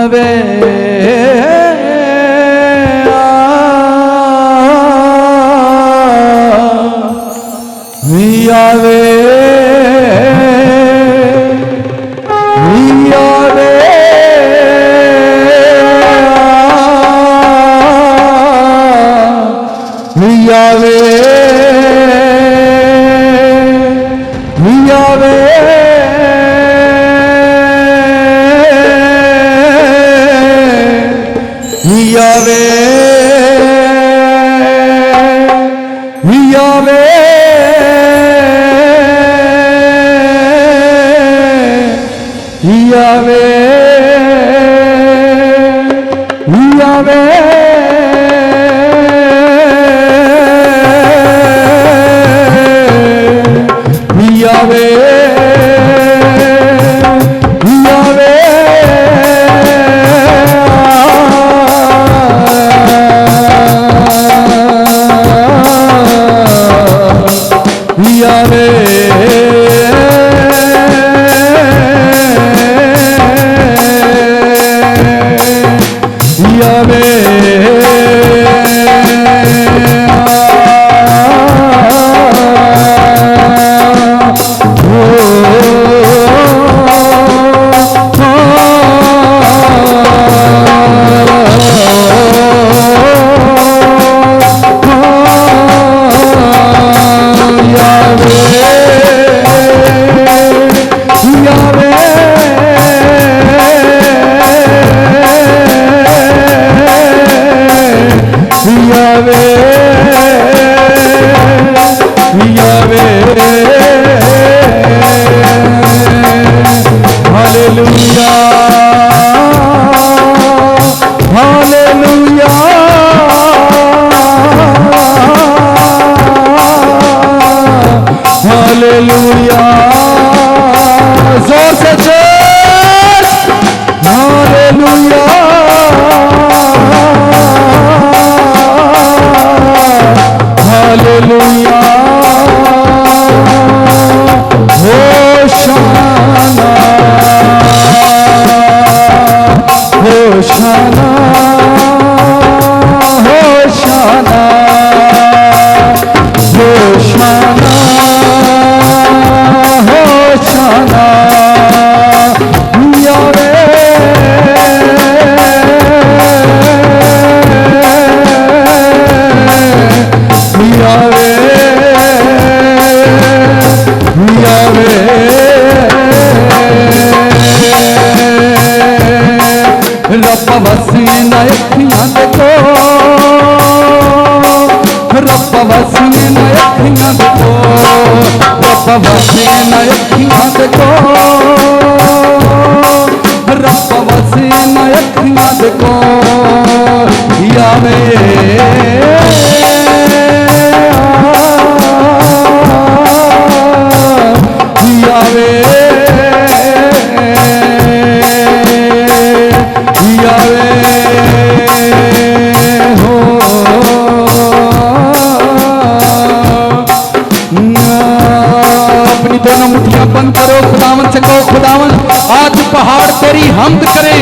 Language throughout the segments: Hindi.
वे यावे यावे यावे यावे यावे यावे यावे यावे यावे यावे जोर से चर्च हालेलुया हालेलुया होशाना होशाना होशाना होशाना होशाना यावे यावे यावे रब्बा वसीना अखियां देखो रब्बा वसीना अखियां देखो रब्बा वसीना अखियां देखो रब्बा वसीना अखियां देखो यावे यावे यावे हो अपनी दोनों मुट्ठियां बंद करो खुदावन से कहो खुदावन आज पहाड़ तेरी हमद करे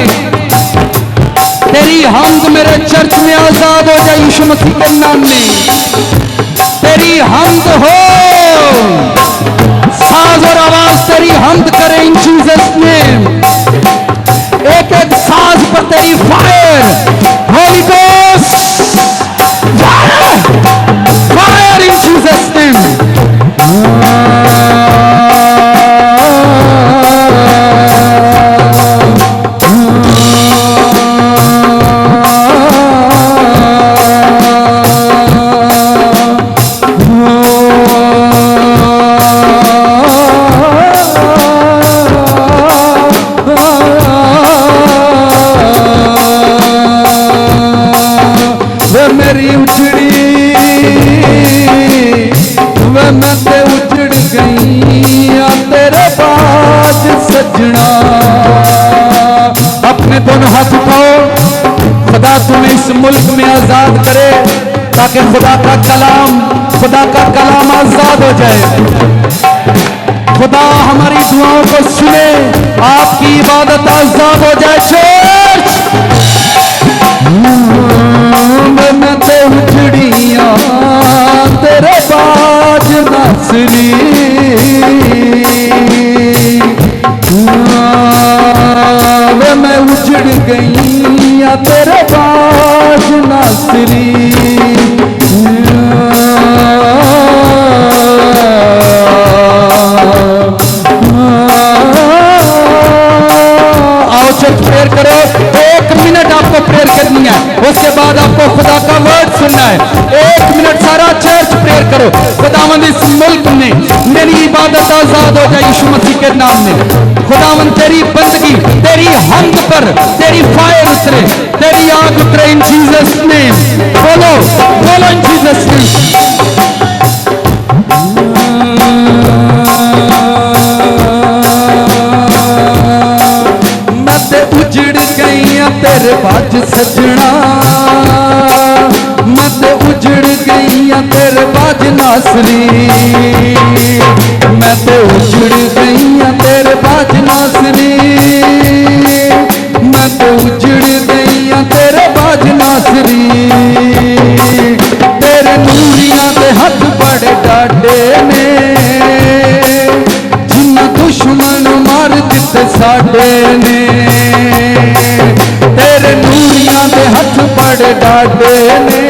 तेरी हमद मेरे चर्च में आजाद हो जाए यीशु मसीह के नाम में तेरी हमद हो साज और आवाज तेरी हमद करे इन जीसस नेम एक एक साज पर तेरी fire Holi ghost fire in Jesus name मेरी उजड़ी वह मैं ते उजड़ गई तेरे बाज सजना अपने दोनों हाथ उठाओ खुदा तुम्हें इस मुल्क में आजाद करे ताकि खुदा का कलाम आजाद हो जाए खुदा हमारी दुआओं को सुने, आपकी इबादत आजाद हो जाए। चर्च मैं तो उजड़िया तेरे बाज नासरी, मैं उजड़ गई या तेरे बाज नासरी। आओ चर्च प्रेयर करो, 1 मिनट आपको प्रेयर करनी है, उसके बाद आपको खुदा का वर्ड सुनना है। 1 मिनट सारा चर्च प्रेयर करो। खुदावंद इस मुल्क में मेरी इबादत आजाद हो जाए यीशु मसीह के नाम में। खुदावंद तेरी बंदगी, तेरी हम्द पर तेरी फायर उतरे, तेरी आग उतरे इन जीसस नेम। बोलो बोलो इन जीसस नेम। उजड़ गई तेरे बाज सजना, मत उजड़ गई तेरे बाज नासरी, मैं तो उजड़ गई तेरे बाज नासरी, मैं तो उजड़ गई तेरे बाज नासरी। तेरे नूरियां दे हथ बड़े डाडे ने, जिन्ना दुश्मन मार दिते साडे ने। तेरे नूरियां दे हथ बड़े डाडे ने,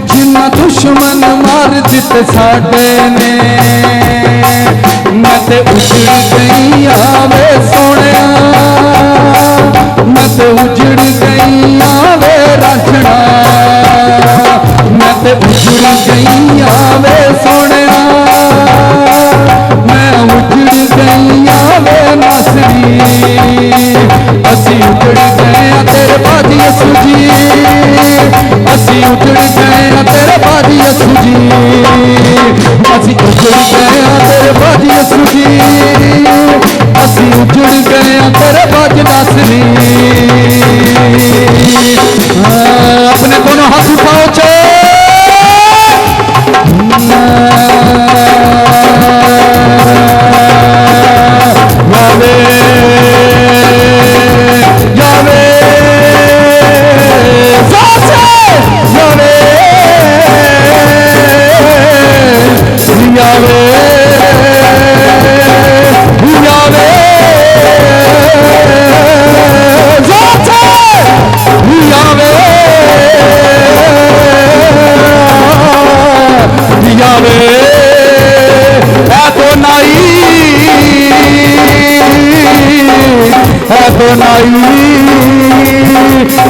जिन्ना दुश्मन मार दिते साडे ने। मैं ते उजड़ गई वे सोनिया, मैं ते उजड़ गई वे रांझणा, मैं ते उजड़ गई वे सोनिया, मैं उजड़ गई वे नासरी। असी उजड़ गए तेरे बाज यसू जी, असी उजड़ गए तेरे बाज यसू जी, असी उजड़ गए तेरे बाज यसू जी, असी उजड़ गए तेरे बाज नासरी। अपने दोनों हाथ उठाओ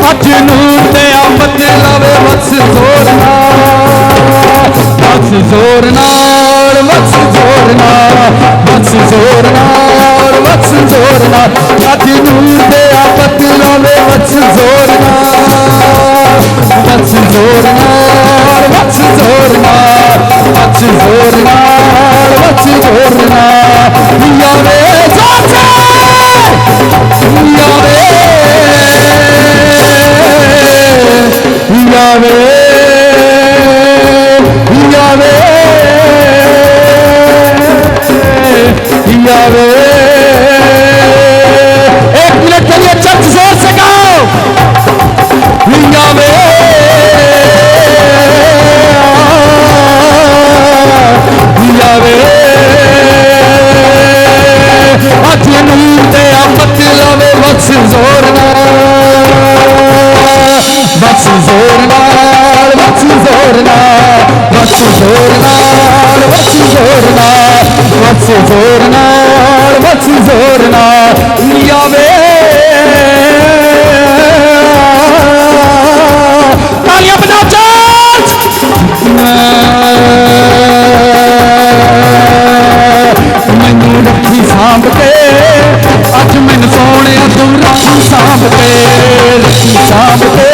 अज नूर दे आमद लावे वक्स जोर नाल, वक्स जोर नाल, वक्स जोर नाल, वक्स जोर नाल, वक्स जोर नाल। अज नूर दे आमद लावे वक्स जोर नाल, वक्स जोर नाल, वक्स जोर नाल, वक्स जोर नाल, वक्स जोर नाल। यावे जाचे यावे यावे यावे यावे। 1 मिनट के लिए चर्च जोर से गाओ यावे यावे। अज नूर दे आमद लावे वक्स जोर नाल, वक्स जोर नाल, वक्स जोर नाल, वक्स जोर नाल, वक्स जोर नाल, वक्स जोर नाल, वक्स जोर नाल। यावे तालियां बजाओ चर्च। मैनू रखी सांभ के, अज मैनू सोने तू रखी सांभ के, रखी सांभ के,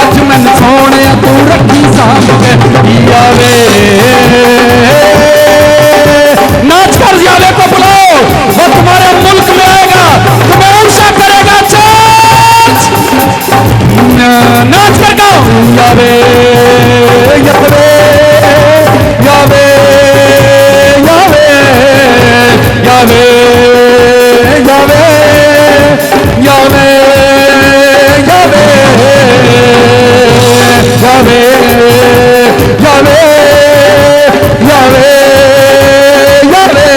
अज मैनू सोने तू रखी सांभ के। यावे नाच कर यावे को बुलाओ, वो तुम्हारे मुल्क में आएगा, तुम्हें ऊंचा करेगा। चर्च नाच कर गाओ यावे यावे यावे यावे यावे यावे यावे।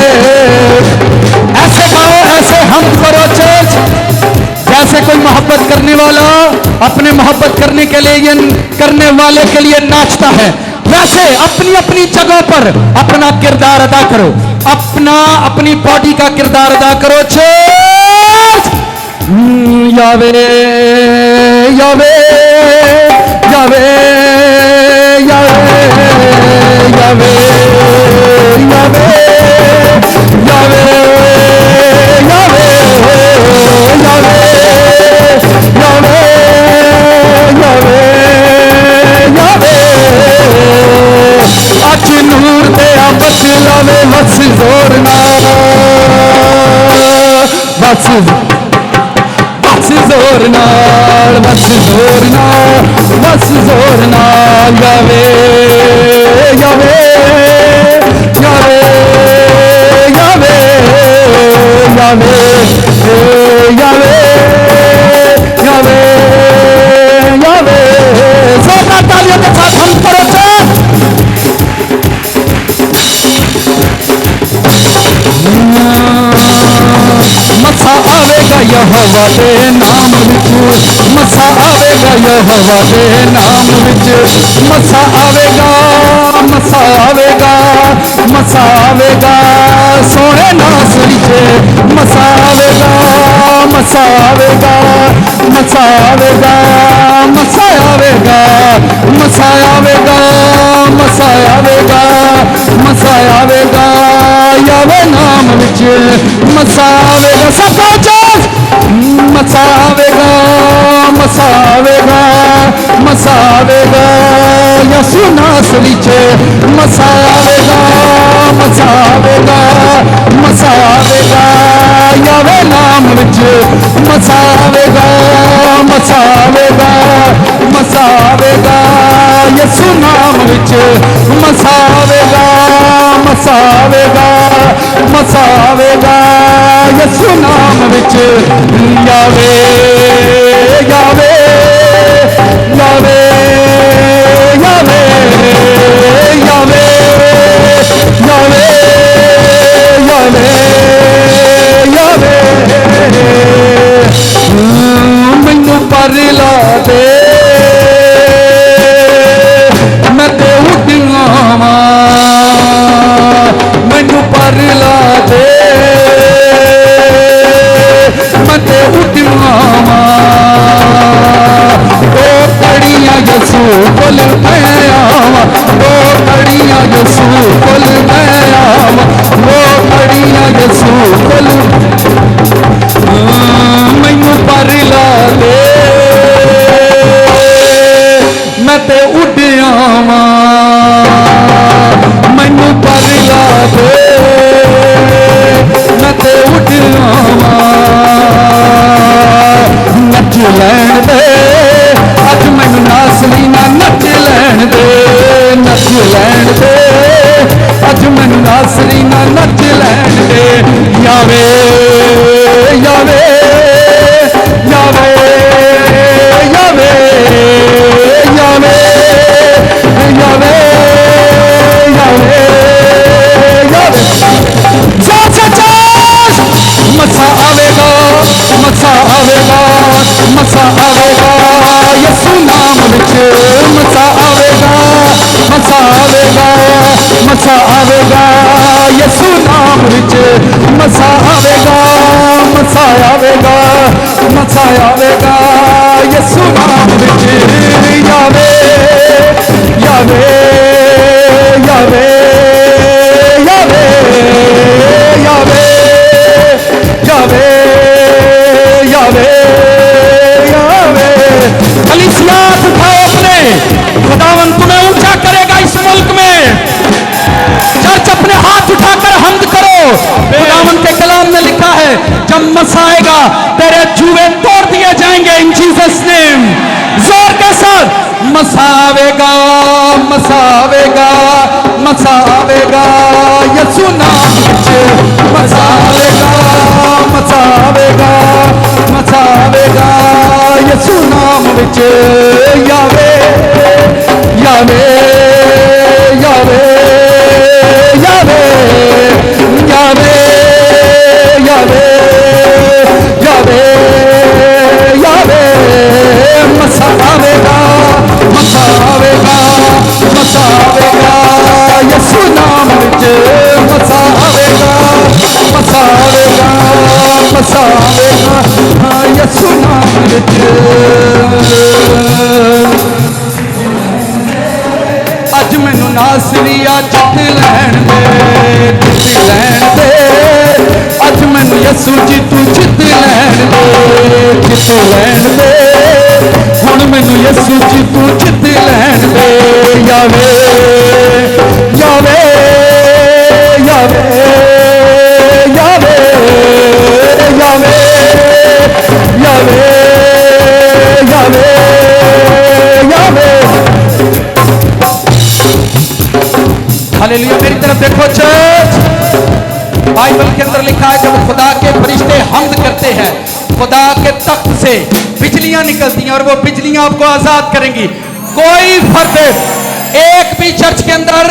ऐसे गाओ, ऐसे हम करो चर्च, जैसे कोई मोहब्बत करने वाला अपने मोहब्बत करने के लिए करने वाले के लिए नाचता है, वैसे अपनी अपनी जगह पर अपना किरदार अदा करो, अपनी बॉडी का किरदार अदा करो चर्च। यावे यावे यावे यावे यावे यावे यावे यावे यावे यावे यावे यावे। अज नूर दिया बदलावे बस जोर नाल, बस बस जोर नाल, बस जोर नाल, बस जोर नाल। यावे यावे यावे यावे यावे यावे यावे यावे। जोरदार तालियों के साथ हम करो मसा आवेगा यहोवा दे नाम विच, मसा आवेगा यहोवा दे नाम विच, मसा आवेगा, मसा आवेगा, मसा आवेगा सोने नास विच, मसा आवेगा, मसा आवेगा, मसा आवेगा, मसा आवेगा, मसा आवेगा, मसा आवेगा, मसा आवेगा यावे नाम विच, मसा आवेगा। सबको चोस मसा आवेगा, मसा आवेगा, मसा आवेगा यसु नास विच, मसा आवेगा, मसा आवेगा, मसा आवेगा यावे नाम विच, मसा आवेगा, मसा आवेगा, मसा आवेगा यसु नाम विच, मसा आवेगा, मसा आवेगा, मसा आवेगा यसु नाम विच। यावे यावे यावे यावे यावे यावे यावे यावे। मैनू पर ला दे मैं ते उड्डियां वां, मैनू पर ला दे मैं ते उड्डियां वां। दो कड़ियां यसू कोल मैं आवां, दो कड़ियां यसू कोल मैं आवां, दो कड़ियां यसू कोल। मैनू पर ला दे मैं ते उड्डियां वां, मैनू पर ला दे मैं ते उड्डियां वां। नच लैण दे अज मैनू नासली ना, नच लैण दे, नच लैण दे अज मैनू नासली ना, नच लैण दे। यावे यावे यावे यावे यावे यावे यावे यावे। जोर से जोश मसा आवेगा, मसा आवेगा, मसा आवेगा यसु नाम विच, मसा आवेगा, मसा आवेगा, मसा आवेगा यसु नाम विच, मसा आवेगा, मसा आवेगा, मसा आवेगा यसु नाम विच। यावे यावे यावे यावे यावे यावे यावे यावे। कलीसियात उठाओ अपने, खुदावन तुम्हें ऊंचा करेगा इस मुल्क में। चर्च अपने हाथ उठाकर हम्द करो। खुदावन के कलाम में लिखा है जब मसा आएगा तेरे जुए तोड़ दिए जाएंगे इन जीसस नेम। जोर के साथ मसा आवेगा, मसा आवेगा, मसा आवेगा यसु नाम विच, मसा आवेगा, मसा आवेगा, मसा आवेगा यसु नाम विच। यावे यावे अज मैनू नासरिया जित लैन दे अज मैनू यसू जी तू जित लैन दे हुण मैनू यसू जी तू जित लैन दे यावे यावे यावे यावे यावे यावे यावे यावे। हालेलुया। मेरी तरफ देखो चर्च, बाइबल के अंदर लिखा है जब खुदा के फरिश्ते हम्द करते हैं खुदा के तख्त से बिजलियां निकलती हैं और वो बिजलियां आपको आजाद करेंगी। कोई फर्द एक भी चर्च के अंदर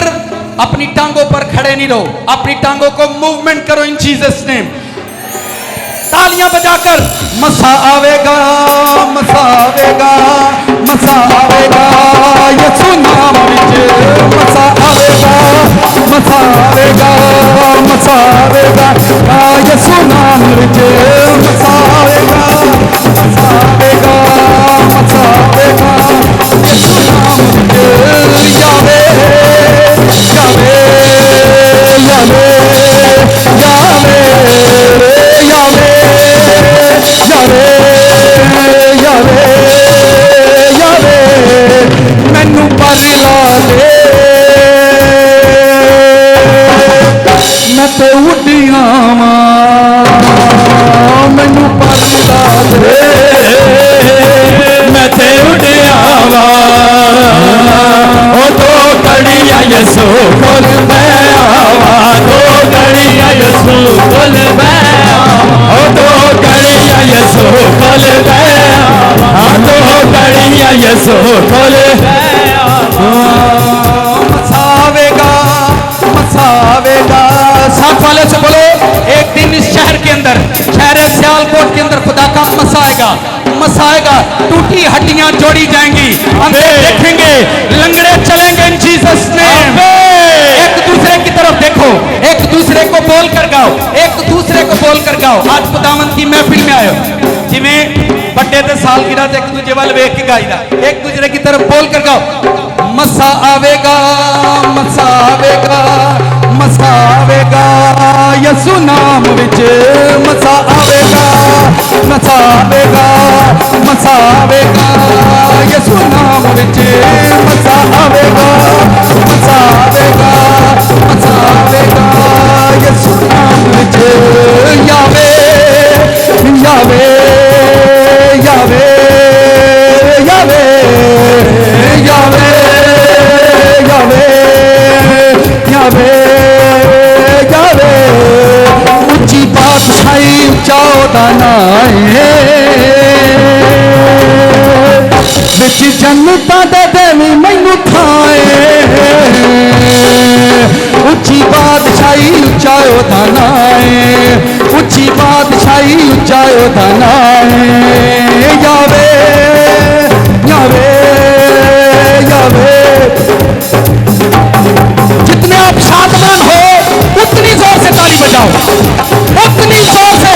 अपनी टांगों पर खड़े नहीं रहो, अपनी टांगों को मूवमेंट करो इन जीसस नेम। तालियां बजाकर मसा आवेगा मसा आवेगा मसा आवेगा यसू नाम विच मसा आवेगा मसा आवेगा मसा आवेगा यसू नाम विच मसा आवेगा मसा आवेगा मसा आवेगा यसू नाम विच यावे यावे यावे यावे यावे यावे यावे यावे मैनू पर ला दे मैं तो उड़िया मैनू पर ला दे मैं तो उड़िया ओ दो घड़िया यसू खोल मैं आवा दो घड़िया यसू खोल मैं ओ दो घड़िया यसू खोल मैं दो घड़िया यसू खोल मसावेगा मसावेगा। साथ वाले से बोलो एक दिन इस शहर के अंदर शहर सियालकोट के अंदर खुदा का मसाएगा मसाएगा। टूटी हड्डियां जोड़ी जाएंगी, अंधे देखेंगे, लंगड़े चलेंगे इन जीसस नेम। एक दूसरे की तरफ देखो, एक दूसरे को बोल कर गाओ, एक दूसरे को बोल कर गाओ। आज खुदावंद की महफिल में आयो जिमें बड़े ते साल गिरा एक दूसरे वाल वेख के गाईदा, एक दूसरे की तरफ बोल कर गाओ मसा आवेगा मसा आवेगा मसा आवेगा यसू नाम विच मसा आवेगा मसा आवेगा मसा आवेगा यसू नाम विच मसा आवेगा मसा आवेगा मसा आवेगा यसू नाम विच यावे यावे यावे यावे यावे यावे यावे यावे। उच्ची पातशाही चौदा नाए बिच जनता दे देवी मैनू खाए उच्ची बादशाही उच्चा ओदा नाए उच्ची बादशाही उच्चा ओदा नाए यावे यावे यावे। जितने आप साधमान हो उतनी जोर से ताली बजाओ, उतनी जोर से।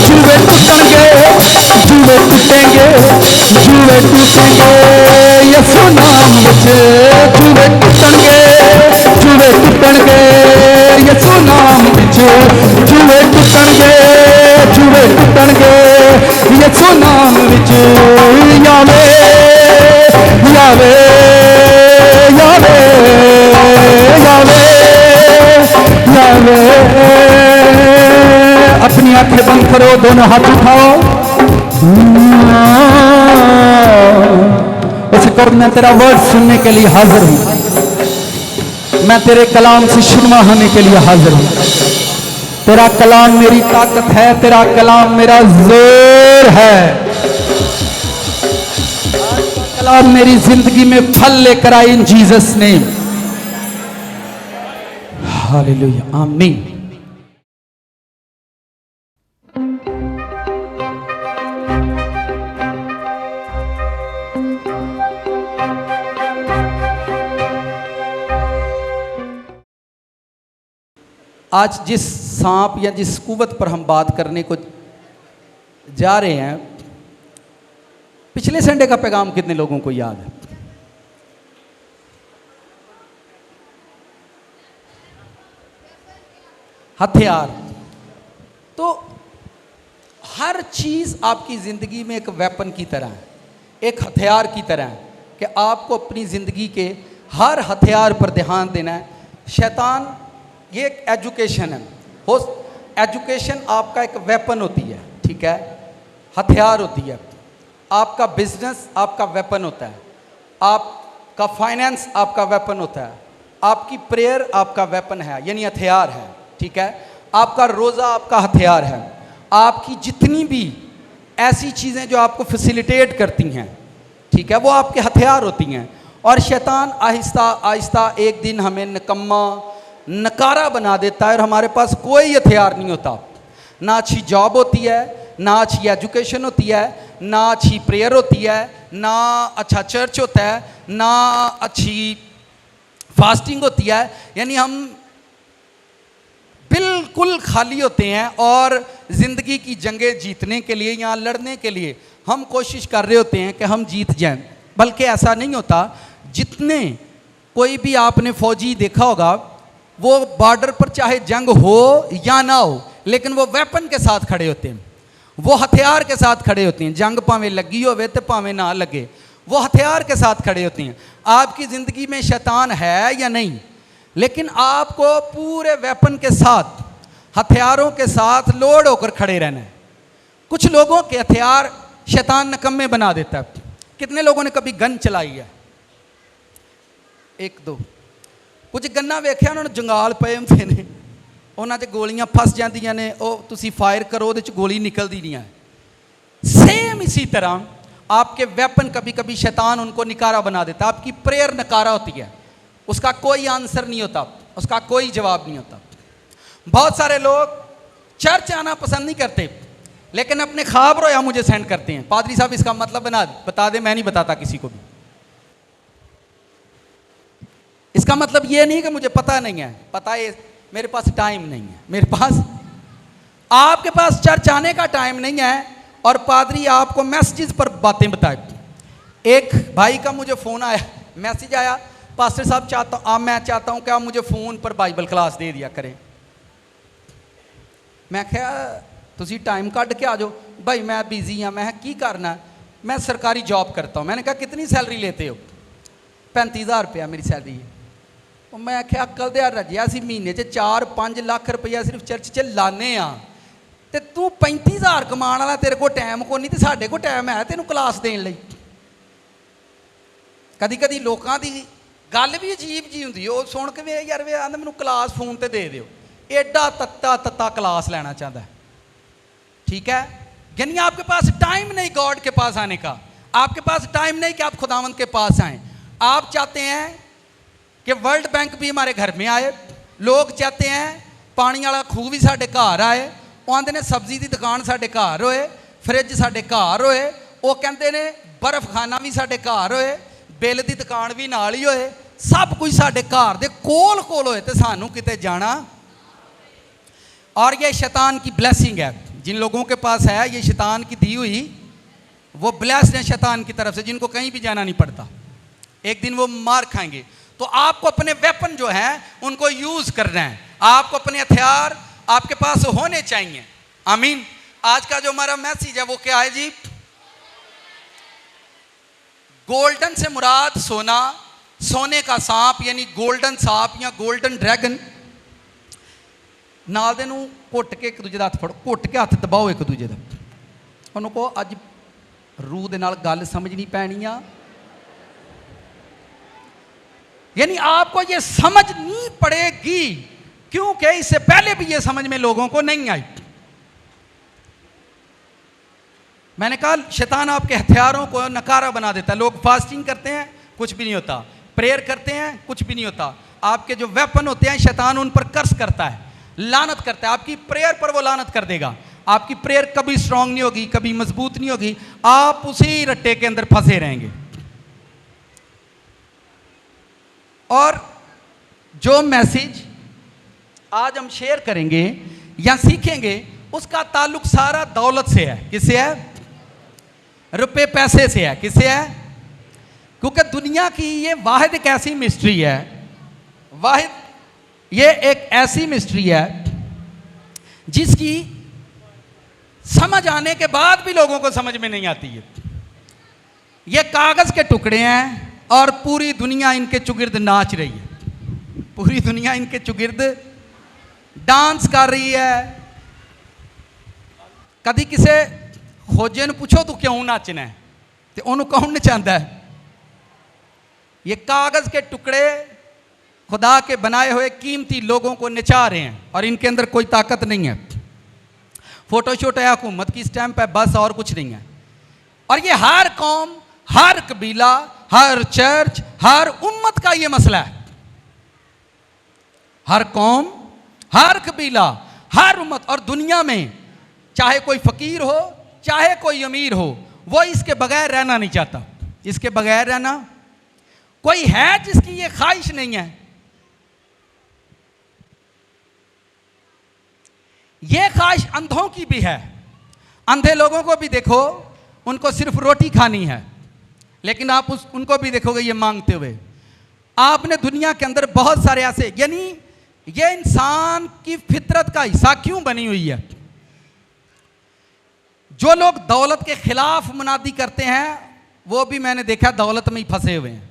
जुए टूटेंगे जुए टूटेंगे जुए टूटेंगे यसू नाम विच जुए टूटेंगे जुए टूटेंगे यसू नाम विच जुए टूटेंगे जुए टूटेंगे यसू नाम विच यावे यावे यावे यावे यावे। अपनी आंखें बंद करो, दोनों हाथ उठाओ। उसे कहो मैं तेरा वर्ड सुनने के लिए हाजिर हूं, मैं तेरे कलाम से शुरमा होने के लिए हाजिर हूं। तेरा कलाम मेरी ताकत है, तेरा कलाम मेरा जोर है, कलाम मेरी जिंदगी में फल लेकर आए इन जीसस नेम। हालेलुया आमीन। आज जिस सांप या जिस कुव्वत पर हम बात करने को जा रहे हैं, पिछले संडे का पैगाम कितने लोगों को याद है? हथियार। तो हर चीज आपकी जिंदगी में एक वेपन की तरह है, एक हथियार की तरह है कि आपको अपनी जिंदगी के हर हथियार पर ध्यान देना है। शैतान, ये एक एजुकेशन है, हो एजुकेशन आपका एक वेपन होती है, ठीक है, हथियार होती है। आपका बिजनेस आपका वेपन होता है, आपका फाइनेंस आपका वेपन होता है, आपकी प्रेयर आपका वेपन है, यानी हथियार है, ठीक है। आपका रोज़ा आपका हथियार है। आपकी जितनी भी ऐसी चीज़ें जो आपको फैसिलिटेट करती हैं, ठीक है, वो आपके हथियार होती हैं। और शैतान आहिस्ता आहिस्ता एक दिन हमें निकम्मा नकारा बना देता है और हमारे पास कोई हथियार नहीं होता। ना अच्छी जॉब होती है, ना अच्छी एजुकेशन होती है, ना अच्छी प्रेयर होती है, ना अच्छा चर्च होता है, ना अच्छी फास्टिंग होती है। यानी हम बिल्कुल खाली होते हैं और ज़िंदगी की जंगें जीतने के लिए या लड़ने के लिए हम कोशिश कर रहे होते हैं कि हम जीत जाएं। बल्कि ऐसा नहीं होता। जितने कोई भी आपने फौजी देखा होगा, वो बॉर्डर पर चाहे जंग हो या ना हो, लेकिन वो वेपन के साथ खड़े होते हैं, वो हथियार के साथ खड़े होते हैं। जंग भावें लगी होवे तो भावें ना लगे, वो हथियार के साथ खड़े होते हैं। आपकी ज़िंदगी में शैतान है या नहीं, लेकिन आपको पूरे वेपन के साथ, हथियारों के साथ लोड होकर खड़े रहना है। कुछ लोगों के हथियार शैतान निकम्मे बना देता है। कितने लोगों ने कभी गन चलाई है? एक दो। कुछ गन्ना वेख्या उन्होंने जंगाल पे होंदे ने, उन्होंने गोलियां फस जांदियां ने, ਉਹ ਤੁਸੀਂ फायर करो ਉਹਦੇ ਚ गोली निकलती नहीं है। सेम इसी तरह आपके वेपन कभी कभी शैतान उनको निकारा बना देता। आपकी प्रेयर नकारा होती है, उसका कोई आंसर नहीं होता, उसका कोई जवाब नहीं होता। बहुत सारे लोग चर्च आना पसंद नहीं करते, लेकिन अपने ख्वाब रोया मुझे सेंड करते हैं, पादरी साहब इसका मतलब बता दे। मैं नहीं बताता किसी को भी। इसका मतलब ये नहीं कि मुझे पता नहीं है, पता है मेरे पास टाइम नहीं है। मेरे पास, आपके पास चर्च आने का टाइम नहीं है और पादरी आपको मैसेजेस पर बातें बताए। एक भाई का मुझे फ़ोन आया, मैसेज आया, पास्टर साहब मैं चाहता हूं कि आप मुझे फ़ोन पर बाइबल क्लास दे दिया करें। मैं क्या तुसी टाइम कट के आ जाओ। भाई मैं बिजी हाँ। मैं की करना? मैं सरकारी जॉब करता हूँ। मैंने कहा कितनी सैलरी लेते हो? 35,000 रुपया मेरी सैलरी है। मैं क्या अकल दे रजिया सी महीने 4-5 लाख रुपया सिर्फ चर्च च लाने तो तू 35,000 कमान वाला, तेरे को टाइम को नहीं तो साढ़े को टाइम है तेन क्लास देने लई। कदी कदी लोगों की गल भी अजीब जी होंगी, वो सुन के भी यार वे आंदा मैनू क्लास फोन पर दे दो। एडा तत्ता क्लास लेना चाहता है, ठीक है। यानी आपके पास टाइम नहीं गॉड के पास आने का, आपके पास टाइम नहीं कि आप खुदावंद के पास आए। आप चाहते हैं कि वर्ल्ड बैंक भी हमारे घर में आए, लोग चाहते हैं पानी वाला खूह भी साढ़े घर आए, वो आंदे ने सब्जी की दुकान साढ़े घर होए, फ्रिज साढ़े घर होए, वो कहते ने बर्फ खाना भी साढ़े घर होए, बिल की दुकान भी नाल ही होए, सब कुछ साढ़े घर दे कोल कोल होए तो सानू किते जाना। और ये शैतान की ब्लेसिंग है। जिन लोगों के पास है ये शैतान की दी हुई, वो ब्लेस्ड है शैतान की तरफ से, जिनको कहीं भी जाना नहीं पड़ता। एक दिन वो मार खाएंगे। तो आपको अपने वेपन जो हैं उनको यूज करना है। आपको अपने हथियार आपके पास होने चाहिए। आमीन। आज का जो हमारा मैसेज है वो क्या है जी? गोल्डन से मुराद सोना, सोने का सांप यानी गोल्डन सांप या गोल्डन ड्रैगन। नाल दे नूं घुट के एक दूजे का हथ फड़ो, घुट के हथ दबाओ एक दूजे का। उन्होंने कहो अज रूह दे नाल गल समझनी पैनी आ। यानी आपको ये समझनी पड़ेगी, क्योंकि इससे पहले भी ये समझ में लोगों को नहीं आई। मैंने कहा शैतान आपके हथियारों को नकारा बना देता है। लोग फास्टिंग करते हैं, कुछ भी नहीं होता। प्रेयर करते हैं, कुछ भी नहीं होता। आपके जो वेपन होते हैं शैतान उन पर कर्स करता है, लानत करता है। आपकी प्रेयर पर वो लानत कर देगा। आपकी प्रेयर कभी स्ट्रांग नहीं होगी, कभी मजबूत नहीं होगी। आप उसी रट्टे के अंदर फंसे रहेंगे। और जो मैसेज आज हम शेयर करेंगे या सीखेंगे उसका ताल्लुक सारा दौलत से है। किससे है? रुपए पैसे से है। किससे है? क्योंकि दुनिया की ये वाहिद एक ऐसी मिस्ट्री है, ये एक ऐसी मिस्ट्री है जिसकी समझ आने के बाद भी लोगों को समझ में नहीं आती है। ये कागज के टुकड़े हैं और पूरी दुनिया इनके चुगिर्द नाच रही है, पूरी दुनिया इनके चुगिर्द डांस कर रही है। कभी किसे खोजे ने पूछो तो क्यों नाचना है, तो उन्होंने कौन नचाता है? ये कागज के टुकड़े खुदा के बनाए हुए कीमती लोगों को नचा रहे हैं और इनके अंदर कोई ताकत नहीं है। फोटोशूट है, हुकूमत की स्टैंप है, बस और कुछ नहीं है। और ये हर कौम, हर कबीला, हर चर्च, हर उम्मत का ये मसला है। हर कौम, हर कबीला, हर उम्मत और दुनिया में चाहे कोई फकीर हो चाहे कोई अमीर हो, वो इसके बगैर रहना नहीं चाहता। इसके बगैर रहना कोई है जिसकी ये ख्वाहिश नहीं है। ये ख्वाहिश अंधों की भी है। अंधे लोगों को भी देखो, उनको सिर्फ रोटी खानी है, लेकिन आप उनको भी देखोगे ये मांगते हुए। आपने दुनिया के अंदर बहुत सारे ऐसे, यानी ये इंसान की फितरत का हिस्सा क्यों बनी हुई है। जो लोग दौलत के खिलाफ मुनादी करते हैं वो भी मैंने देखा दौलत में ही फंसे हुए हैं।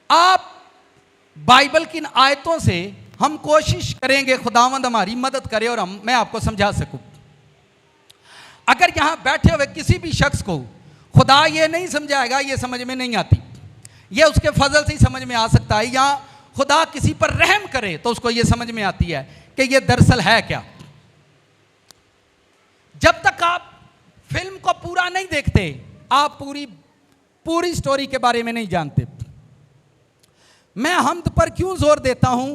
आप बाइबल की इन आयतों से हम कोशिश करेंगे खुदावंद हमारी मदद करे और मैं आपको समझा सकूं। अगर यहां बैठे हुए किसी भी शख्स को खुदा ये नहीं समझाएगा, ये समझ में नहीं आती, ये उसके फजल से ही समझ में आ सकता है, या खुदा किसी पर रहम करे तो उसको ये समझ में आती है कि ये दरअसल है क्या। जब तक आप फिल्म को पूरा नहीं देखते आप पूरी स्टोरी के बारे में नहीं जानते। मैं हम्द पर क्यों जोर देता हूं?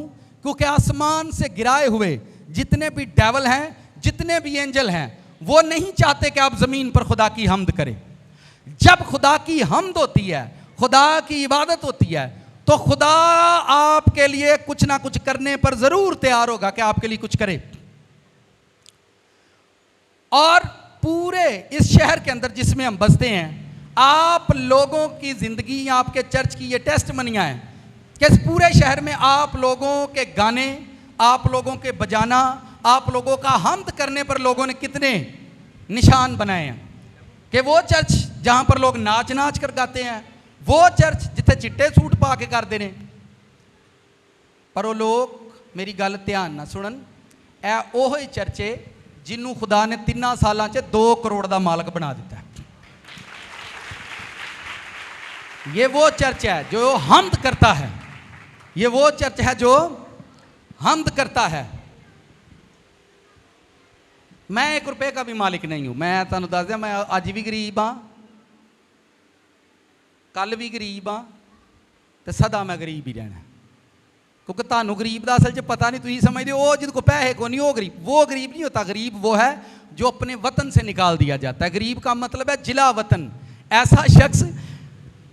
क्योंकि आसमान से गिराए हुए जितने भी डेवल हैं, जितने भी एंजल हैं, वो नहीं चाहते कि आप जमीन पर खुदा की हम्द करें। जब खुदा की हम्द होती है, खुदा की इबादत होती है, तो खुदा आपके लिए कुछ ना कुछ करने पर जरूर तैयार होगा कि आपके लिए कुछ करे। और पूरे इस शहर के अंदर जिसमें हम बसते हैं, आप लोगों की जिंदगी, आपके चर्च की ये टेस्टमनियां हैं कि इस पूरे शहर में आप लोगों के गाने, आप लोगों के बजाना, आप लोगों का हम्द करने पर लोगों ने कितने निशान बनाए हैं। कि वो चर्च जहां पर लोग नाच नाच कर गाते हैं, वो चर्च जिथे चिट्टे सूट पा के कर देने, पर वो लोग मेरी गल ध्यान ना सुनन। ए ओह ही चर्चे जिन्हों खुदा ने 3 सालों च 2 करोड़ का मालक बना दिता है। ये वो चर्च है जो हम्द करता है, ये वो चर्च है जो हम्द करता है। मैं 1 रुपए का भी मालिक नहीं हूं। मैं तुहानू दस दिया, मैं अज भी गरीब हाँ, कल भी गरीब हाँ, तो सदा मैं गरीब ही रहना। क्योंकि तुहानू गरीब का असल च पता नहीं, तुम समझते हो जिनको पैसे को नहीं वो गरीब। वो गरीब नहीं होता, गरीब वो है जो अपने वतन से निकाल दिया जाता है। गरीब का मतलब है जिला वतन, ऐसा शख्स।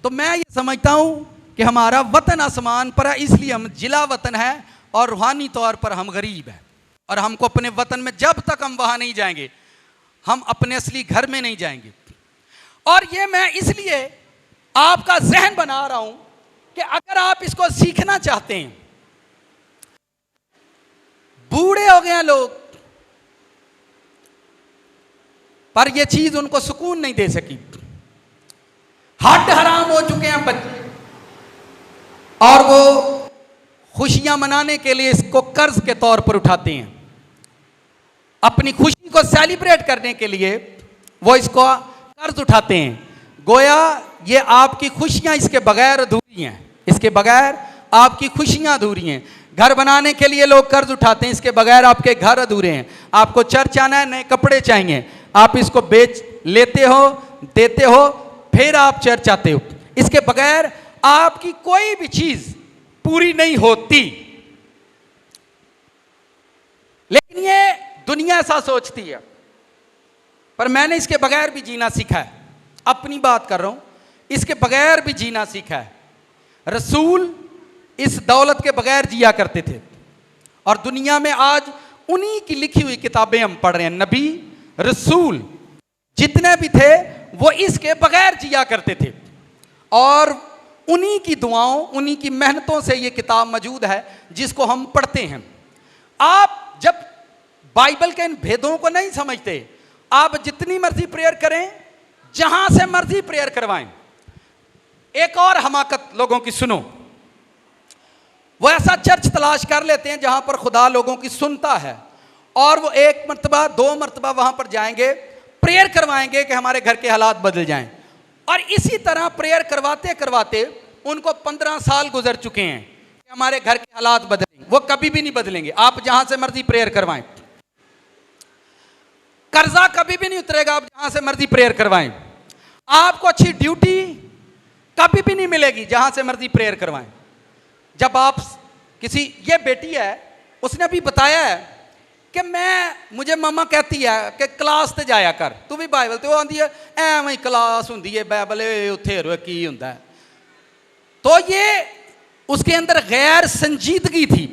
तो मैं ये समझता हूं कि हमारा वतन आसमान पर है, इसलिए हम जिला वतन है और रूहानी तौर पर हम गरीब हैं। और हमको अपने वतन में, जब तक हम वहां नहीं जाएंगे, हम अपने असली घर में नहीं जाएंगे। और ये मैं इसलिए आपका जहन बना रहा हूं कि अगर आप इसको सीखना चाहते हैं, बूढ़े हो गए हैं लोग पर यह चीज उनको सुकून नहीं दे सकी, हट हराम हो चुके हैं बच्चे, और वो खुशियां मनाने के लिए इसको कर्ज के तौर पर उठाते हैं। अपनी खुशी को सेलिब्रेट करने के लिए वो इसको कर्ज उठाते हैं। गोया ये आपकी खुशियां इसके बगैर अधूरी हैं, इसके बगैर आपकी खुशियां अधूरी हैं। घर बनाने के लिए लोग कर्ज उठाते हैं, इसके बगैर आपके घर अधूरे हैं। आपको चर्च आना है, नए कपड़े चाहिए, आप इसको बेच लेते हो, देते हो, फिर आप चर्च आते हो। इसके बगैर आपकी कोई भी चीज पूरी नहीं होती। लेकिन ये दुनिया ऐसा सोचती है, पर मैंने इसके बगैर भी जीना सीखा है। अपनी बात कर रहा हूं, इसके बगैर भी जीना सीखा है। रसूल इस दौलत के बगैर जिया करते थे, और दुनिया में आज उन्हीं की लिखी हुई किताबें हम पढ़ रहे हैं। नबी रसूल जितने भी थे वो इसके बगैर जिया करते थे, और उन्हीं की दुआओं, उन्हीं की मेहनतों से ये किताब मौजूद है जिसको हम पढ़ते हैं। आप जब बाइबल के इन भेदों को नहीं समझते, आप जितनी मर्जी प्रेयर करें, जहां से मर्जी प्रेयर करवाएं। एक और हमाकत लोगों की सुनो, वो ऐसा चर्च तलाश कर लेते हैं जहां पर खुदा लोगों की सुनता है, और वो एक मर्तबा 2 मर्तबा वहां पर जाएंगे, प्रेयर करवाएंगे कि हमारे घर के हालात बदल जाएं। और इसी तरह प्रेयर करवाते करवाते उनको 15 साल गुजर चुके हैं कि हमारे घर के हालात बदलेंगे। वो कभी भी नहीं बदलेंगे, आप जहां से मर्जी प्रेयर करवाएं। कर्जा कभी भी नहीं उतरेगा, आप जहां से मर्जी प्रेयर करवाएं। आपको अच्छी ड्यूटी कभी भी नहीं मिलेगी, जहां से मर्जी प्रेयर करवाएं। जब आप किसी, ये बेटी है, उसने भी बताया है कि मुझे मम्मा कहती है कि क्लास ते जाया कर, तू भी बाइबल ते, वो आंदी है एवं ही क्लास होंदी है बाइबल उत्थे रो की होंदा है। तो ये उसके अंदर गैर संजीदगी थी,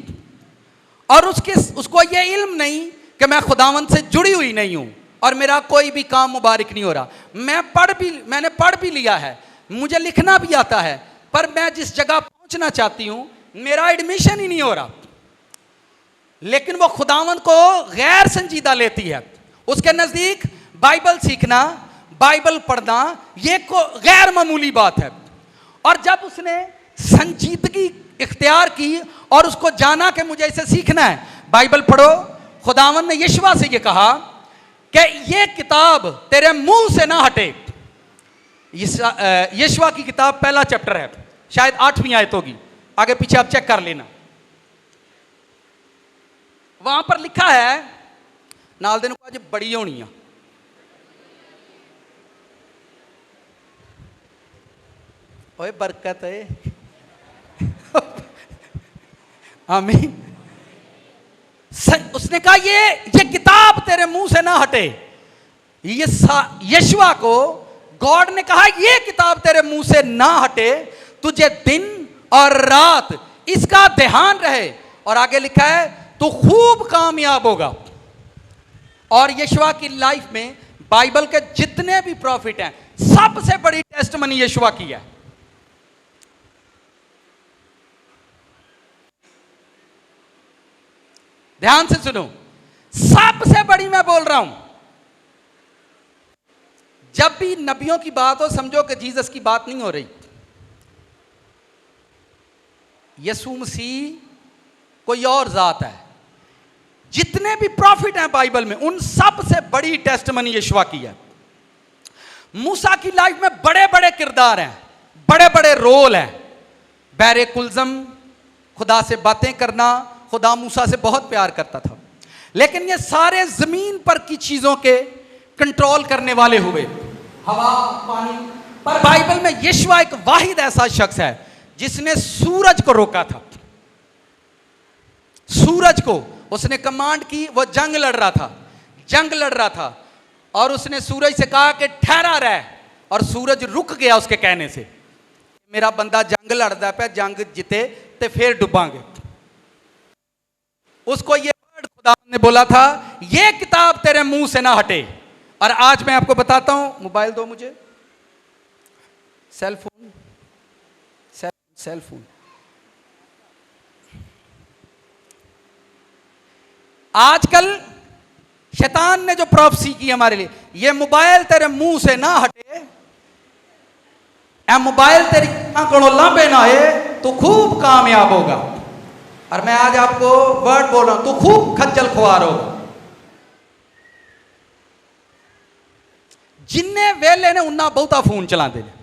और उसको ये इल्म नहीं कि मैं खुदावंद से जुड़ी हुई नहीं हूं और मेरा कोई भी काम मुबारक नहीं हो रहा। मैंने पढ़ भी लिया है, मुझे लिखना भी आता है, पर मैं जिस जगह पहुंचना चाहती हूं मेरा एडमिशन ही नहीं हो रहा। लेकिन वो खुदावंद को गैर संजीदा लेती है। उसके नजदीक बाइबल सीखना, बाइबल पढ़ना ये गैर मामूली बात है। और जब उसने संजीदगी इख्तियार की और उसको जाना कि मुझे इसे सीखना है, बाइबल पढ़ो, खुदावंद ने यीशुआ से ये कहा कि ये किताब तेरे मुंह से ना हटे। यीशुआ की किताब पहला चैप्टर है, शायद 8वीं आयत होगी, आगे पीछे आप चेक कर लेना। वहां पर लिखा है, नाल दिन को आज बड़ी होनी है, ओए बरकत है आमीन। उसने कहा ये किताब तेरे मुंह से ना हटे। ये यीशुआ को गॉड ने कहा ये किताब तेरे मुंह से ना हटे, तुझे दिन और रात इसका ध्यान रहे। और आगे लिखा है तू खूब कामयाब होगा। और यीशुआ की लाइफ में बाइबल के जितने भी प्रॉफिट हैं, सबसे बड़ी टेस्टमनी यीशुआ की है। ध्यान से सुनो, सबसे बड़ी मैं बोल रहा हूं। जब भी नबियों की बात हो, समझो कि जीसस की बात नहीं हो रही। यीशु मसीह कोई और जात है। जितने भी प्रॉफिट हैं बाइबल में, उन सब से बड़ी टेस्टमनी यीशुआ की है। मूसा की लाइफ में बड़े बड़े किरदार हैं, बड़े बड़े रोल हैं। बैरे कुलजम, खुदा से बातें करना, खुदा मूसा से बहुत प्यार करता था। लेकिन ये सारे जमीन पर की चीजों के कंट्रोल करने वाले हुए, हवा, पानी। पर बाइबल में यीशुआ एक वाहिद ऐसा शख्स है जिसने सूरज को रोका था। सूरज को उसने कमांड की, वो जंग लड़ रहा था, और उसने सूरज से कहा कि ठहरा रह, और सूरज रुक गया उसके कहने से। मेरा बंदा जंग लड़दा पे, जंग जिते ते फिर डुबांगे। उसको ये वर्ड खुदा ने बोला था, ये किताब तेरे मुंह से ना हटे। और आज मैं आपको बताता हूं, मोबाइल दो मुझे, सेल फोन। आजकल शैतान ने जो प्रोफेसी की हमारे लिए, ये मोबाइल तेरे मुंह से ना हटे, ए मोबाइल तेरी आंखों लांबे ना आए, तो खूब कामयाब होगा। और मैं आज आपको वर्ड बोल रहा हूं, तो खूब खज्जल खुआर होगा। जिन्ने वेले ने उन्ना बहुता फोन चलाते हैं।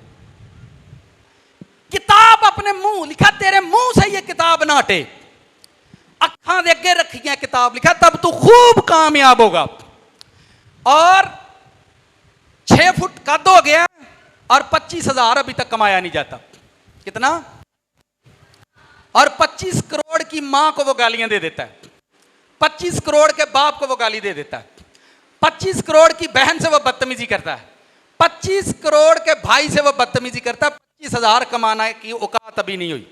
किताब अपने मुंह लिखा, तेरे मुंह से ये किताब ना हटे। अखा दे अगे रखी है किताब, लिखा तब तू खूब कामयाब होगा। और 6 फुट कद हो गया और 25,000 अभी तक कमाया नहीं जाता। कितना? और 25 करोड़ की मां को वो गालियां दे देता है, 25 करोड़ के बाप को वो गाली दे देता है, 25 करोड़ की बहन से वो बदतमीजी करता है, 25 करोड़ के भाई से वो बदतमीजी करता है। 25,000 कमाना की औकात अभी नहीं हुई।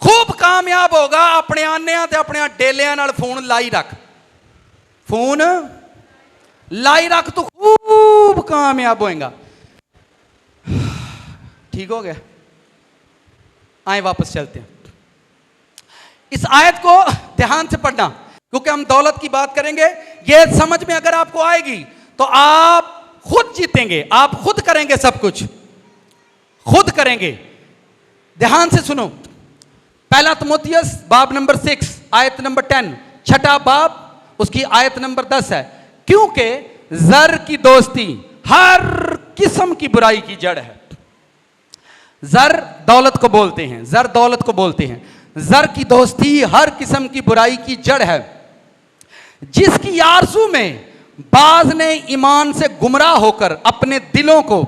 खूब कामयाब होगा अपने आनिया ते अपने डेलिया नाल फोन लाई रख, फोन लाई रख, तू खूब कामयाब होएगा। ठीक हो गया, आए वापस चलते हैं। इस आयत को ध्यान से पढ़ना, क्योंकि हम दौलत की बात करेंगे। ये समझ में अगर आपको आएगी तो आप खुद जीतेंगे, आप खुद करेंगे, सब कुछ खुद करेंगे। ध्यान से सुनो, पहला तिमोथियस बाब नंबर 6 आयत नंबर 10, छठा बाब उसकी आयत नंबर 10 है। क्योंकि जर की दोस्ती हर किस्म की बुराई की जड़ है। जर दौलत को बोलते हैं, जर दौलत को बोलते हैं। जर की दोस्ती हर किस्म की बुराई की जड़ है, जिसकी आरज़ू में बाज ने ईमान से गुमराह होकर अपने दिलों को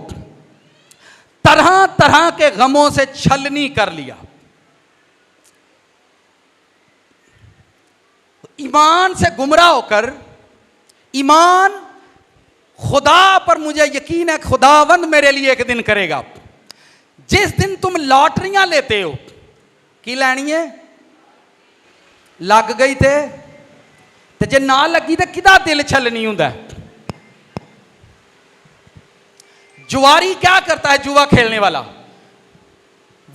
तरह तरह के गमों से छलनी कर लिया। ईमान से गुमराह होकर, ईमान खुदा पर मुझे यकीन है खुदावंद मेरे लिए एक दिन करेगा। जिस दिन तुम लॉटरियां लेते हो, की लैनी है, लग गई ते जे ना लगी तो किदा दिल छलनी हुंदा। जुआरी क्या करता है, जुआ खेलने वाला,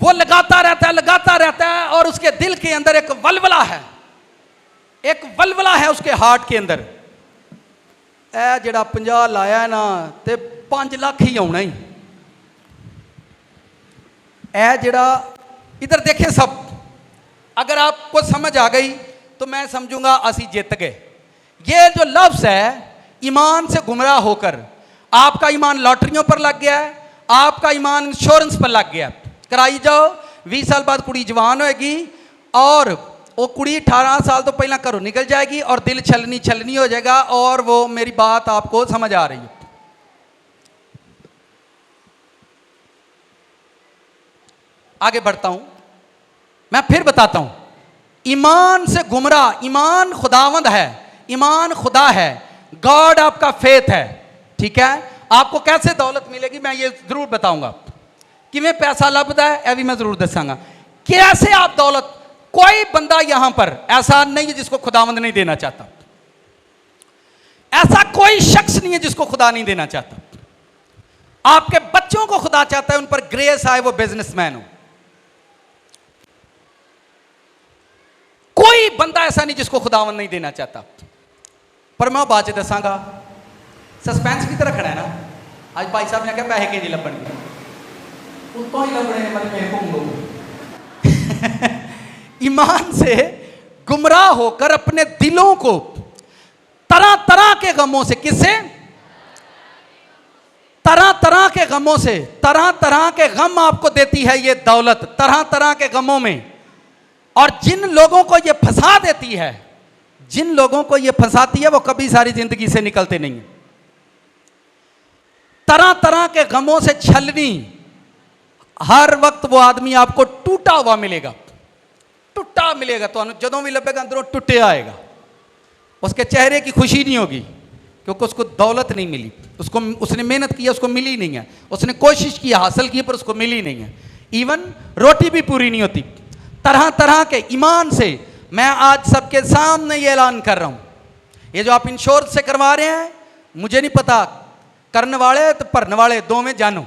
वो लगाता रहता है और उसके दिल के अंदर एक वलवला है, एक वलवला है उसके हार्ट के अंदर। ए जड़ा 50 लाया ना ते 5 लाख ही आना ही। ए जड़ा इधर देखे सब, अगर आपको समझ आ गई तो मैं समझूंगा असी जीत गए। ये जो लफ्ज है ईमान से गुमराह होकर, आपका ईमान लॉटरियों पर लग गया है, आपका ईमान इंश्योरेंस पर लग गया। कराई जाओ, 20 साल बाद कुड़ी जवान होएगी और वो कुड़ी 18 साल तो पहला घरों निकल जाएगी और दिल छलनी छलनी हो जाएगा। और वो मेरी बात आपको समझ आ रही है। आगे बढ़ता हूं, मैं फिर बताता हूं। ईमान से गुमराह, ईमान खुदावंद है, ईमान खुदा है, गॉड आपका फेथ है। ठीक है, आपको कैसे दौलत मिलेगी मैं ये जरूर बताऊंगा। कि मैं पैसा लभदा है यह भी मैं जरूर दसांगा। कैसे आप दौलत, कोई बंदा यहां पर ऐसा नहीं है जिसको खुदावंद नहीं देना चाहता। ऐसा कोई शख्स नहीं है जिसको खुदा नहीं देना चाहता। आपके बच्चों को खुदा चाहता है उन पर ग्रेस आए, वो बिजनेसमैन हो। कोई बंदा ऐसा नहीं जिसको खुदावंद नहीं देना चाहता। पर मैं बाद च दसांगा, सस्पेंस की तरह खड़ा है ना। आज भाई साहब ने कहा पैसे कि लभणगे, उतों ही लभने मतलब ईमान से गुमराह होकर अपने दिलों को तरह तरह के गमों से, किससे, तरह तरह के गमों से, तरह तरह के गम आपको देती है ये दौलत, तरह तरह के गमों में। और जिन लोगों को ये फंसा देती है, जिन लोगों को ये फंसाती है वो कभी सारी जिंदगी से निकलते नहीं है। तरह तरह के गमों से छलनी, हर वक्त वो आदमी आपको टूटा हुआ मिलेगा, टूटा मिलेगा। तो जदों भी लभेगा अंदरों टूटे आएगा। उसके चेहरे की खुशी नहीं होगी क्योंकि उसको दौलत नहीं मिली, उसको, उसने मेहनत की, उसको मिली नहीं है। उसने कोशिश की, हासिल की, पर उसको मिली नहीं है। इवन रोटी भी पूरी नहीं होती। तरह तरह के ईमान से मैं आज सबके सामने ये ऐलान कर रहा हूं, ये जो आप इंश्योरेंस से करवा रहे हैं, मुझे नहीं पता, करने वाले तो भरने वाले दो में जानो।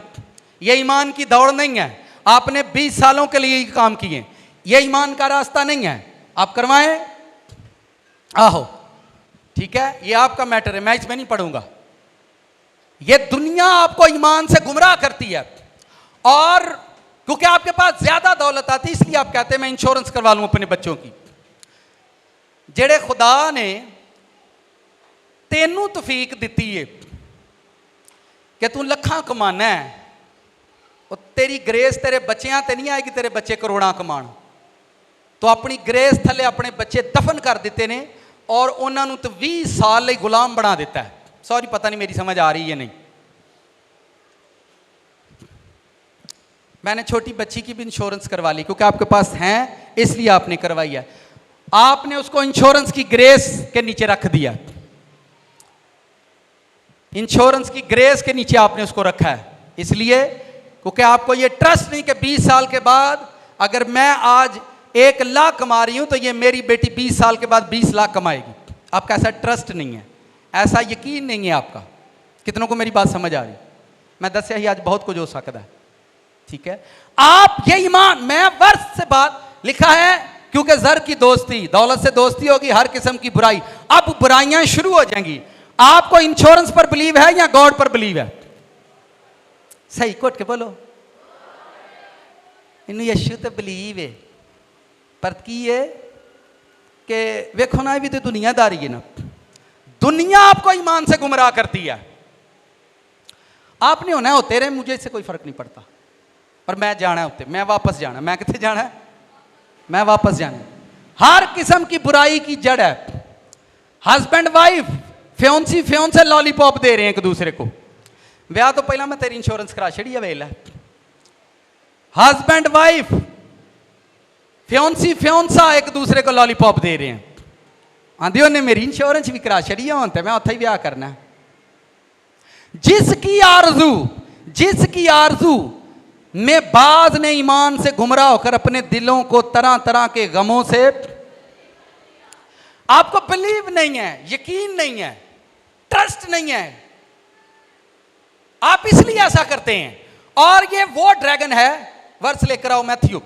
ये ईमान की दौड़ नहीं है। आपने 20 सालों के लिए काम किए, ये ईमान का रास्ता नहीं है। आप करवाएं, आहो, ठीक है, ये आपका मैटर है, मैं इसमें नहीं पढ़ूंगा। ये दुनिया आपको ईमान से गुमराह करती है और क्योंकि आपके पास ज्यादा दौलत आती है इसलिए आप कहते हैं मैं इंश्योरेंस करवा लूं अपने बच्चों की। जेड़े खुदा ने तेनू तौफीक दिती है कि तू लखां कमाना है, और तेरी ग्रेस तेरे बच्चों ते नहीं आएगी, तेरे बच्चे करोड़ां कमान। तो अपनी ग्रेस थले अपने बच्चे दफन कर दिते ने और उन्होंने तो 20 साल लिए गुलाम बना दिता है। सॉरी, पता नहीं मेरी समझ आ रही है नहीं। मैंने छोटी बच्ची की भी इंश्योरेंस करवा ली क्योंकि आपके पास हैं इसलिए आपने करवाई है। आपने उसको इंश्योरेंस की ग्रेस के नीचे रख दिया, इंश्योरेंस की ग्रेस के नीचे आपने उसको रखा है इसलिए क्योंकि आपको ये ट्रस्ट नहीं कि 20 साल के बाद अगर मैं आज 1,00,000 कमा रही हूं तो ये मेरी बेटी 20 साल के बाद 20 लाख कमाएगी। आपका ऐसा ट्रस्ट नहीं है, ऐसा यकीन नहीं है आपका। कितनों को मेरी बात समझ आ रही? मैं दसिया ही आज बहुत कुछ हो सकता है, ठीक है। आप ये ईमान, मैं वर्ष से बात लिखा है, क्योंकि जर की दोस्ती, दौलत से दोस्ती होगी, हर किस्म की बुराई। अब बुराइयां शुरू हो जाएंगी। आपको इंश्योरेंस पर बिलीव है या गॉड पर बिलीव है? सही कोट के बोलो। इन यीशु तो बिलीव है, पर की है कि वेखो ना, भी तो दुनियादारी है ना। दुनिया आपको ईमान से गुमराह करती है। आपने होना है होते रहे, मुझे इससे कोई फर्क नहीं पड़ता। और मैं जाना है होते, मैं वापस जाना। मैं कितने जाना है? मैं वापस जाना। हर किस्म की बुराई की जड़ है। हस्बैंड वाइफ, फ्योंसी फ्योंसे लॉलीपॉप दे रहे हैं एक दूसरे को। ब्याह तो पहला मैं तेरी इंश्योरेंस करा छड़ी है वेला। हस्बैंड वाइफ, फ्योंसी फ्योंसा एक दूसरे को लॉलीपॉप दे रहे हैं। आंधी उन्हें मेरी इंश्योरेंस भी करा छड़ी है, मैं उत्थे ही ब्याह करना है। जिसकी आरजू में बाज ने ईमान से गुमराह होकर अपने दिलों को तरह तरह के गमों से, आपको बिलीव नहीं है, यकीन नहीं है, ट्रस्ट नहीं है, आप इसलिए ऐसा करते हैं। और ये वो ड्रैगन है, वर्ष लेकर आओ मैथ्यू,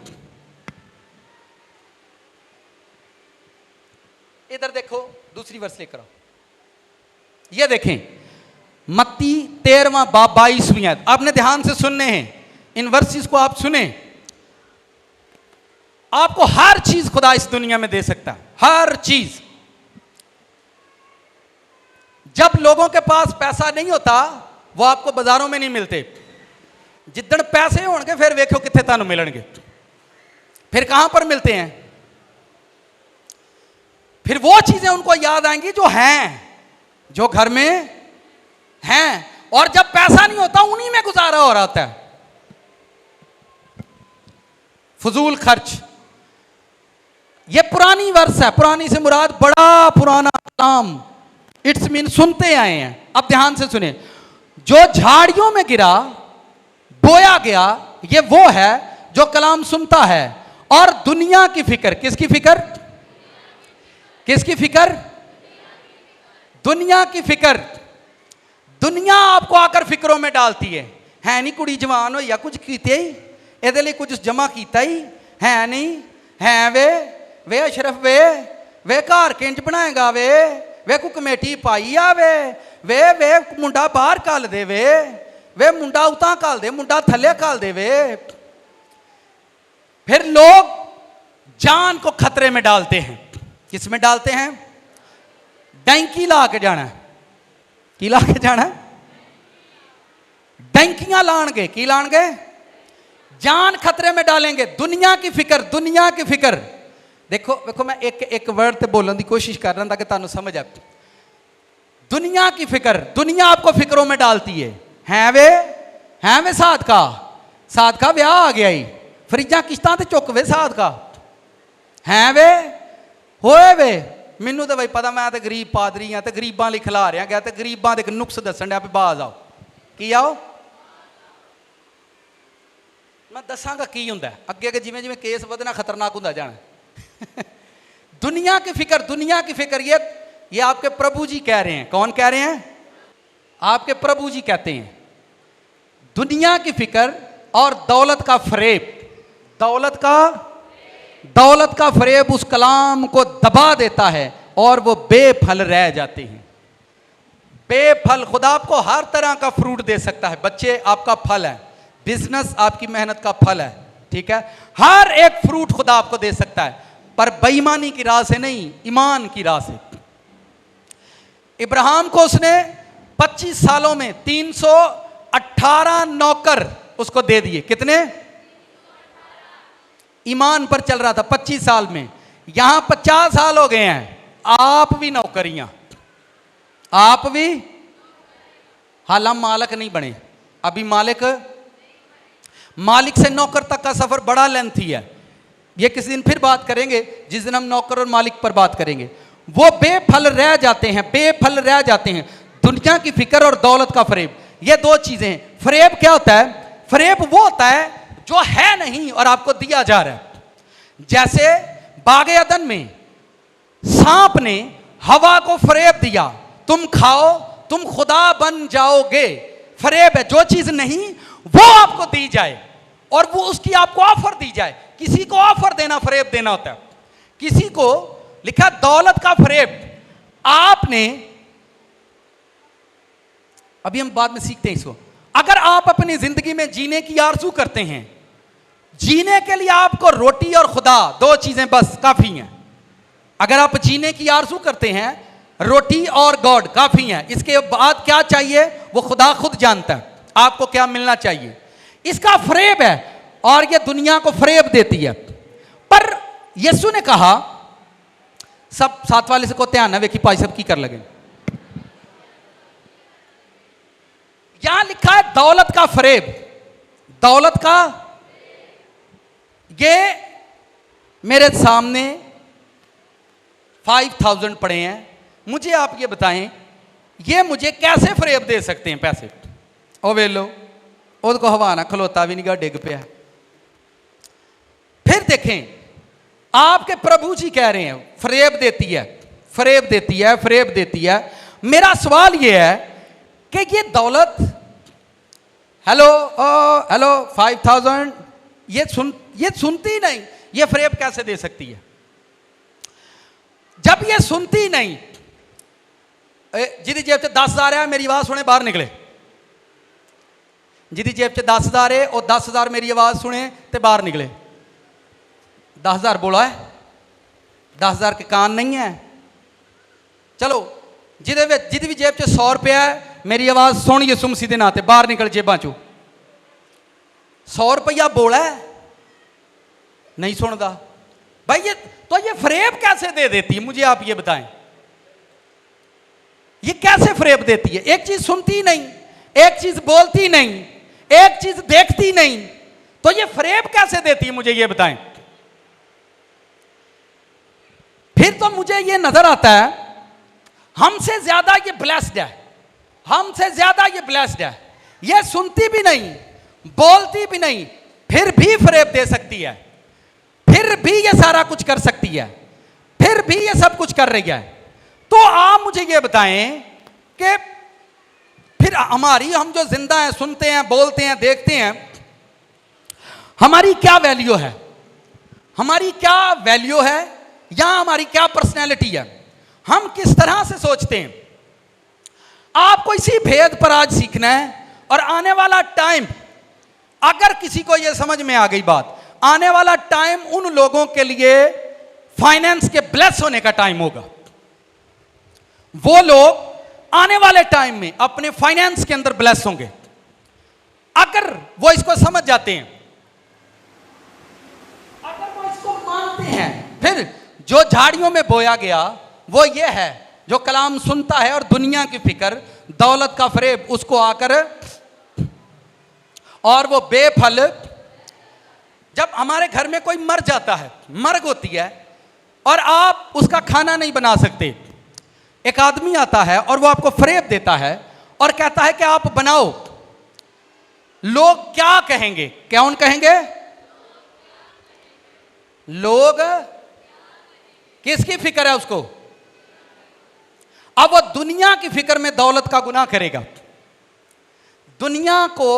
इधर देखो, दूसरी वर्ष लेकर आओ। ये देखें, मत्ती 13वां बाब 22वीं आयत। आपने ध्यान से सुनने हैं, इन वर्सेस को आप सुने। आपको हर चीज खुदा इस दुनिया में दे सकता है, हर चीज। जब लोगों के पास पैसा नहीं होता, वो आपको बाजारों में नहीं मिलते। जिद्दन पैसे होंगे फिर वेखो कितने तानू मिलणगे। फिर कहां पर मिलते हैं? फिर वो चीजें उनको याद आएंगी जो हैं, जो घर में हैं। और जब पैसा नहीं होता, उन्हीं में गुजारा हो रहा होता है। फजूल खर्च, ये पुरानी वर्ष है। पुरानी से मुराद बड़ा पुराना कलाम, इट्स मीन सुनते आए हैं। अब ध्यान से सुने। जो झाड़ियों में गिरा, बोया गया, ये वो है जो कलाम सुनता है और दुनिया की फिक्र। किसकी फिक्र? किसकी फिक्र? दुनिया की फिक्र। दुनिया आपको आकर फिक्रों में डालती है नहीं कुड़ी जवान हो या कुछ कीते ही ਇਹਦੇ ਲਈ कुछ जमा किया ही है नहीं है। वे अशरफ वे घर किंज बनाएगा वे को कमेटी पाई आ वे मुंडा बाहर घल दे वे मुंडा उतां घल दे, मुंडा थले घल दे फिर लोग जान को खतरे में डालते हैं। किस में डालते हैं? डैंकी ला के जाना है। की ला के जाना है? डैंकियां लाणगे। की लाणगे? जान खतरे में डालेंगे। दुनिया की फिक्र, दुनिया की फिक्र। देखो देखो, मैं एक एक वर्ड ते बोलने की कोशिश कर रहा ताकि तुहानू समझ आ। दुनिया की फिक्र, दुनिया आपको फिक्रों में डालती है वे साद का ब्याह आ गया ही, फ्रिजा किश्तां ते चुक वे साद का है वे होए वे। मैनू तो भाई पता, मैं तो गरीब पादरी हाँ, तो गरीबां लिख ला रहा गया, तो गरीबां दे नुक्स दसन दिया, बाज आओ की आओ। मैं दसांगा की हुंदा अगे अगे, जिवें जिवें केस वधना खतरनाक हुंदा जाना। दुनिया की फिक्र, दुनिया की फिक्र, ये आपके प्रभु जी कह रहे हैं। कौन कह रहे हैं? आपके प्रभु जी कहते हैं दुनिया की फिक्र और दौलत का फरेब। दौलत का फरेब उस कलाम को दबा देता है और वो बेफल रह जाते हैं। बेफल। खुदा आपको हर तरह का फ्रूट दे सकता है। बच्चे आपका फल है, बिजनेस आपकी मेहनत का फल है, ठीक है। हर एक फ्रूट खुदा आपको दे सकता है, पर बेईमानी की राह से नहीं, ईमान की राह से। इब्राहिम को उसने 25 सालों में 318 नौकर उसको दे दिए। कितने? ईमान पर चल रहा था 25 साल में। यहां 50 साल हो गए हैं, आप भी नौकरियां, आप भी। हाल हम मालिक नहीं बने अभी। मालिक से नौकर तक का सफर बड़ा लेंथी है। ये किसी दिन फिर बात करेंगे, जिस दिन हम नौकर और मालिक पर बात करेंगे। वो बेफल रह जाते हैं, बेफल रह जाते हैं। दुनिया की फिक्र और दौलत का फरेब, ये दो चीजें हैं। फरेब क्या होता है? फरेब वो होता है जो है नहीं और आपको दिया जा रहा है। जैसे बागे अदन में सांप ने हवा को फरेब दिया, तुम खाओ तुम खुदा बन जाओगे। फरेब है, जो चीज नहीं वो आपको दी जाए और वो उसकी आपको ऑफर दी जाए। किसी को ऑफर देना फरेब देना होता है। किसी को लिखा दौलत का फरेब। आपने, अभी हम बाद में सीखते हैं इसको। अगर आप अपनी जिंदगी में जीने की आरज़ू करते हैं, जीने के लिए आपको रोटी और खुदा, दो चीजें बस काफी हैं। अगर आप जीने की आरज़ू करते हैं, रोटी और गॉड काफी है। इसके बाद क्या चाहिए वो खुदा खुद जानता है आपको क्या मिलना चाहिए। इसका फरेब है और ये दुनिया को फरेब देती है। पर यीशु ने कहा, सब साथ वाले से को ध्यान है वे की पाई सब की कर लगे। यहां लिखा है दौलत का फरेब। दौलत का, ये मेरे सामने 5000 पड़े हैं। मुझे आप ये बताएं, ये मुझे कैसे फरेब दे सकते हैं पैसे? ओ वे लो, उसको हवा ना खलोता भी नहीं डिग पे। फिर देखें, आपके प्रभु जी कह रहे हैं फरेब देती है, फरेब देती है, फरेब देती है। मेरा सवाल ये है कि ये दौलत, हेलो हेलो 5000, ये सुनती नहीं, ये फरेब कैसे दे सकती है? जब ये सुनती नहीं, जिदी जेब से 10,000 है मेरी आवाज सुने बाहर निकले। जिदी जेब से 10,000 है और 10,000 मेरी आवाज सुने तो बाहर निकले। 10,000 बोला है, 10,000 के कान नहीं है। चलो जिदी भी जेब से 100 रुपया है मेरी आवाज सुन ये सुम सीधे नाते बाहर निकल जेबा चो। 100 रुपया बोला है नहीं सुनता भाई। ये तो ये फरेब कैसे दे देती है मुझे आप ये बताएं, ये कैसे फरेब देती है? एक चीज सुनती नहीं, एक चीज बोलती नहीं, एक चीज देखती नहीं, तो ये फरेब कैसे देती है मुझे ये बताएं। फिर तो मुझे ये नजर आता है हमसे ज्यादा ये ब्लेस्ड है, हमसे ज्यादा ये ब्लेस्ड है। ये सुनती भी नहीं, बोलती भी नहीं, फिर भी फरेब दे सकती है, फिर भी ये सारा कुछ कर सकती है, फिर भी ये सब कुछ कर रही है। तो आप मुझे ये बताएं कि फिर हमारी, हम जो जिंदा हैं, सुनते हैं, बोलते हैं, देखते हैं, हमारी क्या वैल्यू है? हमारी क्या वैल्यू है या हमारी क्या पर्सनैलिटी है? हम किस तरह से सोचते हैं? आपको इसी भेद पर आज सीखना है। और आने वाला टाइम, अगर किसी को यह समझ में आ गई बात, आने वाला टाइम उन लोगों के लिए फाइनेंस के ब्लेस होने का टाइम होगा। वो लोग आने वाले टाइम में अपने फाइनेंस के अंदर ब्लेस होंगे अगर वो इसको समझ जाते हैं, अगर वो इसको मानते हैं। फिर जो झाड़ियों में बोया गया वो ये है, जो कलाम सुनता है और दुनिया की फिक्र, दौलत का फरेब उसको आकर, और वो बेफल। जब हमारे घर में कोई मर जाता है, मर्ग होती है, और आप उसका खाना नहीं बना सकते, एक आदमी आता है और वो आपको फरेब देता है और कहता है कि आप बनाओ। लोग क्या कहेंगे? कौन कहेंगे? लोग किसकी फिक्र है उसको? अब वो दुनिया की फिक्र में दौलत का गुनाह करेगा, दुनिया को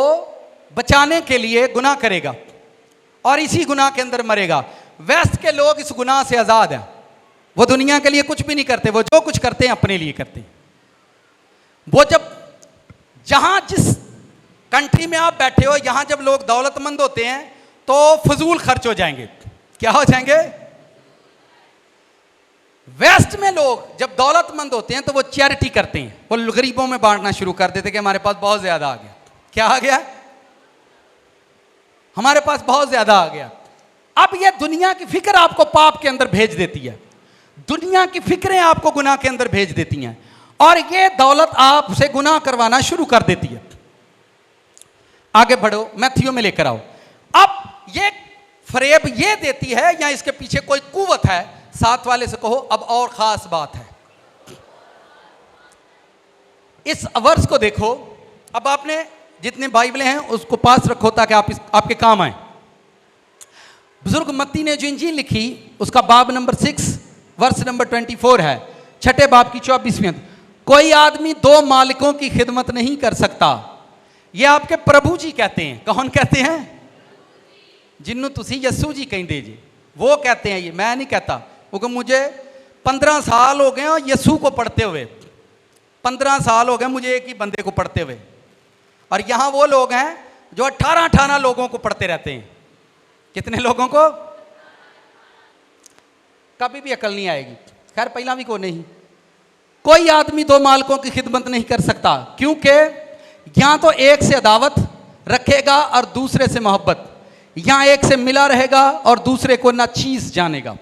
बचाने के लिए गुनाह करेगा और इसी गुनाह के अंदर मरेगा। वेस्ट के लोग इस गुनाह से आजाद हैं, वो दुनिया के लिए कुछ भी नहीं करते, वो जो कुछ करते हैं अपने लिए करते हैं। वो जब, जहां जिस कंट्री में आप बैठे हो, यहां जब लोग दौलतमंद होते हैं तो फजूल खर्च हो जाएंगे। क्या हो जाएंगे? वेस्ट में लोग जब दौलतमंद होते हैं तो वो चैरिटी करते हैं, वो गरीबों में बांटना शुरू कर देते कि हमारे पास बहुत ज्यादा आ गया। क्या आ गया? हमारे पास बहुत ज्यादा आ गया। अब ये दुनिया की फिक्र आपको पाप के अंदर भेज देती है, दुनिया की फिक्रें आपको गुनाह के अंदर भेज देती हैं, और ये दौलत आपसे गुनाह करवाना शुरू कर देती है। आगे बढ़ो, मैथ्यू में लेकर आओ। अब ये फरेब ये देती है या इसके पीछे कोई कुव्वत है? साथ वाले से कहो अब और खास बात है। इस वर्ष को देखो, अब आपने जितने बाइबलें हैं उसको पास रखो ताकि आपके काम आए। बुजुर्ग मत्ती ने जो इंजील लिखी उसका बाब नंबर 6 वर्ष नंबर 24 है, छठे बाब की 24वीं। कोई आदमी दो मालिकों की खिदमत नहीं कर सकता। ये आपके प्रभु जी कहते हैं। कौन कहते हैं? जिन्हों तुसी यस्सू जी कहते जी, वो कहते हैं। ये मैं नहीं कहता, क्योंकि मुझे 15 साल हो गए और यस्सू को पढ़ते हुए। 15 साल हो गए मुझे एक ही बंदे को पढ़ते हुए, और यहां वो लोग हैं जो 18 लोगों को पढ़ते रहते हैं। कितने लोगों को? कभी भी अकल नहीं आएगी। खैर पहला भी को नहीं। कोई आदमी दो मालिकों की खिदमत नहीं कर सकता, क्योंकि या तो एक से अदावत रखेगा और दूसरे से मोहब्बत, या एक से मिला रहेगा और दूसरे को नाचीज जानेगा।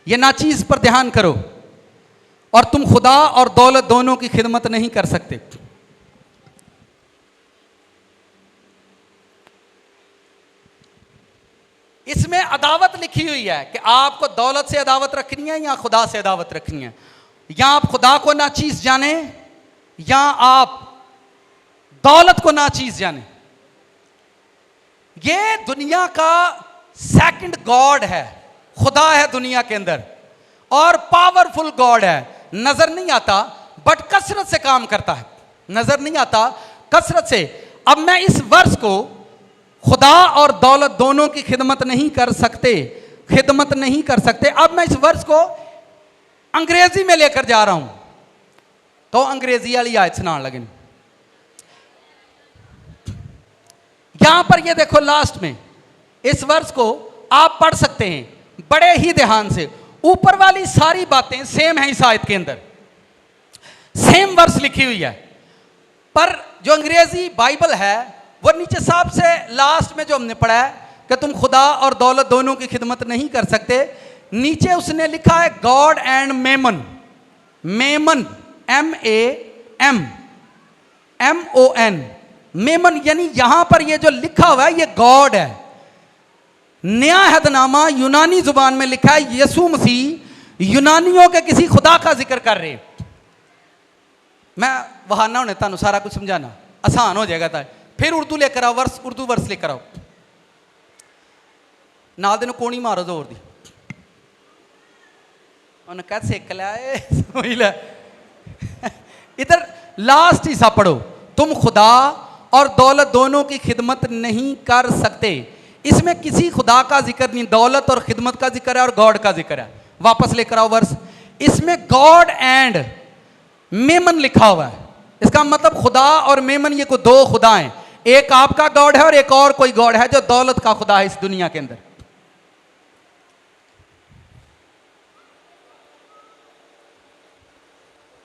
ये नाचीज पर ध्यान करो। और तुम खुदा और दौलत दोनों की खिदमत नहीं कर सकते। इसमें अदावत लिखी हुई है कि आपको दौलत से अदावत रखनी है या खुदा से अदावत रखनी है। या आप खुदा को नाचीज जाने या आप दौलत को नाचीज जाने। ये दुनिया का सेकंड गॉड है। खुदा है दुनिया के अंदर और पावरफुल गॉड है। नजर नहीं आता बट कसरत से काम करता है। नजर नहीं आता, कसरत से। अब मैं इस वर्ष को खुदा और दौलत दोनों की खिदमत नहीं कर सकते, खिदमत नहीं कर सकते। अब मैं इस वर्ष को अंग्रेजी में लेकर जा रहा हूं, तो अंग्रेजी वाली आयत सुनाने लगे। यहां पर ये देखो, लास्ट में इस वर्ष को आप पढ़ सकते हैं बड़े ही ध्यान से। ऊपर वाली सारी बातें सेम है इस आयत के अंदर, सेम वर्ष लिखी हुई है, पर जो अंग्रेजी बाइबल है वो नीचे सबसे लास्ट में जो हमने पढ़ा है कि तुम खुदा और दौलत दोनों की खिदमत नहीं कर सकते, नीचे उसने लिखा है God and Memon. Memon MAMMON, Memon, यानी यहां पर ये जो लिखा हुआ है ये गॉड है। नया अहदनामा यूनानी जुबान में लिखा है, यीशु मसीह यूनानियों के किसी खुदा का जिक्र कर रहे। मैं वहां ना होने तानू सारा कुछ समझाना आसान हो जाएगा। था फिर उर्दू लेकर आओ, वर्ष उर्दू वर्ष लेकर आओ। नाल दिन कोनी मारो जोर दी, उन्हें कह सेक लिया। इधर लास्ट हिस्सा पढ़ो, तुम खुदा और दौलत दोनों की खिदमत नहीं कर सकते। इसमें किसी खुदा का जिक्र नहीं, दौलत और खिदमत का जिक्र है और गॉड का जिक्र है। वापस लेकर आओ वर्ष। इसमें गॉड एंड मेमन लिखा हुआ है। इसका मतलब खुदा और मेमन ये को दो खुदा हैं। एक आपका गॉड है और एक और कोई गॉड है जो दौलत का खुदा है इस दुनिया के अंदर।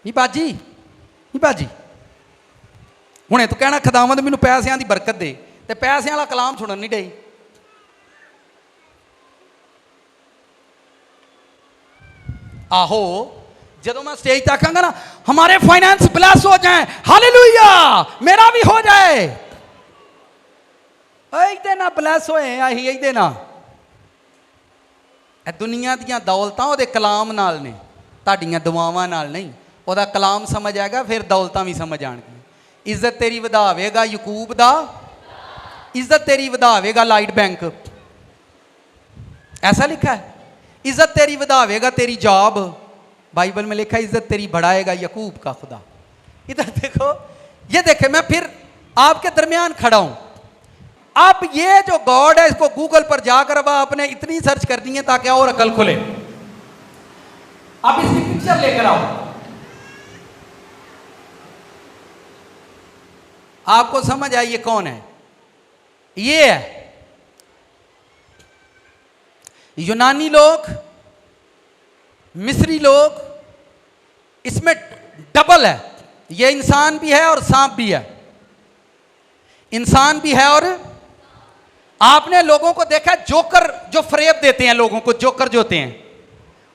बाजी हुणे तो कहना खुदावंद मैनू पैसों की बरकत दे, ते पैसों वाला कलाम सुनन नहीं डई। आहो, जदों मैं स्टेज तक आऊंगा ना, हमारे फाइनेंस ब्लेस हो जाए, हालेलुया, मेरा भी हो जाए। ना ब्लेस होए आई ना। दुनिया दियां दौलतां ओहदे कलाम नाल ने, तुहाडीआं दुआवां नाल नहीं। ओहदा कलाम समझ आएगा, फिर दौलतां भी समझ आएंगी। इज्जत तेरी वधावेगा यकूब दा, इज्जत तेरी वधावेगा लाइट बैंक, ऐसा लिखा है। इज्जत तेरी वधावेगा तेरी जॉब, बाइबल में लिखा है इज्जत तेरी बढ़ाएगा यकूब का खुदा। इधर देखो, ये देखे, मैं फिर आपके दरमियान खड़ा हूं। आप ये जो गॉड है इसको गूगल पर जाकर अब आपने इतनी सर्च करनी है ताकि और अकल खुले। आप इसकी पिक्चर लेकर आओ, आपको समझ आए ये कौन है। ये है यूनानी लोग, मिस्री लोग, इसमें डबल है। ये इंसान भी है और सांप भी है। इंसान भी है और आपने लोगों को देखा, जोकर जो फरेब देते हैं लोगों को, जोकर जो होते हैं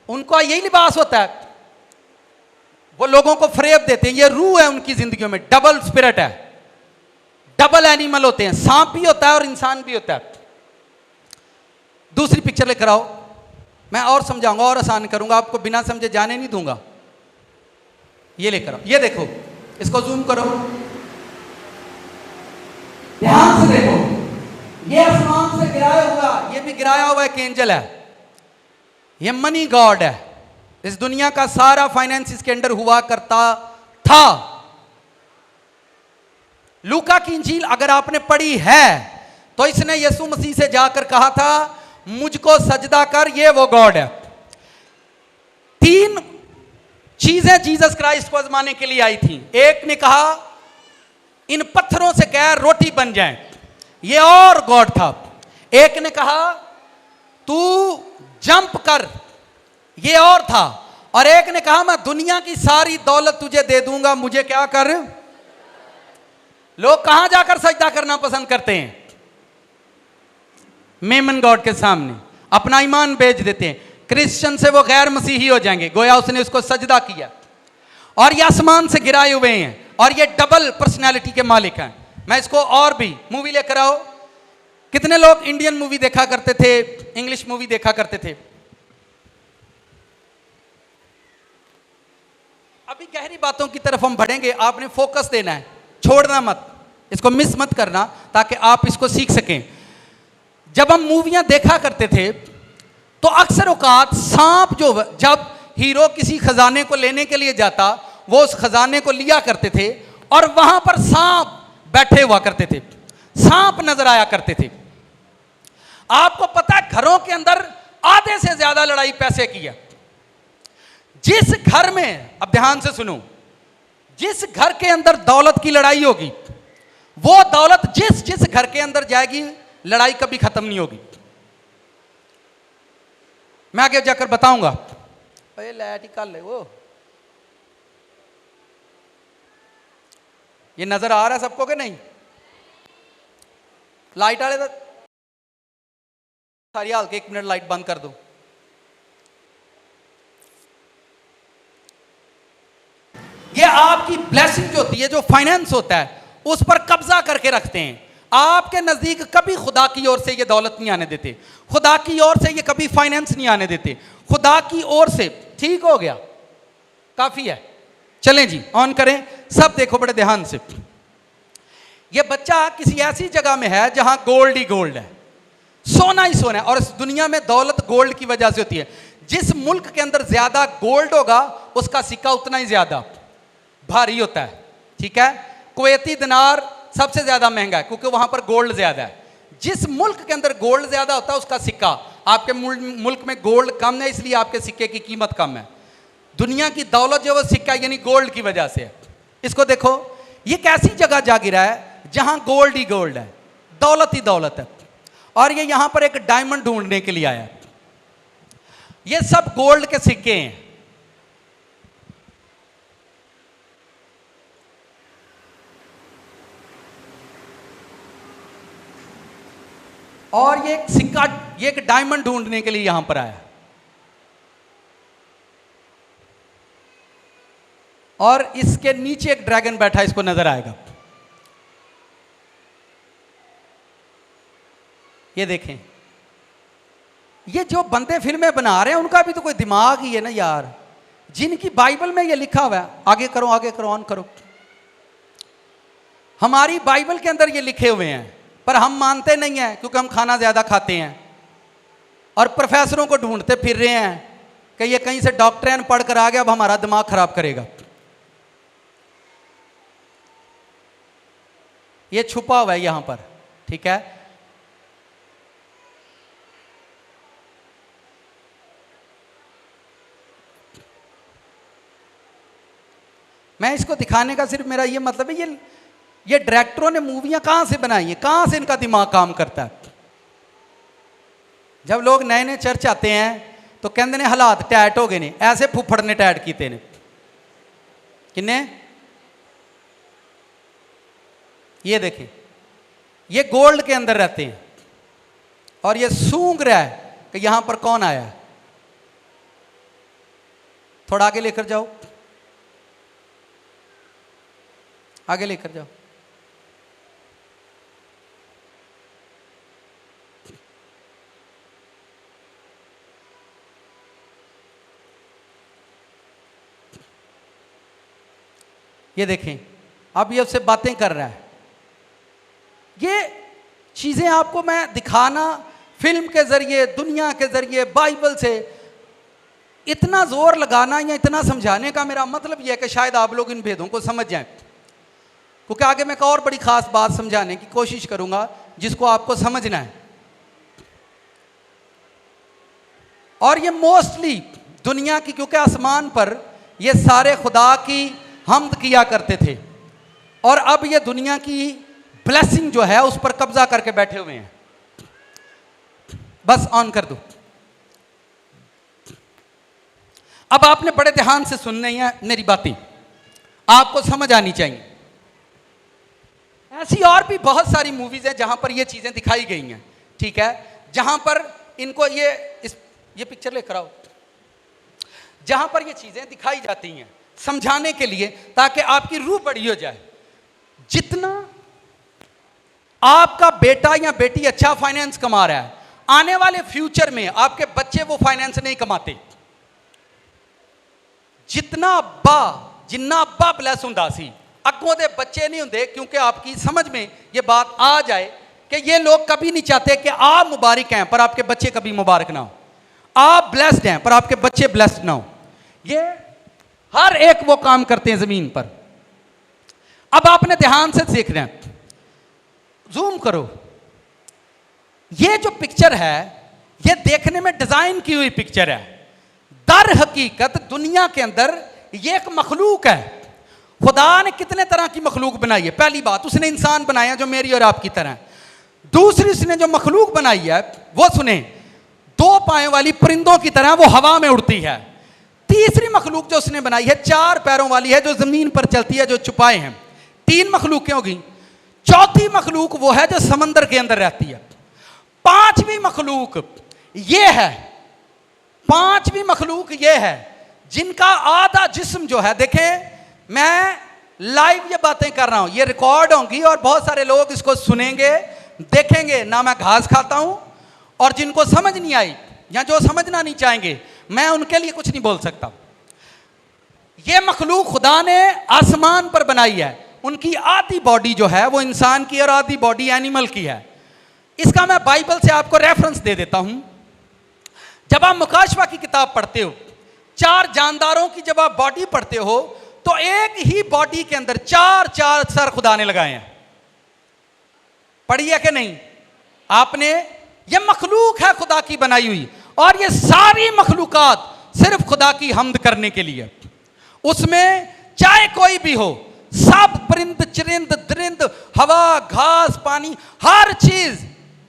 उनका यही लिबास होता है, वो लोगों को फरेब देते हैं। ये रूह है उनकी जिंदगियों में, डबल स्पिरिट है, डबल एनिमल होते हैं। सांप भी होता है और इंसान भी होता है। दूसरी पिक्चर लेकर आओ, मैं और समझाऊंगा और आसान करूंगा, आपको बिना समझे जाने नहीं दूंगा। ये लेकर आओ, ये देखो, इसको जूम करो, ध्यान से देखो। ये आसमान से गिराया हुआ, ये भी गिराया हुआ एक एंजल है, ये मनी गॉड है। इस दुनिया का सारा फाइनेंस इसके अंडर हुआ करता था। लूका की इंजील अगर आपने पढ़ी है तो इसने यीशु मसीह से जाकर कहा था मुझको सजदा कर, ये वो गॉड है। 3 चीजें जीसस क्राइस्ट को आजमाने के लिए आई थी। एक ने कहा इन पत्थरों से कह रोटी बन जाए, ये और गॉड था। एक ने कहा तू जंप कर, ये और था। और एक ने कहा मैं दुनिया की सारी दौलत तुझे दे दूंगा, मुझे क्या कर। लोग कहां जाकर सजदा करना पसंद करते हैं? मेमन गॉड के सामने अपना ईमान बेच देते हैं। क्रिश्चियन से वो गैर मसीही हो जाएंगे, गोया उसने उसको सजदा किया। और ये आसमान से गिराए हुए हैं और ये डबल पर्सनैलिटी के मालिक हैं। मैं इसको और भी मूवी लेकर आओ। कितने लोग इंडियन मूवी देखा करते थे, इंग्लिश मूवी देखा करते थे? अभी गहरी बातों की तरफ हम बढ़ेंगे, आपने फोकस देना है, छोड़ना मत, इसको मिस मत करना ताकि आप इसको सीख सकें। जब हम मूवियां देखा करते थे तो अक्सर औकात सांप जो, जब हीरो किसी खजाने को लेने के लिए जाता वो उस खजाने को लिया करते थे और वहां पर सांप बैठे हुआ करते थे, सांप नजर आया करते थे। आपको पता है घरों के अंदर आधे से ज्यादा लड़ाई पैसे की है। जिस घर में, अब ध्यान से सुनो, जिस घर के अंदर दौलत की लड़ाई होगी वो दौलत जिस घर के अंदर जाएगी लड़ाई कभी खत्म नहीं होगी। मैं आगे जाकर बताऊंगा। अरे लाइट ही कर ले, वो ये नजर आ रहा है सबको कि नहीं? लाइट वाले तो सारी हाल के 1 मिनट लाइट बंद कर दो। ये आपकी ब्लेसिंग जो होती है, जो फाइनेंस होता है, उस पर कब्जा करके रखते हैं। आपके नजदीक कभी खुदा की ओर से ये दौलत नहीं आने देते, खुदा की ओर से ये कभी फाइनेंस नहीं आने देते। खुदा की ओर से ठीक हो गया, काफी है। चलें जी, ऑन करें, सब देखो बड़े ध्यान से। ये बच्चा किसी ऐसी जगह में है जहां गोल्ड ही गोल्ड है, सोना ही सोना है। और इस दुनिया में दौलत गोल्ड की वजह से होती है। जिस मुल्क के अंदर ज्यादा गोल्ड होगा उसका सिक्का उतना ही ज्यादा भारी होता है, ठीक है? कुवैती दिनार सबसे ज्यादा महंगा है क्योंकि वहां पर गोल्ड ज्यादा है। जिस मुल्क के अंदर गोल्ड ज्यादा होता है उसका सिक्का, आपके मुल्क में गोल्ड कम है इसलिए आपके सिक्के की कीमत कम है। दुनिया की दौलत जो वो सिक्का यानी गोल्ड की वजह से है। इसको देखो, ये कैसी जगह जा गिरा है जहां गोल्ड ही गोल्ड है, दौलत ही दौलत है। और ये यहां पर एक डायमंड ढूंढने के लिए आया है। ये सब गोल्ड के सिक्के हैं। और ये एक सिक्का, ये एक डायमंड ढूंढने के लिए यहां पर आया। और इसके नीचे एक ड्रैगन बैठा, इसको नजर आएगा। ये देखें, ये जो बंदे फिल्में बना रहे हैं उनका भी तो कोई दिमाग ही है ना यार। जिनकी बाइबल में ये लिखा हुआ है, आगे करो आगे करो, ऑन करो। हमारी बाइबल के अंदर ये लिखे हुए हैं पर हम मानते नहीं हैं क्योंकि हम खाना ज्यादा खाते हैं और प्रोफेसरों को ढूंढते फिर रहे हैं कि ये कहीं से डॉक्टरेन पढ़कर आ गया, अब हमारा दिमाग खराब करेगा। ये छुपा हुआ है यहां पर, ठीक है? मैं इसको दिखाने का सिर्फ मेरा ये मतलब है, ये डायरेक्टरों ने मूवियां कहां से बनाई है, कहां से इनका दिमाग काम करता है। जब लोग नए नए चर्च आते हैं तो कहते ने हालात टैट हो गए ने, ऐसे फुफड़ ने टैट किए ने। किन्ने? ये देखें, ये गोल्ड के अंदर रहते हैं और ये सूंघ रहा है कि यहां पर कौन आया है। थोड़ा आगे लेकर जाओ, आगे लेकर जाओ। ये देखें, अब ये उससे बातें कर रहा है। ये चीज़ें आपको मैं दिखाना फिल्म के ज़रिए, दुनिया के ज़रिए, बाइबल से इतना ज़ोर लगाना या इतना समझाने का मेरा मतलब यह है कि शायद आप लोग इन भेदों को समझ जाएं, क्योंकि आगे मैं एक और बड़ी ख़ास बात समझाने की कोशिश करूँगा जिसको आपको समझना है। और ये मोस्टली दुनिया की, क्योंकि आसमान पर ये सारे खुदा की हम्द किया करते थे और अब ये दुनिया की ब्लेसिंग जो है उस पर कब्जा करके बैठे हुए हैं। बस ऑन कर दो। अब आपने बड़े ध्यान से सुननी है मेरी बातें, आपको समझ आनी चाहिए। ऐसी और भी बहुत सारी मूवीज हैं जहां पर ये चीजें दिखाई गई हैं, ठीक है, जहां पर इनको ये पिक्चर लेकर आओ, जहां पर ये चीजें दिखाई जाती हैं समझाने के लिए, ताकि आपकी रूह बड़ी हो जाए। जितना आपका बेटा या बेटी अच्छा फाइनेंस कमा रहा है, आने वाले फ्यूचर में आपके बच्चे वो फाइनेंस नहीं कमाते। जितना अब्बा ब्लैस हुंदा सी, अगों दे बच्चे नहीं होंगे, क्योंकि आपकी समझ में ये बात आ जाए कि ये लोग कभी नहीं चाहते कि आप मुबारक हैं पर आपके बच्चे कभी मुबारक ना हो, आप ब्लेस्ड हैं पर आपके बच्चे ब्लेस्ड ना हो। ये हर एक वो काम करते हैं जमीन पर। अब आपने ध्यान से देखना है, जूम करो। ये जो पिक्चर है ये देखने में डिजाइन की हुई पिक्चर है, दर हकीकत दुनिया के अंदर ये एक मखलूक है। खुदा ने कितने तरह की मखलूक बनाई है। पहली बात, उसने इंसान बनाया जो मेरी और आपकी तरह। दूसरी, उसने जो मखलूक बनाई है वो सुने, दो पायों वाली परिंदों की तरह वो हवा में उड़ती है। तीसरी मखलूक जो उसने बनाई है चार पैरों वाली है, जो जमीन पर चलती है, जो छुपाए हैं। तीन मखलूकें होगी। चौथी मखलूक वो है जो समंदर के अंदर रहती है। पांचवी मखलूक ये है, पांचवी मखलूक ये है जिनका आधा जिस्म जो है, देखें मैं लाइव ये बातें कर रहा हूं, ये रिकॉर्ड होंगी और बहुत सारे लोग इसको सुनेंगे, देखेंगे। ना मैं घास खाता हूं, और जिनको समझ नहीं आई या जो समझना नहीं चाहेंगे मैं उनके लिए कुछ नहीं बोल सकता। ये मखलूक खुदा ने आसमान पर बनाई है। उनकी आधी बॉडी जो है वो इंसान की और आधी बॉडी एनिमल की है। इसका मैं बाइबल से आपको रेफरेंस दे देता हूं। जब आप मुकाशवा की किताब पढ़ते हो, चार जानदारों की जब आप बॉडी पढ़ते हो, तो एक ही बॉडी के अंदर चार चार सर खुदा ने लगाए हैं। पढ़ी है कि नहीं आपने? ये मखलूक है खुदा की बनाई हुई, और ये सारी मखलूकात सिर्फ खुदा की हम्द करने के लिए। उसमें चाहे कोई भी हो, सब परिंद, चरिंद, दरिंद, हवा, घास, पानी, हर चीज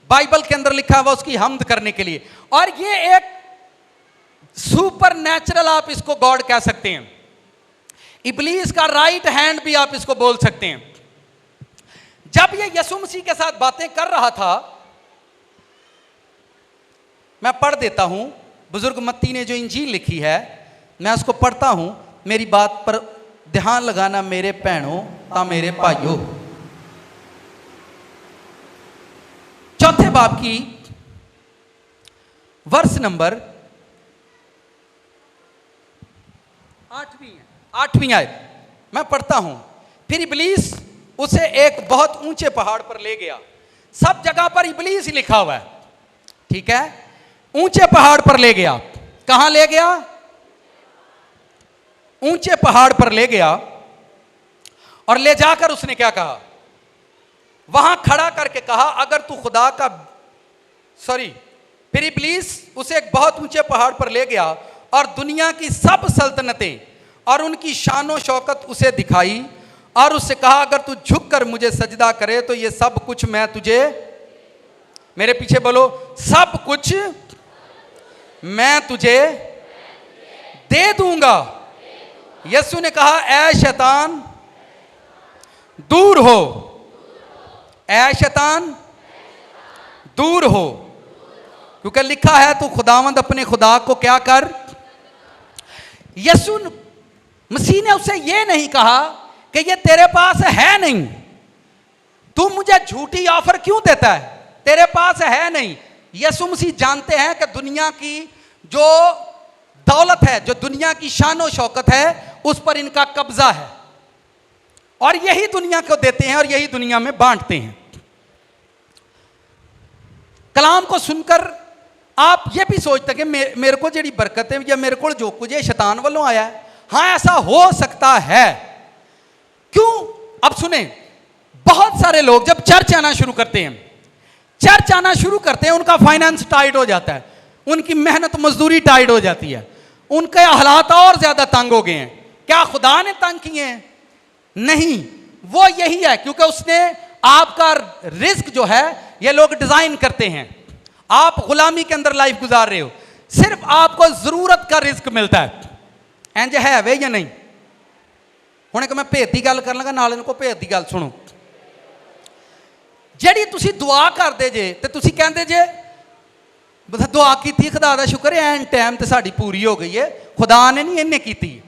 बाइबल के अंदर लिखा हुआ उसकी हम्द करने के लिए। और ये एक सुपर नेचुरल, आप इसको गॉड कह सकते हैं, इब्लीस का राइट हैंड भी आप इसको बोल सकते हैं। जब ये यीशु मसीह के साथ बातें कर रहा था, मैं पढ़ देता हूं, बुजुर्ग मत्ती ने जो इंजील लिखी है मैं उसको पढ़ता हूं, मेरी बात पर ध्यान लगाना मेरे भैनों ता मेरे भाइयों। चौथे बाब की वर्ष नंबर 8वीं आयत मैं पढ़ता हूं। फिर इब्लीस उसे एक बहुत ऊंचे पहाड़ पर ले गया। सब जगह पर इब्लीस ही लिखा हुआ है, ठीक है। ऊंचे पहाड़ पर ले गया। कहां ले गया? ऊंचे पहाड़ पर ले गया, और ले जाकर उसने क्या कहा? वहां खड़ा करके कहा, अगर तू खुदा का फिर इब्लीस उसे एक बहुत ऊंचे पहाड़ पर ले गया और दुनिया की सब सल्तनतें और उनकी शानो शौकत उसे दिखाई, और उससे कहा, अगर तू झुककर मुझे सजदा करे तो ये सब कुछ मैं तुझे, मेरे पीछे बोलो, सब कुछ मैं तुझे दे दूंगा। यीशु ने कहा, ऐ शैतान दूर हो, ऐ शैतान दूर हो, क्योंकि लिखा है तू खुदावंद अपने खुदा को क्या कर। यीशु मसीह ने उसे यह नहीं कहा कि ये तेरे पास है नहीं, तू मुझे झूठी ऑफर क्यों देता है, तेरे पास है नहीं। यीशु मसीह जानते हैं कि दुनिया की जो दौलत है, जो दुनिया की शान और शौकत है, उस पर इनका कब्जा है, और यही दुनिया को देते हैं और यही दुनिया में बांटते हैं। कलाम को सुनकर आप ये भी सोचते कि मेरे को जी बरकत है या मेरे को जो कुछ है शैतान वालों आया है। हाँ, ऐसा हो सकता है। क्यों? अब सुने, बहुत सारे लोग जब चर्च आना शुरू करते हैं, उनका फाइनेंस टाइट हो जाता है, उनकी मेहनत मजदूरी टाइट हो जाती है, उनके हालात और ज्यादा तंग हो गए हैं। क्या खुदा ने तंग किए हैं? नहीं, वो यही है क्योंकि उसने आपका रिस्क जो है ये लोग डिजाइन करते हैं। आप गुलामी के अंदर लाइफ गुजार रहे हो, सिर्फ आपको जरूरत का रिस्क मिलता है। इंज है वे या नहीं? हुणे कि मैं भेद की गल कर लगा, नाल इनको भेद की गल सुनो। ਜਿਹੜੀ ਤੁਸੀਂ ਦੁਆ ਕਰਦੇ ਜੇ ਤੇ ਤੁਸੀਂ ਕਹਿੰਦੇ ਜੇ ਦੁਆ ਕੀਤੀ, ਖੁਦਾ ਦਾ ਸ਼ੁਕਰ ਹੈ ਐਨ ਟਾਈਮ ਤੇ ਸਾਡੀ ਪੂਰੀ ਹੋ ਗਈ ਹੈ। ਖੁਦਾ ਨੇ ਨਹੀਂ, ਇਹਨੇ ਕੀਤੀ।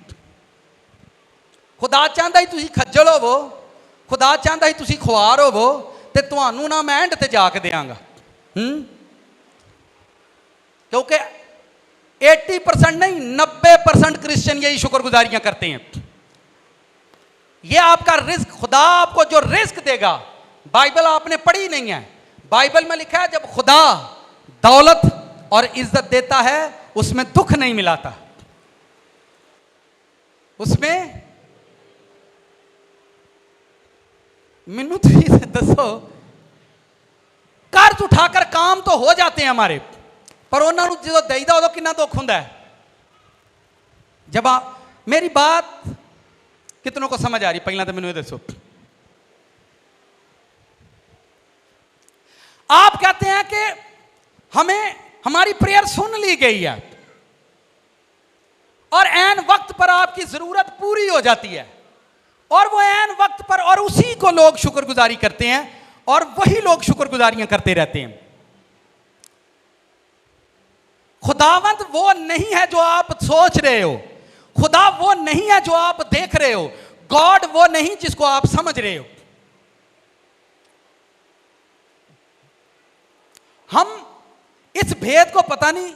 ਖੁਦਾ ਚਾਹੁੰਦਾ ਹੀ ਤੁਸੀਂ ਖੱਜਲ ਹੋਵੋ, ਖੁਦਾ ਚਾਹੁੰਦਾ ਹੀ ਤੁਸੀਂ ਖੁਆਰ ਹੋਵੋ ਤੇ ਤੁਹਾਨੂੰ ਨਾ ਮੈਂ ਐਂਡ ਤੇ ਜਾ ਕੇ ਦਿਆਂਗਾ। क्योंकि 80% नहीं 90% क्रिश्चियन यही शुक्रगुजारियां करते हैं। ये आपका रिस्क, खुदा आपको जो रिस्क देगा, बाइबल आपने पढ़ी नहीं है, बाइबल में लिखा है जब खुदा दौलत और इज्जत देता है उसमें दुख नहीं मिलाता। उसमें मैनू दसो, कर्ज उठाकर काम तो हो जाते हैं हमारे, पर उन्होंने जो देईदा उदों कितना दुख हुंदा है। जब मेरी बात कितनों को समझ आ रही? पहला तो मैनू ये दसो, आप कहते हैं कि हमें हमारी प्रेयर सुन ली गई है और ऐन वक्त पर आपकी जरूरत पूरी हो जाती है, और वो ऐन वक्त पर और उसी को लोग शुक्रगुजारी करते हैं और वही लोग शुक्रगुजारियां करते रहते हैं। खुदावंद वो नहीं है जो आप सोच रहे हो, खुदा वो नहीं है जो आप देख रहे हो, गॉड वो नहीं जिसको आप समझ रहे हो। हम इस भेद को पता नहीं,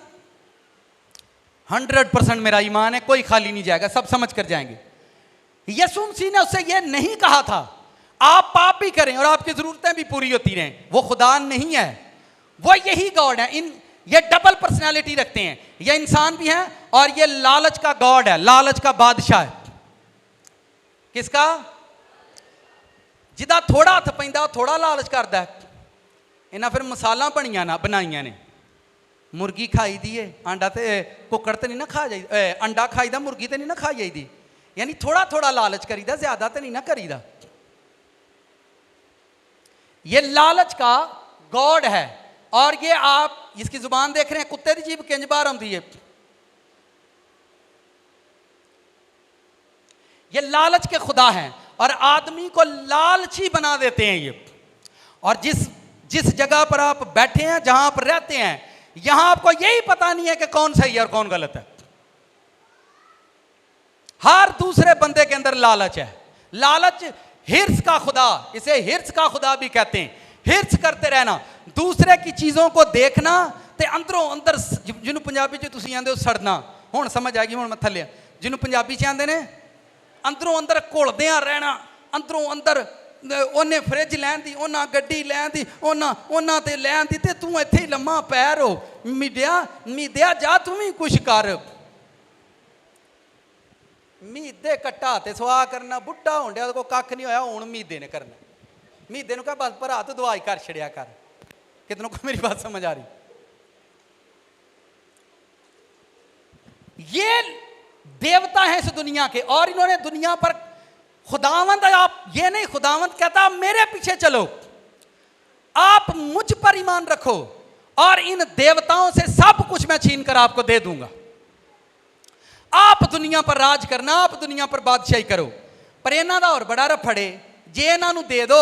100% मेरा ईमान है, कोई खाली नहीं जाएगा, सब समझ कर जाएंगे। यीशु मसीह ने उससे यह नहीं कहा था आप पाप भी करें और आपकी जरूरतें भी पूरी होती रहें। वो खुदा नहीं है, वो यही गॉड है। ये डबल पर्सनालिटी रखते हैं, ये इंसान भी है और ये लालच का गॉड है, लालच का बादशाह है। किसका? जिदा थोड़ा हथ पैंदा थोड़ा लालच करता है। इन्हें फिर मसाला बनाइया ने, मुर्गी खाई दी है, आंडा तो कुकड़ तो नहीं ना खा जाए, अंडा खाई दा, मुर्गी तो नहीं ना खा जाती। यानी थोड़ा थोड़ा लालच करीदा, ज्यादा तो नहीं ना करीदा। ये लालच का गॉड है और ये आप इसकी जुबान देख रहे हैं, कुत्ते की जीभ किंज बाहर आती है। ये लालच के खुदा हैं और आदमी को लालची बना देते हैं ये। और जिस जगह पर आप बैठे हैं, जहां आप रहते हैं, यहां आपको यही पता नहीं है कि कौन सही है और कौन गलत है। हर दूसरे बंदे के अंदर लालच है। लालच हिर्स का खुदा, इसे हिर्स का खुदा भी कहते हैं। हिर्स करते रहना, दूसरे की चीज़ों को देखना ते अंदरों अंदर, जिन्होंने पंजाबी च तुसीं आंदे हो सड़ना, हुण समझ आएगी, हुण मैं थल्ले, जिन्होंने पंजाबी च आंदे ने अंदरों अंदर घुलदियां रहना, अंदरों अंदर उन्हें फ्रिज लैन दी, उन्हें गड्डी लैन दी, उन्हें ते लैन दी, ते तू इत्थे ही लम्मा पै रहो। मीदिया जा तू भी कुछ कर। मीदे कट्टा ते सवा करना, बुढ़ा होंडिया को कख नहीं होया, हुण मीदे ने करना। मीदे कह बस भरा तू दवाई कर छड़िया कर। कितनों को मेरी बात समझ आ रही? ये देवता है इस दुनिया के और इन्होंने दुनिया पर खुदावंद, आप ये नहीं, खुदावंद कहता मेरे पीछे चलो, आप मुझ पर ईमान रखो और इन देवताओं से सब कुछ मैं छीन कर आपको दे दूंगा। आप दुनिया पर राज करना, आप दुनिया पर बादशाही करो। पर इन्हों का और बड़ा रफड़े, जे इन्हों दे दो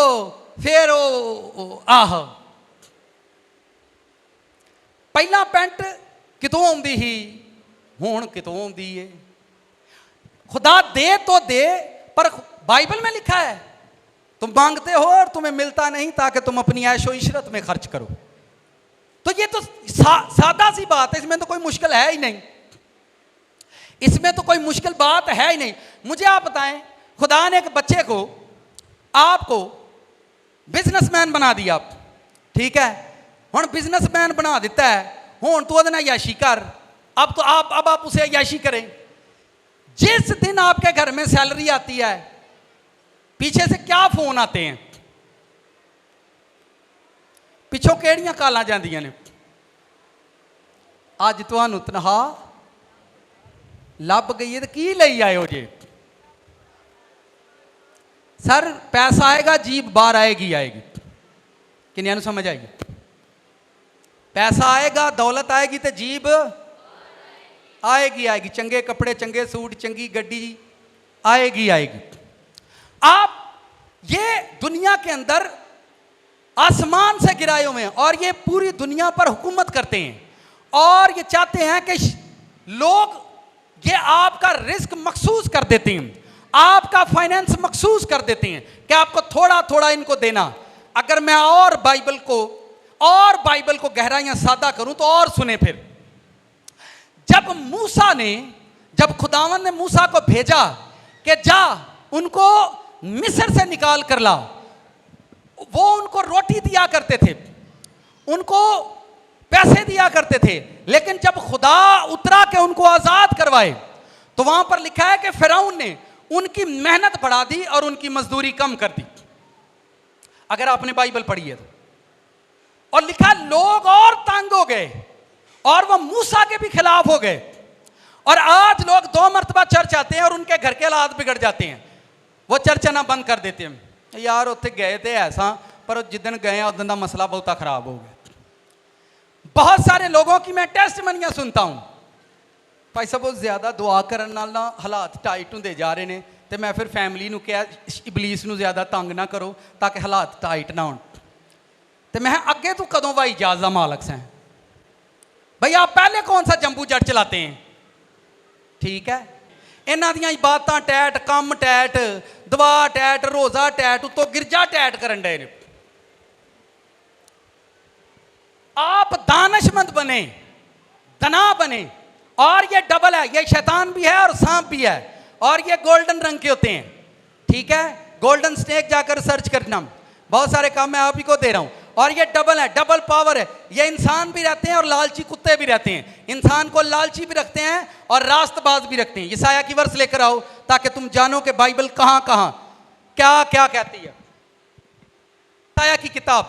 फिर आह पहला पेंट कितों आउंदी ही, हुण कितों आउंदी है। खुदा दे तो दे, पर बाइबल में लिखा है तुम मांगते हो और तुम्हें मिलता नहीं ताकि तुम अपनी ऐशो इशरत में खर्च करो। तो ये तो सादा सी बात है, इसमें तो कोई मुश्किल है ही नहीं, इसमें तो कोई मुश्किल बात है ही नहीं। मुझे आप बताएं, खुदा ने एक बच्चे को, आपको बिजनेसमैन बना दिया, ठीक है, हुण बिजनेसमैन बना दिता है, हुण तू उहदे नाल याशी कर। अब आप उसे याशी करें। जिस दिन आपके घर में सैलरी आती है, पीछे से क्या फोन आते हैं, पिछों केड़ियां कालां जांदियां ने, अज तुहानूं तनख्वाह लभ गई है तो की लई आए हो जे। सर पैसा आएगा, जीभ बाहर आएगी आएगी। किन्नियां नूं समझ आएगी? पैसा आएगा, दौलत आएगी तो जीभ आएगी आएगी। चंगे कपड़े, चंगे सूट, चंगी गड्डी आएगी आएगी। आप ये दुनिया के अंदर आसमान से गिराए हुए हैं और ये पूरी दुनिया पर हुकूमत करते हैं और ये चाहते हैं कि लोग ये आपका रिस्क मखसूस कर देते हैं, आपका फाइनेंस मखसूस कर देते हैं कि आपको थोड़ा थोड़ा इनको देना। अगर मैं और बाइबल को गहराइयां सादा करूं तो और सुने फिर। जब खुदावन ने मूसा को भेजा कि जा उनको मिस्र से निकाल कर लाओ, वो उनको रोटी दिया करते थे, उनको पैसे दिया करते थे, लेकिन जब खुदा उतरा के उनको आजाद करवाए तो वहां पर लिखा है कि फिरौन ने उनकी मेहनत बढ़ा दी और उनकी मजदूरी कम कर दी। अगर आपने बाइबल पढ़ी है तो, और लिखा लोग और तंग हो गए और वो मूसा के भी खिलाफ हो गए। और आज लोग 2 मरतबा चर्च आते हैं और उनके घर के हालात बिगड़ जाते हैं, वो चर्च ना बंद कर देते हैं। यार उत्थे गए थे ऐसा, पर जिदन गए उदन का मसला बहुत खराब हो गया। बहुत सारे लोगों की मैं टेस्टमनियां सुनता हूं, भाई साहब बहुत ज्यादा दुआ करन नाल ना हालात टाइट होंदे जा रहे हैं, तो मैं फिर फैमिली नूं कहा इबलीस नूं ज्यादा तंग ना करो ताकि हालात टाइट ना होण। तो मैं अगे तू कदों भाई जहाज दा मालक सैं? भाई आप पहले कौन सा जंबू जेट चलाते हैं? ठीक है, इन्हां दियां इबादतां टैट, कम टैट, दवा टैट, रोज़ा टैट, उत्तों गिरजा टैट करन डे ने। आप दानिशमंद बने, दना बने, और ये डबल है, ये शैतान भी है और सांप भी है, और ये गोल्डन रंग के होते हैं। ठीक है, गोल्डन स्नेक जाकर सर्च करना, बहुत सारे काम मैं आप ही को दे रहा हूं। और ये डबल है, डबल पावर है। ये इंसान भी रहते हैं और लालची कुत्ते भी रहते हैं। इंसान को लालची भी रखते हैं और रास्तबाज भी रखते हैं। यशायाह की वर्ष लेकर आओ ताकि तुम जानो कि बाइबल कहां कहां क्या क्या कहती है। यशायाह की किताब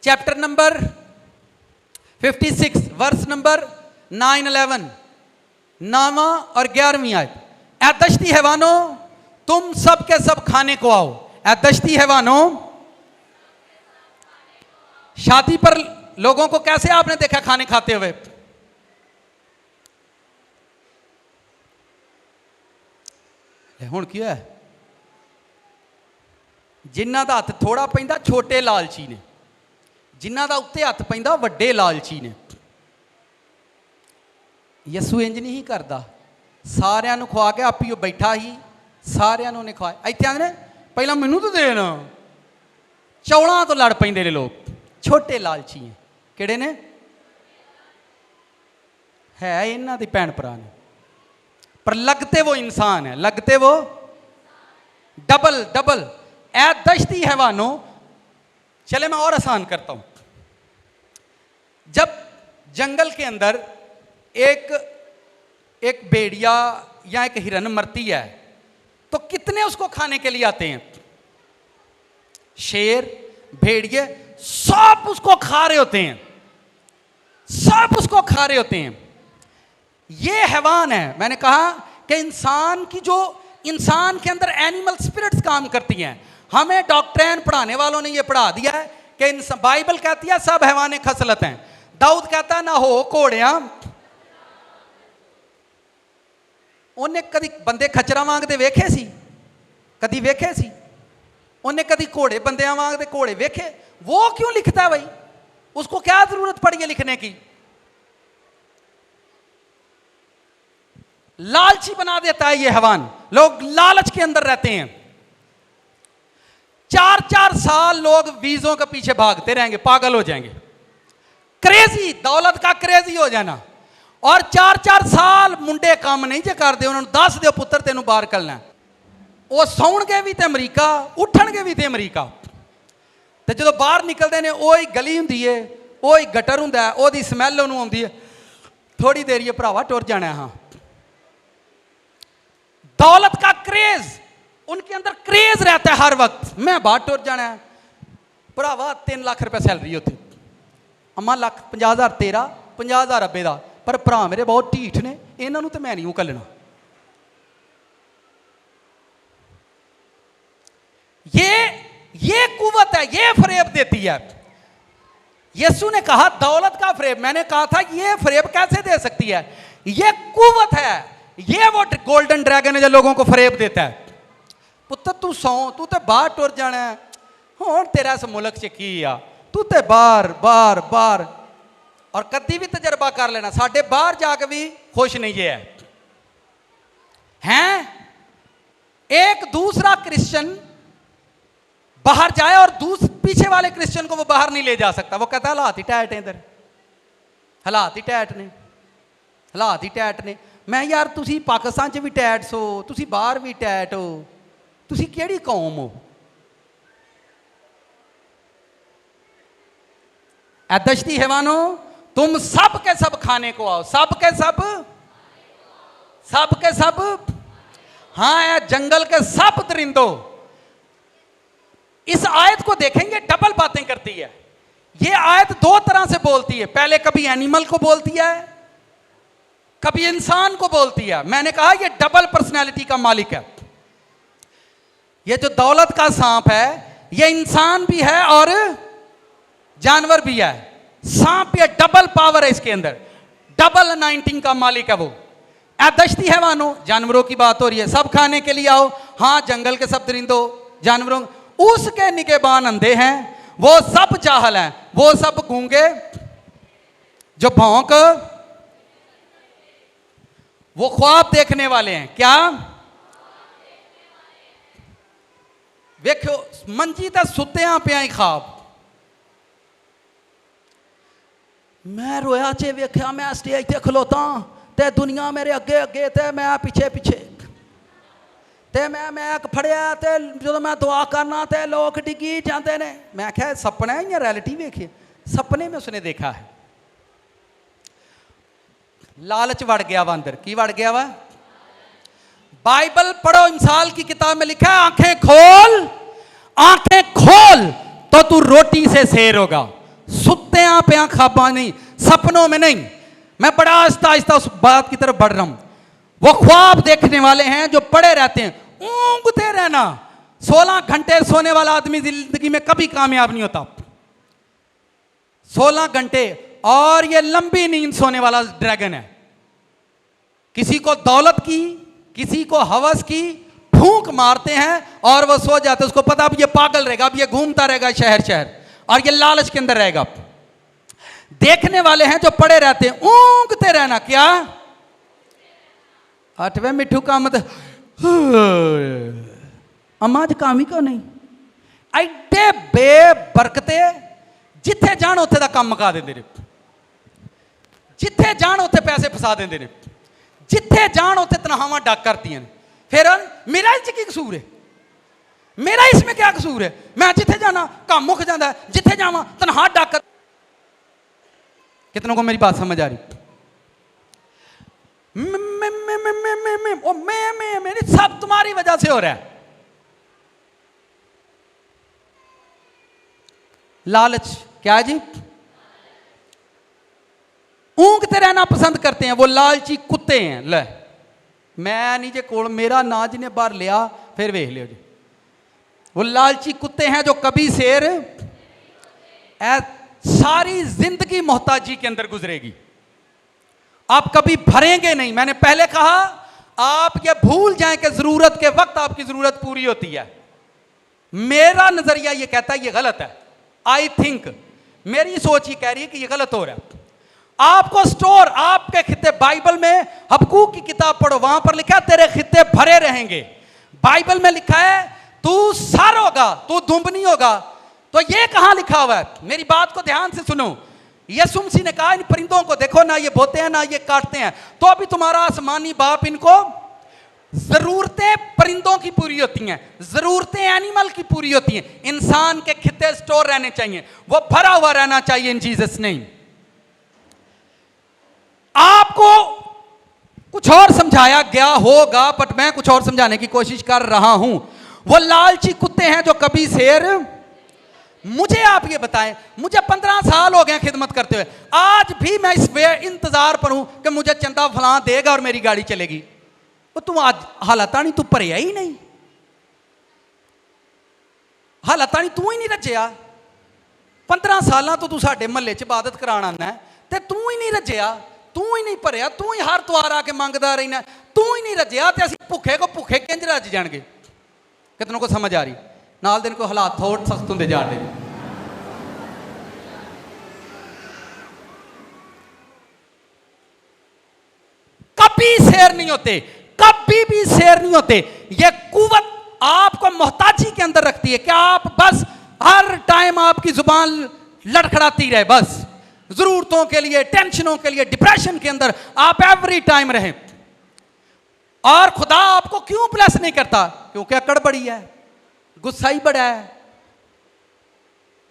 चैप्टर नंबर 56 वर्स नंबर 9-11, 9वां और 11वीं आयत। ऐ दश्ती हैवानों तुम सब के सब खाने को आओ। ऐ दश्ती हैवानों, शादी पर लोगों को कैसे आपने देखा खाने खाते हुए? हुण की है, जिन्हां दा हत्थ थोड़ा पैंदा छोटे लालची ने, जिन्हां दा उत्ते हत्थ पैंदा वड्डे लालची ने। यसू इंज नहीं करदा, सारियां नूं खवा के आप ही बैठा ही सारियां नूं ने खवाया। इत्थे आंदे ने पहला मैनूं तो देना, चौलां तो लड़ पैंदे ने लोग। छोटे लालची हैं, किहड़े ने? है इन्हां दी भैण भरा ने, पर लगते वो इंसान है, लगते वो डबल डबल। ऐ दश्ती हैवानों, चले मैं और आसान करता हूं। जब जंगल के अंदर एक भेड़िया या एक हिरन मरती है तो कितने उसको खाने के लिए आते हैं? शेर, भेड़िए, सब उसको खा रहे होते हैं, सब उसको खा रहे होते हैं। ये हैवान है। मैंने कहा कि इंसान की जो इंसान के अंदर एनिमल स्पिरिट्स काम करती हैं। हमें डॉक्ट्रिन पढ़ाने वालों ने ये पढ़ा दिया है कि बाइबल कहती है सब हैवाने खसलत हैं। दाऊद कहता है ना हो घोड़ियां। उन्हें कभी बंदे खचरा वांगदे वेखे सी? कभी वेखे सी? उन्हें कभी घोड़े बंदियां वांगदे घोड़े वेखे? वो क्यों लिखता है भाई? उसको क्या जरूरत पड़ी है लिखने की? लालची बना देता है ये हैवान। लोग लालच के अंदर रहते हैं। 4-4 साल लोग वीजों के पीछे भागते रहेंगे, पागल हो जाएंगे। क्रेजी, दौलत का क्रेजी हो जाना। और 4-4 साल मुंडे काम नहीं जे करते, उन्होंने दस दो पुत्र तेनों बाहर करना। वो सौणगे भी तो अमरीका, उठणगे भी तो अमरीका। तो जो बाहर निकलते हैं वही गली होंगी है, ਉਹ ਹੀ ਗਟਰ ਹੁੰਦਾ ਹੈ, ਉਹਦੀ ਸਮੈਲ ਉਹਨੂੰ ਆਉਂਦੀ ਹੈ, थोड़ी देर ये भरावा टुर जाना है। हाँ, दौलत का क्रेज, उनके अंदर क्रेज रहता है हर वक्त, मैं बाहर टुर जाना है। भरावा 3 लाख रुपए सैलरी होती, अम्मा लाख 50,000 तेरा 50,000 अब्बे का, पर भरा मेरे बहुत ढीठ ने, इन्हों तो मैं नहीं घल्लना। ये कुव्वत है, ये फरेब देती है। यीशु ने कहा दौलत का फरेब, मैंने कहा था ये फरेब कैसे दे सकती है, ये कुव्वत है, ये वो गोल्डन ड्रैगन है जो लोगों को फरेब देता है। पुत्र तू सौ, तू तो बाहर टुर जाना है, हुण तेरा इस मुल्क च की आ, तू तो बार बार बार, और कदी भी तजर्बा कर लेना, साडे बाहर जाके भी खुश नहीं है। एक दूसरा क्रिश्चियन बाहर जाए और पीछे वाले क्रिश्चियन को वो बाहर नहीं ले जा सकता, वो कहता हालात ही टैट है, इधर हालात ही टैट ने, हालात ही टैट ने। मैं यार तुसी पाकिस्तान च भी टैट सो, तुसी बाहर भी टैट हो, तुसी केड़ी कौम हो? ऐ दश्ती हैवानों, तुम सब के सब खाने को आओ, सब के सब, सब के सब, हाँ ऐ जंगल के सब दरिंदों। इस आयत को देखेंगे डबल बातें करती है। यह आयत 2 तरह से बोलती है, पहले कभी एनिमल को बोलती है, कभी इंसान को बोलती है। मैंने कहा यह डबल पर्सनालिटी का मालिक है। यह जो दौलत का सांप है, यह इंसान भी है और जानवर भी है। सांप, यह डबल पावर है इसके अंदर, डबल अनाइंटिंग का मालिक है वो। दश्ती है मानो, जानवरों की बात हो रही है, सब खाने के लिए आओ, हाँ जंगल के सब दरिंदों जानवरों, उसके निगहबान अंधे हैं, वो सब चाहल हैं, वो सब गूंगे जो भौंक, वो ख्वाब देखने वाले हैं। क्या वेखो मंजी ते सुत्तियां पिया ही ख्वाब, मैं रोया चे वेख्या, मैं स्टेज ते खलोता ते दुनिया मेरे अगे अगे ते मैं पिछे पिछे, ते मैं फड़िया ते जो मैं दुआ करना ते लोग डिगी जाते ने। मैं क्या सपना है या रियलिटी देखिए? सपने में उसने देखा है। लालच वड़ गया वा अंदर, की वड़ गया वा? बाइबल पढ़ो, इंसाल की किताब में लिखा है आंखें खोल, आंखें खोल तो तू रोटी से शेर होगा, सुत्ते पे खाबा नहीं, सपनों में नहीं। मैं बड़ा आहिस्ता आहिस्ता उस बात की तरफ बढ़ रहा हूं। वो ख्वाब देखने वाले हैं जो पड़े रहते हैं, ऊँघते रहना। 16 घंटे सोने वाला आदमी जिंदगी में कभी कामयाब नहीं होता। 16 घंटे, और ये लंबी नींद सोने वाला ड्रैगन है। किसी को दौलत की, किसी को हवस की फूंक मारते हैं और वो सो जाते, उसको पता अब ये पागल रहेगा, अब ये घूमता रहेगा शहर शहर, और ये लालच के अंदर रहेगा। देखने वाले हैं जो पड़े रहते हैं, ऊँघते रहना। क्या 8वें मिठू का मत अम्मा च काम ही क्यों नहीं? एडे बेबरकते, जिथे जान उत्थे दा काम मुका देंदे ने, जिथे जान उत्थे पैसे फसा देंदे ने, जिथे जान उत्थे तनखावां डक करदियां ने। फिर मेरा इस की कसूर है? मेरा इसमें क्या कसूर है? मैं जिथे जाना काम मुक जाता है, जिथे जावा तनखा डक कर। कितनों को मेरी बात समझ आ रही? मेरी सब तुम्हारी वजह से हो रहा है। लालच क्या जी? ऊँघते रहना पसंद करते हैं, वो लालची कुत्ते हैं। ले मैं नहीं जे कोल मेरा ना जिन्हें बार लिया, फिर वेख लियो जी। वो लालची कुत्ते हैं जो कभी शेर, सारी जिंदगी मोहताजी के अंदर गुजरेगी, आप कभी भरेंगे नहीं। मैंने पहले कहा आप ये भूल जाएं कि जरूरत के वक्त आपकी जरूरत पूरी होती है। मेरा नजरिया ये कहता है ये गलत है। आई थिंक, मेरी सोच ये कह रही है कि ये गलत हो रहा है। आपको स्टोर, आपके खित्ते, बाइबल में हबकूक की किताब पढ़ो, वहां पर लिखा है तेरे खित्ते भरे रहेंगे। बाइबल में लिखा है तू सर होगा, तू दुम्ब नहीं होगा। तो ये कहां लिखा हुआ है? मेरी बात को ध्यान से सुनो। यीशु मसीह ने कहा इन परिंदों को देखो, ना ये बोते हैं ना ये काटते हैं, तो अभी तुम्हारा आसमानी बाप इनको जरूरतें परिंदों की पूरी होती हैं, जरूरतें एनिमल की पूरी होती हैं। इंसान के खिते स्टोर रहने चाहिए, वो भरा हुआ रहना चाहिए इन जीसस नेम। आपको कुछ और समझाया गया होगा, बट मैं कुछ और समझाने की कोशिश कर रहा हूं। वो लालची कुत्ते हैं जो कभी शेर, मुझे आप ये बताएं, मुझे 15 साल हो गए खिदमत करते हुए, आज भी मैं इस वे इंतजार पर हूं कि मुझे चंदा फलां देगा और मेरी गाड़ी चलेगी। वो तू आज हालाता नहीं, तू भरिया ही नहीं, हालाता नहीं, तू ही नहीं रजिया। 15 साल तो तू साडे महल्ले च इबादत कराण आना है ते तू ही नहीं रजिया, तू ही नहीं भरिया, तू ही हर त्वार आके मंगदा रहना, तू ही नहीं रजिया ते असीं भुखे को भुखे किंज रज जाणगे। कितनों को समझ आ रही? नाल दिन को हालात थोड़ सख्त होंदे जा रहे। कभी शेर नहीं होते, कभी भी शेर नहीं होते। ये कुव्वत आपको मोहताजी के अंदर रखती है कि आप बस हर टाइम आपकी जुबान लड़खड़ाती रहे, बस जरूरतों के लिए, टेंशनों के लिए, डिप्रेशन के अंदर आप एवरी टाइम रहें। और खुदा आपको क्यों ब्लेस नहीं करता? क्योंकि अकड़ बड़ी है, गुस्सा ही बड़ा है,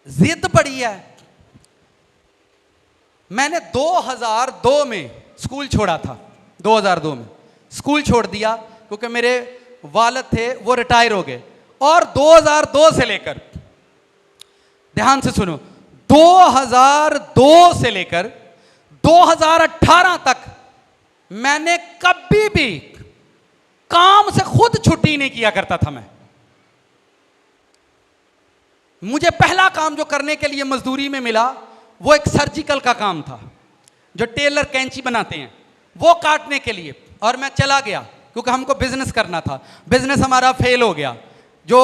जिद बड़ी है। मैंने 2002 में स्कूल छोड़ा था, 2002 में स्कूल छोड़ दिया क्योंकि मेरे वालिद थे वो रिटायर हो गए। और 2002 से लेकर, ध्यान से सुनो, 2002 से लेकर 2018 तक मैंने कभी भी काम से खुद छुट्टी नहीं किया करता था। मुझे पहला काम जो करने के लिए मजदूरी में मिला वो एक सर्जिकल का काम था, जो टेलर कैंची बनाते हैं वो काटने के लिए। और मैं चला गया क्योंकि हमको बिजनेस करना था। बिजनेस हमारा फेल हो गया, जो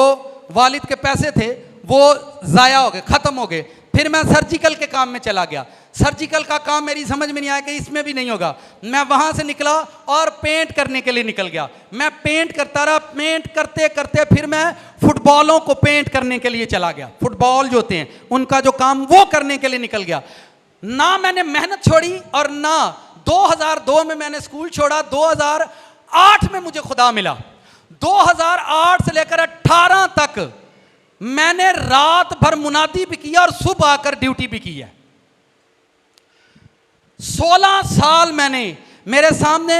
वालिद के पैसे थे वो ज़ाया हो गए, ख़त्म हो गए। फिर मैं सर्जिकल के काम में चला गया। सर्जिकल का काम मेरी समझ में नहीं आया कि इसमें भी नहीं होगा। मैं वहाँ से निकला और पेंट करने के लिए निकल गया। मैं पेंट करता रहा, पेंट करते करते फिर मैं फुटबॉलों को पेंट करने के लिए चला गया। फुटबॉल जो होते हैं उनका जो काम वो करने के लिए निकल गया। ना मैंने मेहनत छोड़ी और ना 2002 में मैंने स्कूल छोड़ा। 2008 में मुझे खुदा मिला। 2008 से लेकर 18 तक मैंने रात भर मुनादी भी किया और सुबह आकर ड्यूटी भी की है। 16 साल मैंने, मेरे सामने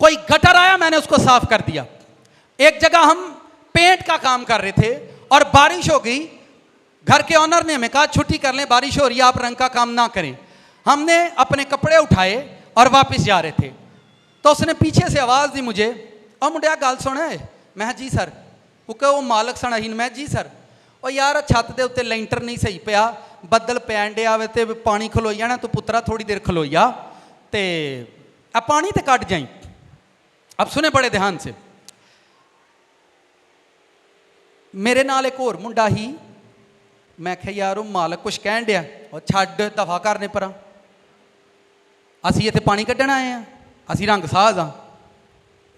कोई गटर आया मैंने उसको साफ कर दिया। एक जगह हम पेंट का काम कर रहे थे और बारिश हो गई। घर के ओनर ने हमें कहा छुट्टी कर लें, बारिश हो रही है, आप रंग का काम ना करें। हमने अपने कपड़े उठाए और वापस जा रहे थे तो उसने पीछे से आवाज़ दी मुझे, और मुंडिया गल सुन है। मैं जी सर, क्योंकि वो मालक सण ही। मैं जी सर, और यार छत के उत्ते लेंटर नहीं सही पिया, बदल पैन डे आवे तो पानी खलोई जाना, तू पुत्रा थोड़ी देर खलोई आ ते आ पानी तो कट जाई। अब सुने बड़े ध्यान से, मेरे नाल एक होर मुंडा ही। मैं क्या यार वो मालक कुछ कह दिया और छड्ड दफा करने पर, असी इत्थे पानी कड्ढण आए हैं, असी रंग साज हाँ।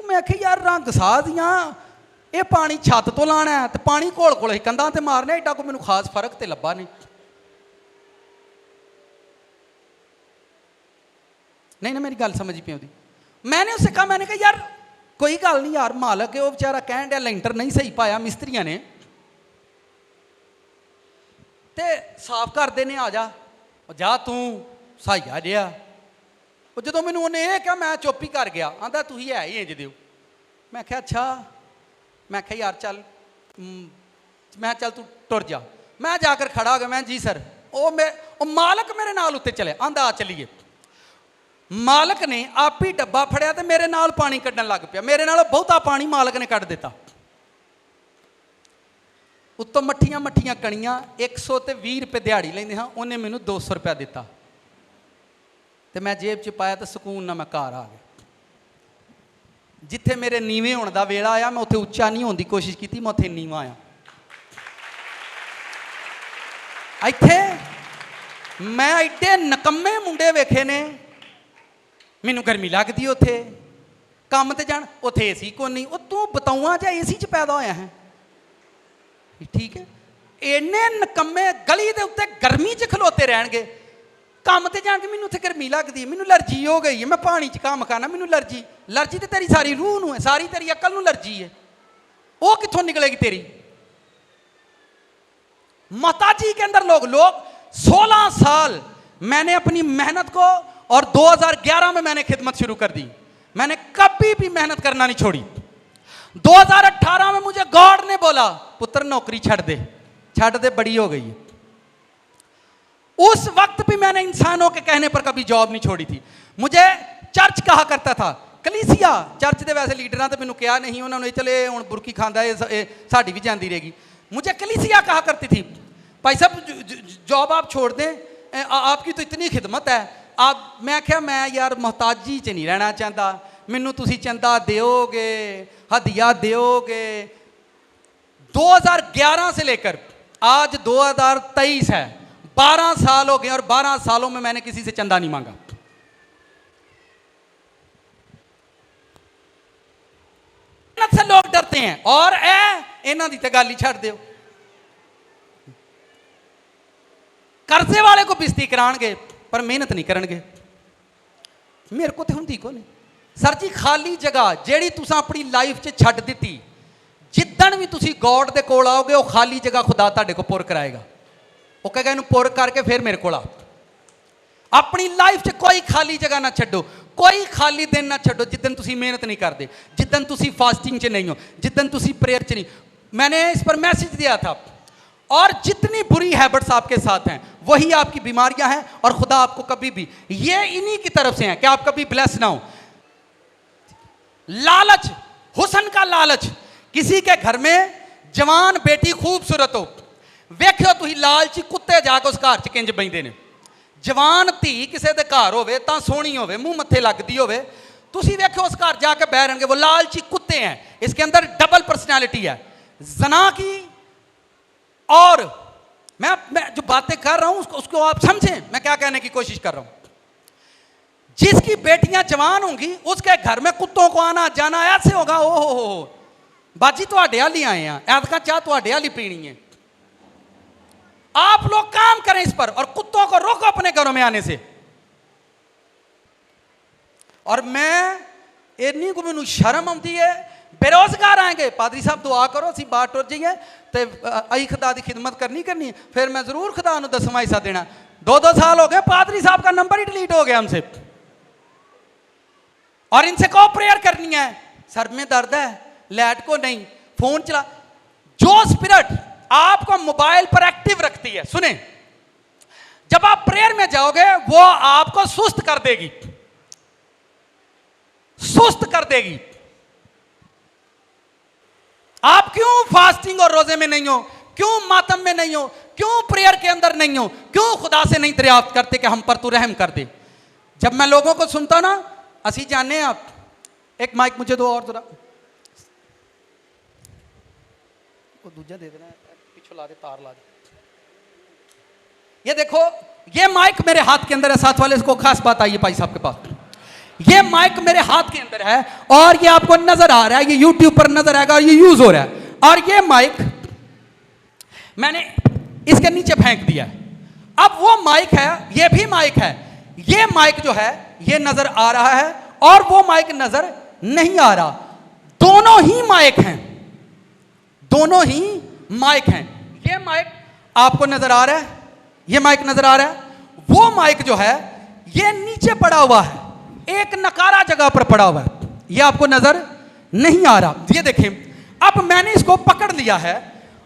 मैं क्या यार रंग साज हाँ, ये पानी छत तो लाना है तो पानी घोल घोल कंधा ते मारने, एडा को मैनू खास फर्क तो लभा नहीं। नहीं ना मेरी गल समझ पी आती। मैंने उससे कहा, मैंने कहा यार कोई गल नहीं यार, मालक है वो बेचारा कह दिया लेंटर नहीं सही पाया मिस्त्रियों ने, ते साफ कर देने आ जा, जा तू सहाइया जिहा। जो मैनू उन्हें यह कहा मैं चुप ही कर गया। आंदा तू ही है ही इंज दिओ। मैं क्या अच्छा, मैं क्या यार चल, मैं चल तू टुर जा। मैं जाकर खड़ा हो गया। मैं जी सर, वो मालक मेरे नाल उत्ते चले, आंदा आ चलीए। मालक ने आप ही डब्बा फड़िया तो मेरे नाल पानी कड्ढन लग पिया। मेरे नाल बहुता पानी मालक ने कढ़ दिता। उत्तों मट्ठियां मट्ठियां कणियां 120 रुपये दिहाड़ी लेंदे हाँ, उन्हें मैनू 200 रुपया दिता तो मैं जेब च पाया तो सुकून ना मैं घर आ गया। जिथे मेरे नीवे होने का वेला आया, मैं उत्थे उच्चा नहीं होने की कोशिश की, मैं उत्थे नीवा आया। इत्थे मैं एडे नकम्मे मुंडे वेखे ने, मैनू गर्मी लगती उत्थे काम ते जान, उत्थे एसी को नहीं। वो तू बताऊँ चाहे एसी च पैदा होया है, ठीक है। इन्ने नकम्मे गली के उत्ते गर्मी च खलोते रहणगे। ਕੰਮ ਤੇ ਜਾਣ ਕੇ ਮੈਨੂੰ ਉੱਥੇ ਗਰਮੀ ਲੱਗਦੀ ਹੈ, ਮੈਨੂੰ ਅਲਰਜੀ ਹੋ ਗਈ ਹੈ, ਮੈਂ ਪਾਣੀ 'ਚ ਕੰਮ ਕਰਨਾ, ਮੈਨੂੰ ਅਲਰਜੀ ਤੇ ਤੇਰੀ ਸਾਰੀ ਰੂਹ ਨੂੰ ਹੈ, ਸਾਰੀ ਤੇਰੀ ਅਕਲ ਨੂੰ ਅਲਰਜੀ ਹੈ, वो कित्थों निकलेगी तेरी? माताजी के अंदर लोग 16 साल मैंने अपनी मेहनत को, और 2011 में मैंने खिदमत शुरू कर दी, मैंने कभी भी मेहनत करना नहीं छोड़ी। 2018 में मुझे गॉड ने बोला पुत्र नौकरी छड़ दे, बड़ी हो गई है। उस वक्त भी मैंने इंसानों के कहने पर कभी जॉब नहीं छोड़ी थी। मुझे चर्च कहा करता था, कलीसिया चर्च के वैसे लीडर तो मैंने क्या नहीं, उन्होंने चले हूँ बुरकी खांदा साड़ी भी जाती रहेगी। मुझे कलीसिया कहा करती थी भाई साहब जॉब आप छोड़ दें, आपकी तो इतनी खिदमत है आप। मैं क्या मैं यार मोहताजी च नहीं रहना चाहता, मैनू तुसी चंदा दोगे, हदिया दोगे। 2011 से लेकर आज 2023 है, 12 साल हो गए, और 12 सालों में मैंने किसी से चंदा नहीं मांगा। से लोग डरते हैं, और इन्हां दी ते गल ही छड़ दिओ। कर्जे वाले को बिस्ती कराणगे पर मेहनत नहीं करनगे। मेरे को तो हुंदी को नहीं सर जी, खाली जगह जेड़ी तुसां अपनी लाइफ च छड्ड दित्ती, जिद्दण भी तुसी गॉड दे कोल आओगे वो खाली जगह खुदा तुहाडे को पुर कराएगा। वो कहेगा इहनूं पुर करके फिर मेरे कोल आ। अपनी लाइफ च कोई खाली जगह ना छड्डो, कोई खाली दिन ना छड्डो जिद्दन तुसी मेहनत नहीं करते, जिद्दन तुसी फास्टिंग च नहीं हो, जिद्दन तुसी प्रेयर च नहीं। मैंने इस पर मैसेज दिया था, और जितनी बुरी हैबिट्स आपके साथ हैं वही आपकी बीमारियां हैं, और खुदा आपको कभी भी, ये इन्हीं की तरफ से हैं कि आप कभी ब्लेस ना हो। लालच, हुस्न का लालच, किसी के घर में जवान बेटी खूबसूरत हो, वेख्यो तुसी लालची कुत्ते जाके उस घर च किंज बहिंदे ने। जवान धी किसी के घर होवे तां सोहनी होवे, मूँह मत्थे लगदी होवे, तुसी वेख्यो उस घर जाके बह रहणगे, वो लालची कुत्ते हैं। इसके अंदर डबल पर्सनैलिटी है जना की। और मैं जो बातें कर रहा हूं उसको आप समझें, मैं क्या कहने की कोशिश कर रहा हूं। जिसकी बेटियां जवान होंगी उसके घर में कुत्तों को आना जाना ऐसे होगा, ओ हो बाजी तुहाडे हाल ही आए हैं, ऐतका चाह तुहाडे हाल ही पीनी है। आप लोग काम करें इस पर, और कुत्तों को रोको अपने घरों में आने से। और मैं इन्नी को मैनू शर्म आती है, बेरोजगार आएंगे, पादरी साहब दुआ करो असीं बाहर टुर जाइए तो अई खुदा की खिदमत करनी है, फिर मैं जरूर खुदा नूं 10वां हिस्सा देना। 2-2 साल हो गए पादरी साहब का नंबर ही डिलीट हो गया हमसे, और इनसे कहो प्रेयर करनी है, सर में दर्द है, लाइट को नहीं, फोन चला। जो स्पिरिट आपको मोबाइल पर एक्टिव रखती है, सुने, जब आप प्रेयर में जाओगे वो आपको सुस्त कर देगी, सुस्त कर देगी। आप क्यों फास्टिंग और रोजे में नहीं हो, क्यों मातम में नहीं हो, क्यों प्रेयर के अंदर नहीं हो, क्यों खुदा से नहीं दरियाफ्त करते कि हम पर तू रहम कर दे। जब मैं लोगों को सुनता ना, असी जाने आप एक माइक मुझे दो और जरा, वो दूजा दे देना, पीछे ला दे, तार ला दे। ये देखो, ये माइक मेरे हाथ के अंदर है, साथ वाले इसको खास बात आई है भाई साहब के पास, ये माइक मेरे हाथ के अंदर है, और ये आपको नजर आ रहा है, ये यूट्यूब पर नजर आएगा, और ये यूज हो रहा है। और ये माइक मैंने इसके नीचे फेंक दिया। अब वो माइक है, ये भी माइक है, ये माइक जो है ये नजर आ रहा है, और वो माइक नजर नहीं आ रहा। दोनों ही माइक हैं, दोनों ही माइक हैं। ये माइक आपको नजर आ रहा है, ये माइक नजर आ रहा है, वो माइक जो है ये नीचे पड़ा हुआ है, एक नकारा जगह पर पड़ा हुआ है, ये आपको नजर नहीं आ रहा। ये देखें, अब मैंने इसको पकड़ लिया है,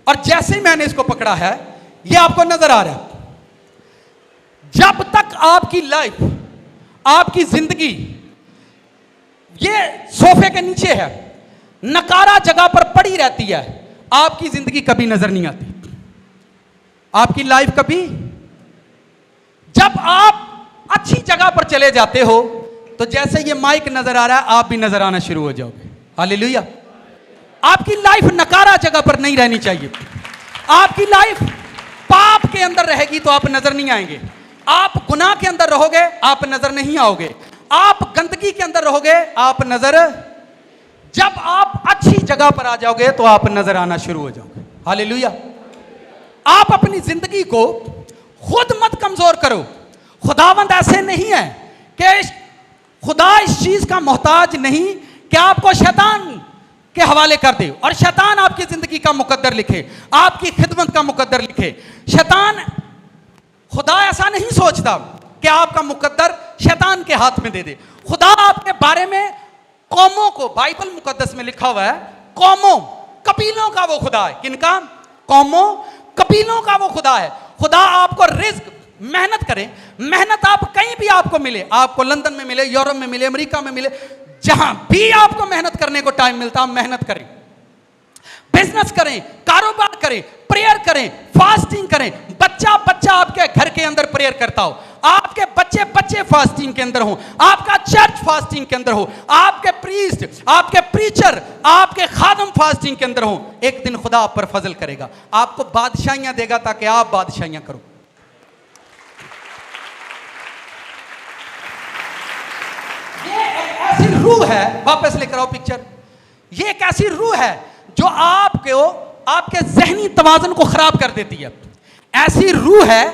और जैसे ही मैंने इसको पकड़ा है ये आपको नजर आ रहा है। जब तक आपकी लाइफ, आपकी जिंदगी ये सोफे के नीचे है, नकारा जगह पर पड़ी रहती है, आपकी जिंदगी कभी नजर नहीं आती, आपकी लाइफ कभी। जब आप अच्छी जगह पर चले जाते हो तो जैसे ये माइक नजर आ रहा है आप भी नजर आना शुरू हो जाओगे। हालेलुया। आपकी लाइफ नकारा जगह पर नहीं रहनी चाहिए। आपकी लाइफ पाप के अंदर रहेगी तो आप नजर नहीं आएंगे, आप गुनाह के अंदर रहोगे आप नजर नहीं आओगे, आप गंदगी के अंदर रहोगे आप नजर। जब आप अच्छी जगह पर आ जाओगे तो आप नजर आना शुरू हो जाओगे। हालेलुया। आप अपनी जिंदगी को खुद मत कमजोर करो, खुदावंद ऐसे नहीं है कि खुदा इस चीज का मोहताज नहीं कि आपको शैतान के हवाले कर दे और शैतान आपकी जिंदगी का मुकद्दर लिखे, आपकी खिदमत का मुकद्दर लिखे। शैतान, खुदा ऐसा नहीं सोचता कि आपका मुकद्दर शैतान के हाथ में दे दे। खुदा आपके बारे में कौमों को, बाइबल मुकद्दस में लिखा हुआ है, कौमों, कबीलों का वो खुदा है। किनका? कौमों, कबीलों का वो खुदा है। खुदा आपको रिज्क, मेहनत करें, मेहनत आप कहीं भी आपको मिले, आपको लंदन में मिले, यूरोप में मिले, अमेरिका में मिले, जहां भी आपको मेहनत करने को टाइम मिलता है, मेहनत करें, बिजनेस करें, कारोबार करें, प्रेयर करें, फास्टिंग करें। बच्चा बच्चा आपके घर के अंदर प्रेयर करता हो, आपके बच्चे बच्चे फास्टिंग के अंदर हो, आपका चर्च फास्टिंग के अंदर हो, आपके प्रीस्ट, आपके प्रीचर, आपके खादम फास्टिंग के अंदर हो। एक दिन खुदा आप पर फजल करेगा, आपको बादशाहियां देगा ताकि आप बादशाहियां करो। ये एक ऐसी रूह है, वापस लेकर आओ पिक्चर, ये एक ऐसी रूह है जो आपको, आपके जहनी तवाज़ुन को खराब कर देती है। ऐसी रूह है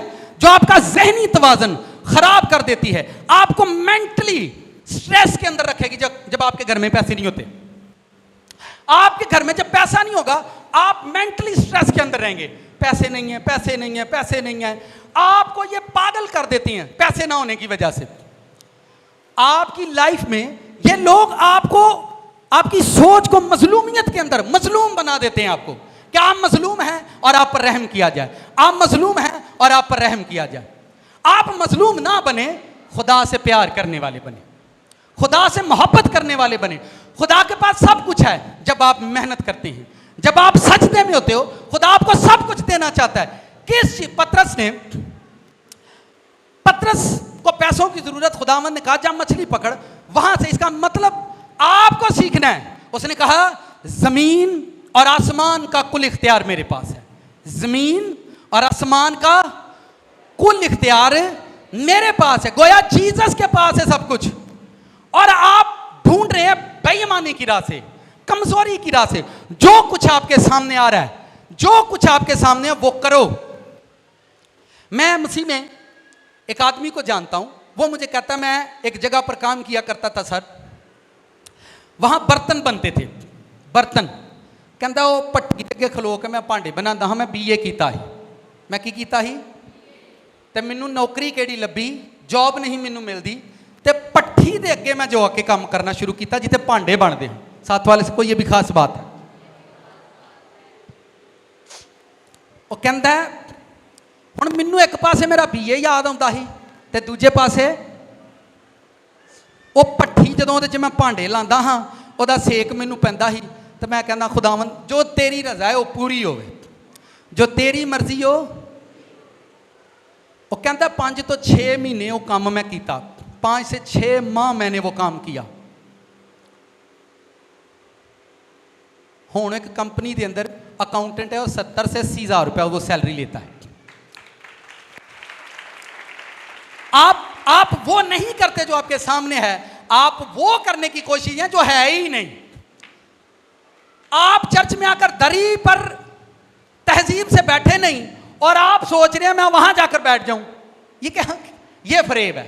जो आपका जहनी तवाज़ुन खराब कर देती है, आपको मेंटली स्ट्रेस के अंदर रखेगी। जब आपके घर में पैसे नहीं होते, आपके घर में जब पैसा नहीं होगा, आप मेंटली स्ट्रेस के अंदर रहेंगे। पैसे नहीं है, पैसे नहीं है, पैसे नहीं है, आपको ये पागल कर देती हैं पैसे ना होने की वजह से। आपकी लाइफ में ये लोग आपको, आपकी सोच को मजलूमियत के अंदर मजलूम बना देते हैं आपको, कि आप मजलूम हैं और आप पर रहम किया जाए, आप मजलूम हैं और आप पर रहम किया जाए। आप मजलूम ना बने, खुदा से प्यार करने वाले बने, खुदा से मोहब्बत करने वाले बने। खुदा के पास सब कुछ है जब आप मेहनत करते हैं, जब आप सजदे में होते हो, खुदा आपको सब कुछ देना चाहता है। पतरस को पैसों की जरूरत, खुदावंद ने कहा जा मछली पकड़, वहां से इसका मतलब आपको सीखना है। उसने कहा जमीन और आसमान का कुल इख्तियार मेरे पास है, जमीन और आसमान का कुल इख्तियार मेरे पास है। गोया जीसस के पास है सब कुछ, और आप ढूंढ रहे हैं बेईमानी की राह से, कमजोरी की राह से। जो कुछ आपके सामने आ रहा है, जो कुछ आपके सामने है, वो करो। मैं मसीह में एक आदमी को जानता हूं, वो मुझे कहता, मैं एक जगह पर काम किया करता था सर, वहां बर्तन बनते थे, बर्तन। कहता वो पट्टी अगे खलो के मैं भांडे बनाता हाँ, मैं BA कीता ही। मैं की कीता ही ते मैनू नौकरी केड़ी लभी, जॉब नहीं मैनू मिलती, ते पट्टी दे अगे मैं जो आके काम करना शुरू किया जिथे भांडे बनते हैं। साथ वाले से कोई ये भी खास बात है। वो कहता हुण मैनू एक पासे मेरा BA याद आता ही, ते दूजे पासे वो पट्टी जदों ਉਹਦੇ 'ਚ मैं भांडे लांदा हाँ, ਉਹਦਾ सेक मैनू पैंदा ही, तो मैं कहना खुदावन जो तेरी रजा है वो पूरी होवे, जो तेरी मर्जी हो। वो कहता 5 तो 6 महीने वो काम मैं किया, 5 से 6 माह मैंने वो काम किया। हुण एक कंपनी के अंदर अकाउंटेंट है, वो 70 से 80 हज़ार रुपया वो सैलरी लेता है। आप वो नहीं करते जो आपके सामने है, आप वो करने की कोशिश है जो है ही नहीं। आप चर्च में आकर दरी पर तहजीब से बैठे नहीं और आप सोच रहे हैं मैं वहां जाकर बैठ जाऊं, ये क्या, ये फरेब है।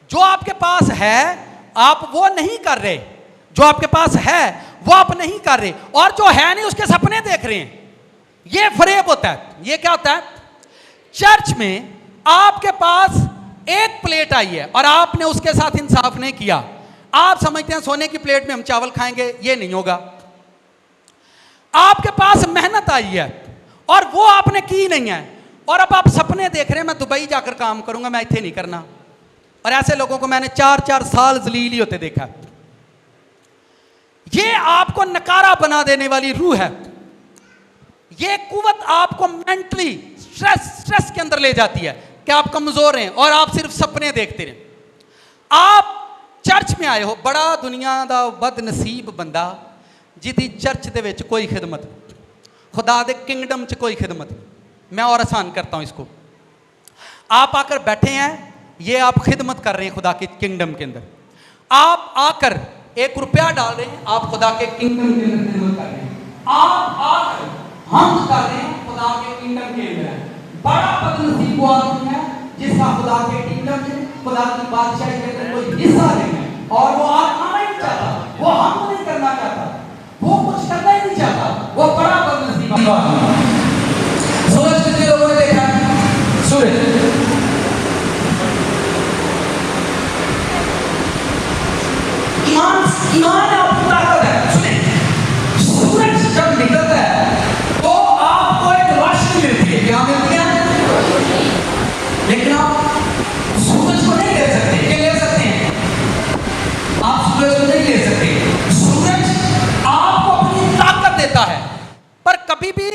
जो आपके पास है आप वो नहीं कर रहे, जो आपके पास है वो आप नहीं कर रहे, और जो है नहीं उसके सपने देख रहे हैं, ये फरेब होता है। ये क्या होता है? चर्च में आपके पास एक प्लेट आई है और आपने उसके साथ इंसाफ नहीं किया। आप समझते हैं सोने की प्लेट में हम चावल खाएंगे, ये नहीं होगा। आपके पास मेहनत आई है और वो आपने की नहीं है, और अब आप सपने देख रहे हैं मैं दुबई जाकर काम करूंगा, मैं इतने नहीं करना। और ऐसे लोगों को मैंने 4-4 साल जलील ही होते देखा। ये आपको नकारा बना देने वाली रूह है। ये कुव्वत आपको मेंटली स्ट्रेस के अंदर ले जाती है कि आप कमजोर हैं और आप सिर्फ सपने देखते रहे। आप चर्च में आए हो, बड़ा दुनिया का बदनसीब बंदा जिदी चर्च दे विच कोई खिदमत, खुदा दे किंगडम च कोई खिदमत। मैं और आसान करता हूं इसको। आप आकर बैठे हैं, ये आप खिदमत कर रहे हैं खुदा के किंगडम के अंदर। आप आकर 1 रुपया डाल रहे हैं, आप खुदा के किंगडम के अंदर खिदमत कर रहे हैं। आप आकर हम कर रहे हैं खुदा के किंगडम के अंदर। बड़ा बदनसीब वो आदमी है जिसका खुदा के किंगडम में, खुदा की बादशाही के अंदर कोई हिस्सा नहीं है, और वो आप आना ही नहीं चाहता, वो हम नहीं करना चाहता, वो कुछ करना ही नहीं चाहता, वो बड़ा बदनसीब है। सूरज कितने लोगों ने देखा है? सूरज ईमान आपकी ताकत है। सुने, सूरज जब निकलता है तो आपको एक रोशनी मिलती है। क्या मिलती है? लेकिन आप सूरज को नहीं ले सकते। क्या ले सकते हैं? आप सूरज को नहीं ले सकते। सूरज आपको अपनी ताकत देता है, पर कभी भी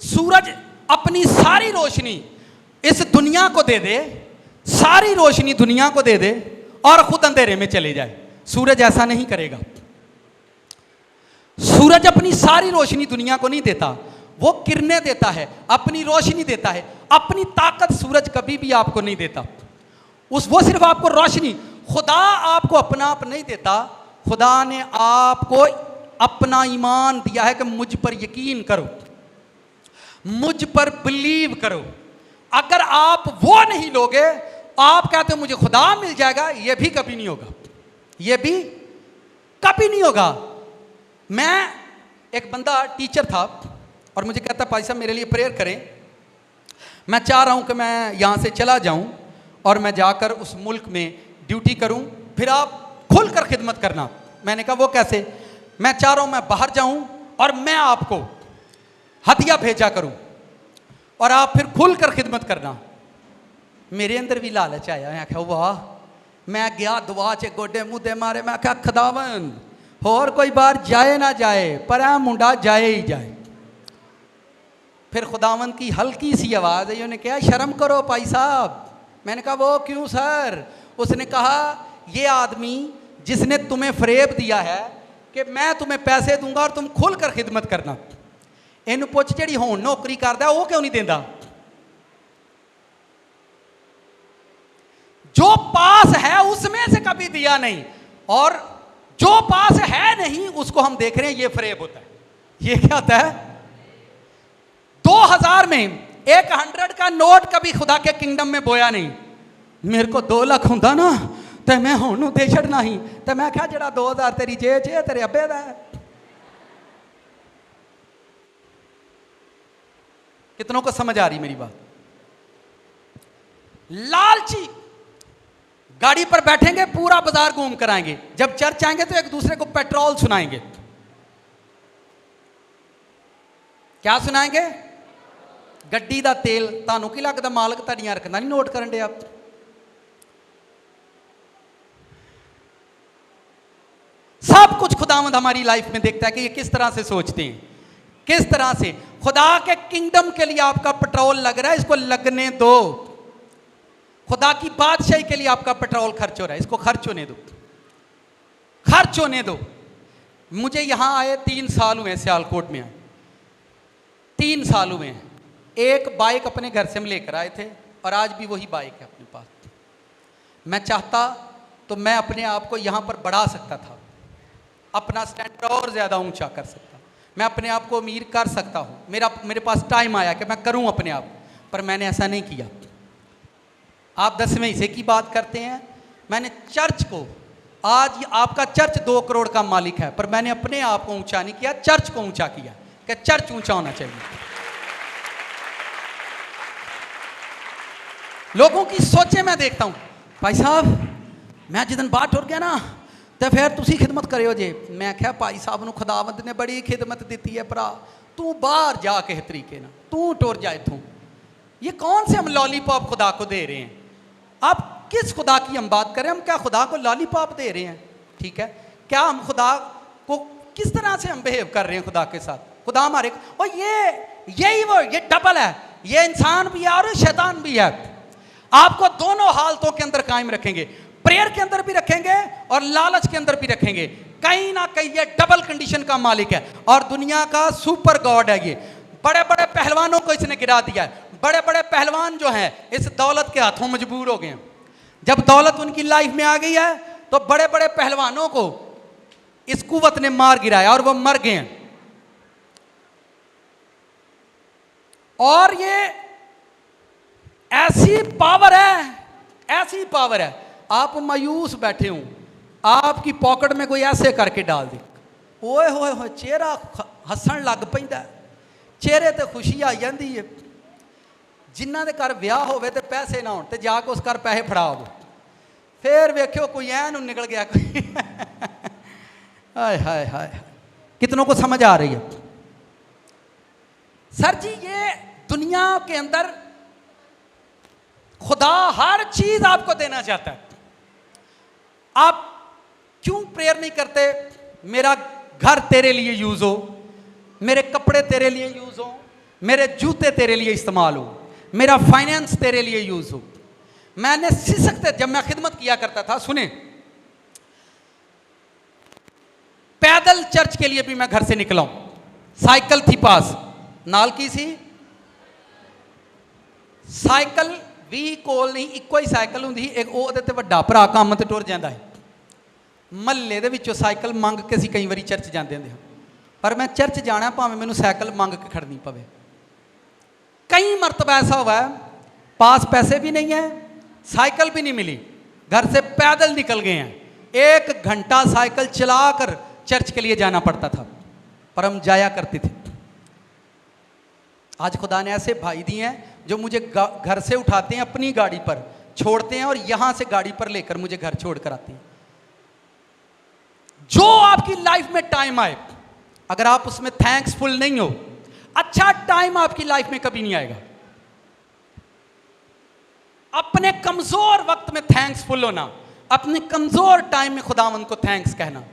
सूरज अपनी सारी रोशनी इस दुनिया को दे दे, सारी रोशनी दुनिया को दे दे और खुद अंधेरे में चले जाए। सूरज ऐसा नहीं करेगा। सूरज अपनी सारी रोशनी दुनिया को नहीं देता, वो किरणें देता है, अपनी रोशनी देता है। अपनी ताकत सूरज कभी भी आपको नहीं देता। वो सिर्फ आपको रोशनी, खुदा आपको अपना आप नहीं देता। खुदा ने आपको अपना ईमान दिया है कि मुझ पर यकीन करो, मुझ पर बिलीव करो। अगर आप वो नहीं लोगे, आप कहते हो मुझे खुदा मिल जाएगा, ये भी कभी नहीं होगा, ये भी कभी नहीं होगा। मैं एक बंदा टीचर था और मुझे कहता भाई साहब मेरे लिए प्रेयर करें, मैं चाह रहा हूं कि मैं यहां से चला जाऊं और मैं जाकर उस मुल्क में ड्यूटी करूं, फिर आप खुलकर खिदमत करना। मैंने कहा वो कैसे? मैं चाह रहा हूं मैं बाहर जाऊं और मैं आपको हदिया भेजा करूं और आप फिर खुलकर खिदमत करना। मेरे अंदर भी लालच आया। मैं आख्या वाह, मैं गया दुआ च गोडे मुद्दे मारे, मैं आख्या खुदावन होर कोई बार जाए ना जाए पर आ मुंडा जाए ही जाए। फिर खुदावन की हल्की सी आवाज़ है, उन्होंने कहा शर्म करो भाई साहब। मैंने कहा वो क्यों सर? उसने कहा ये आदमी जिसने तुम्हें फरेब दिया है कि मैं तुम्हें पैसे दूंगा और तुम खुल कर खिदमत करना, इन्हू पुछ जी हुण नौकरी करता वो क्यों नहीं देता? जो पास है उसमें से कभी दिया नहीं, और जो पास है नहीं उसको हम देख रहे हैं, ये फरेब होता है। ये क्या होता है? 2000 में 100 का नोट कभी खुदा के किंगडम में बोया नहीं। मेरे को 2 लाख होंदा ना तो मैं हुण दे छड़ना ही, तो मैं क्या जड़ा 2000 तेरी जेब च तेरे अब्बे दा है। कितनों को समझ आ रही मेरी बात? लालची गाड़ी पर बैठेंगे, पूरा बाजार घूम कर आएंगे, जब चर्च आएंगे तो एक दूसरे को पेट्रोल सुनाएंगे। क्या सुनाएंगे? गड्डी दा तेल। तानू की लगता मालक तड़ियां रखना नहीं नोट करन दिया? सब कुछ खुदावंद हमारी लाइफ में देखता है कि ये किस तरह से सोचते हैं, किस तरह से। खुदा के किंगडम के लिए आपका पेट्रोल लग रहा है, इसको लगने दो। खुदा की बादशाही के लिए आपका पेट्रोल खर्च हो रहा है, इसको खर्च होने दो, खर्च होने दो। मुझे यहां आए 3 साल हुए, सियालकोट में आए 3 साल हुए हैं। एक बाइक अपने घर से हम लेकर आए थे और आज भी वही बाइक है अपने पास। मैं चाहता तो मैं अपने आप को यहां पर बढ़ा सकता था, अपना स्टैंडर्ड और ज़्यादा ऊंचा कर सकता, मैं अपने आप को अमीर कर सकता हूँ। मेरे पास टाइम आया कि मैं करूँ अपने आप, पर मैंने ऐसा नहीं किया। आप 10वें हिस्से की बात करते हैं। मैंने चर्च को, आज आपका चर्च 2 करोड़ का मालिक है, पर मैंने अपने आप को ऊंचा नहीं किया, चर्च को ऊंचा किया कि चर्च ऊंचा होना चाहिए। लोगों की सोचे मैं देखता हूँ, भाई साहब मैं जिदन बाहर टुर गया ना तो फिर तुसी खिदमत करो जे। मैं क्या भाई साहब को खुदावंद ने बड़ी खिदमत दी है, भरा तू बाहर जा के तरीके ना, तू टुर जा इथों। ये कौन से हम लॉलीपॉप खुदा को दे रहे हैं? आप किस खुदा की हम बात करें? हम क्या खुदा को लॉलीपॉप दे रहे हैं? ठीक है, क्या हम खुदा को किस तरह से हम बिहेव कर रहे हैं खुदा के साथ? खुदा हमारे और ये डबल है, ये इंसान भी है और शैतान भी है। आपको दोनों हालतों के अंदर कायम रखेंगे, प्रेयर के अंदर भी रखेंगे और लालच के अंदर भी रखेंगे। कहीं ना कहीं ये डबल कंडीशन का मालिक है और दुनिया का सुपर गॉड है। ये बड़े बड़े पहलवानों को इसने गिरा दिया है। बड़े बड़े पहलवान जो हैं इस दौलत के हाथों मजबूर हो गए हैं। जब दौलत उनकी लाइफ में आ गई है तो बड़े बड़े पहलवानों को इस कुवत ने मार गिराया और वो मर गए हैं। और ये ऐसी पावर है, ऐसी पावर है। आप मायूस बैठे हो, आपकी पॉकेट में कोई ऐसे करके डाल दे, ओए होए होए चेहरा हसन लग पैंदा, चेहरे ते खुशी आ जाती है। जिन्हां दे घर विआह होवे ते पैसे ना होण ते जाके उस घर पैसे फड़ा दो, फिर वेख्यो कोई ऐन निकल गया कोई हाय हाय हाय। कितनों को समझ आ रही है? सर जी ये दुनिया के अंदर खुदा हर चीज आपको देना चाहता है, आप क्यों प्रेयर नहीं करते? मेरा घर तेरे लिए यूज हो, मेरे कपड़े तेरे लिए यूज हो, मेरे जूते तेरे लिए इस्तेमाल हो, मेरा फाइनेंस तेरे लिए यूज हो। मैंने सिसकते जब मैं खिदमत किया करता था, सुने, पैदल चर्च के लिए भी मैं घर से निकला हूं, साइकिल थी पास नाल की सी साइकिल भी कोल नहीं, इको ही साइकिल होंदी, एक ਉਹਦੇ ਤੇ ਵੱਡਾ ਭਰਾ ਕੰਮ ਤੇ ਟੁਰ ਜਾਂਦਾ ਹੈ। ਮਹੱਲੇ ਦੇ ਵਿੱਚੋਂ ਸਾਈਕਲ ਮੰਗ ਕੇ ਅਸੀਂ ਕਈ ਵਾਰੀ ਚਰਚ ਜਾਂਦੇ ਹੁੰਦੇ ਹਾਂ, पर मैं चर्च जाना भावें मैनू साइकिल मंग के खड़नी पवे। कई मरतबा ऐसा हुआ है पास पैसे भी नहीं है, साइकिल भी नहीं मिली, घर से पैदल निकल गए हैं, 1 घंटा साइकिल चलाकर चर्च के लिए जाना पड़ता था, पर हम जाया करते थे। आज खुदा ने ऐसे भाई दिए हैं जो मुझे घर से उठाते हैं, अपनी गाड़ी पर छोड़ते हैं और यहां से गाड़ी पर लेकर मुझे घर छोड़कर आते हैं। जो आपकी लाइफ में टाइम आए, अगर आप उसमें थैंक्सफुल नहीं हो, अच्छा टाइम आपकी लाइफ में कभी नहीं आएगा। अपने कमजोर वक्त में थैंक्सफुल होना, अपने कमजोर टाइम में खुदावंद को थैंक्स कहना।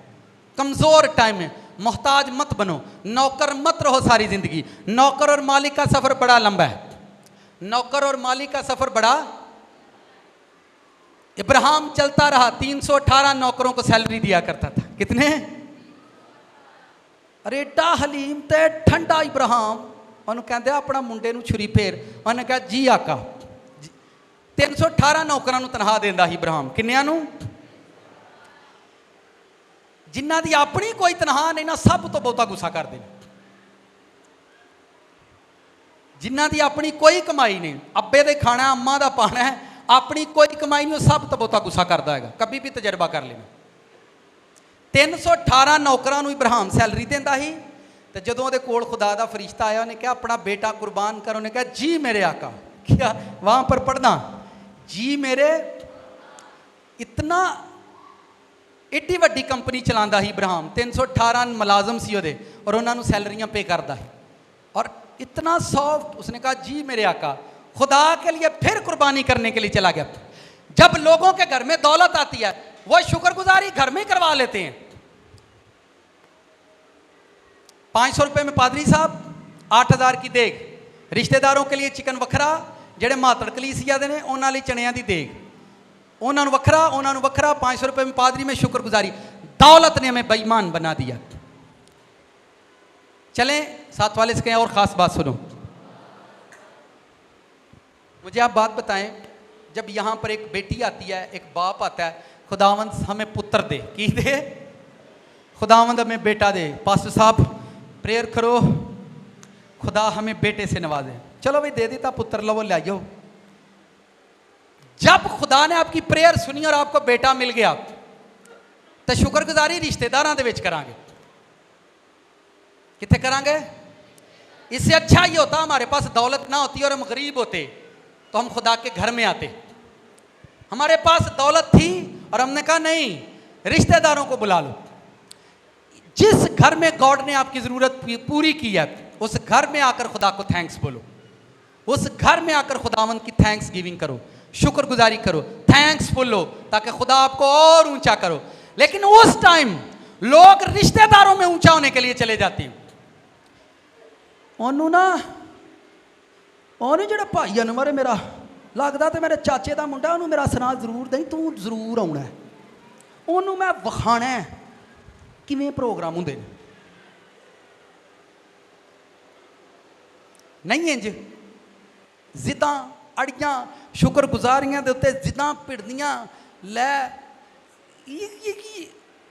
कमजोर टाइम में मोहताज मत बनो, नौकर मत रहो सारी जिंदगी। नौकर और मालिक का सफर बड़ा लंबा है, नौकर और मालिक का सफर बड़ा। इब्राहिम चलता रहा, 318 नौकरों को सैलरी दिया करता था। कितने? अरे एडा हलीम ते ठंडा इब्राहिम, उन्होंने कहते अपना मुंडे नूं छुरी फेर, उन्हें कहा जी आका। 318 नौकरां नूं तनखा देंदा ही इब्राहिम, किन्नियां नूं? जिन्हां दी अपनी कोई तनखा नहीं ना, सब तो बहुता गुस्सा कर देना। जिन्हां दी अपनी कोई कमाई नहीं, अब्बे दे खाना अम्मा दा पाना है, अपनी कोई कमाई नहीं, सब तो बहुता गुस्सा करता है। कभी भी तजर्बा कर लेना। 318 नौकरां नूं इब्राहिम सैलरी देंदा ही, तो जदों उहदे कोल खुदा दा फरिश्ता आया, उन्हें कहा अपना बेटा कुर्बान कर, उन्हें कहा जी मेरे आका। क्या वहां पर पढ़ना, जी मेरे। इतना एडी वड्डी कंपनी चलांदा ही इब्राहिम, 318 मुलाजम सी उहदे, और उन्होंने सैलरियां पे करदा है, और इतना सॉफ्ट। उसने कहा जी मेरे आका, खुदा के लिए फिर कुर्बानी करने के लिए चला गया। जब लोगों के घर में दौलत आती है, वो शुक्रगुजारी घर में करवा लेते हैं। 500 रुपए में पादरी साहब, 8000 की देग, रिश्तेदारों के लिए चिकन वखरा, जेडे मातड़ कलीसिया दे ने उन्हां लई चनियां दी देग, उन्होंने वखरा, उन्होंने वखरा। 500 रुपए में पादरी में शुक्रगुजारी। दौलत ने हमें बेईमान बना दिया। चलें साथ वाले से कहें और ख़ास बात सुनो। मुझे आप बात बताएं, जब यहाँ पर एक बेटी आती है, एक बाप आता है, खुदावंद हमें पुत्र दे, की दे? खुदावंद हमें बेटा दे। पास्टर साहब प्रेयर करो, खुदा हमें बेटे से नवाजे। चलो भाई दे देता पुत्र, लो ले जाओ। जब खुदा ने आपकी प्रेयर सुनी और आपको बेटा मिल गया, तो शुक्रगुजारी रिश्तेदारों के विच करांगे, कितने करांगे? इससे अच्छा ये होता हमारे पास दौलत ना होती और हम गरीब होते, तो हम खुदा के घर में आते। हमारे पास दौलत थी और हमने कहा नहीं, रिश्तेदारों को बुला लो। जिस घर में गॉड ने आपकी जरूरत पूरी की है, उस घर में आकर खुदा को थैंक्स बोलो, उस घर में आकर खुदावंद की थैंक्स गिविंग करो, शुक्रगुजारी करो, थैंक्सफुल हो, ताकि खुदा आपको और ऊंचा करो। लेकिन उस टाइम लोग रिश्तेदारों में ऊंचा होने के लिए चले जाते हैं। ਉਹਨੂੰ ਨਾ ਉਹਨੂੰ ਜਿਹੜਾ ਭਾਈ ਅਨਵਰ ਮੇਰਾ ਲੱਗਦਾ ਤੇ ਮੇਰੇ ਚਾਚੇ ਦਾ ਮੁੰਡਾ, ਉਹਨੂੰ ਮੇਰਾ ਸੁਣਾ ਜ਼ਰੂਰ ਦੇਈ, ਤੂੰ ਜ਼ਰੂਰ ਆਉਣਾ, ਉਹਨੂੰ ਮੈਂ ਵਿਖਾਣਾ ਕਿਵੇਂ ਪ੍ਰੋਗਰਾਮ ਹੁੰਦੇ ਨੇ। ਨਹੀਂ ਇੰਜ ਜ਼ਿੱਦਾਂ ਅੜੀਆਂ ਸ਼ੁਕਰਗੁਜ਼ਾਰੀਆਂ ਦੇ ਉੱਤੇ ਜ਼ਿੱਦਾਂ ਭਿੜਦੀਆਂ ਲੈ।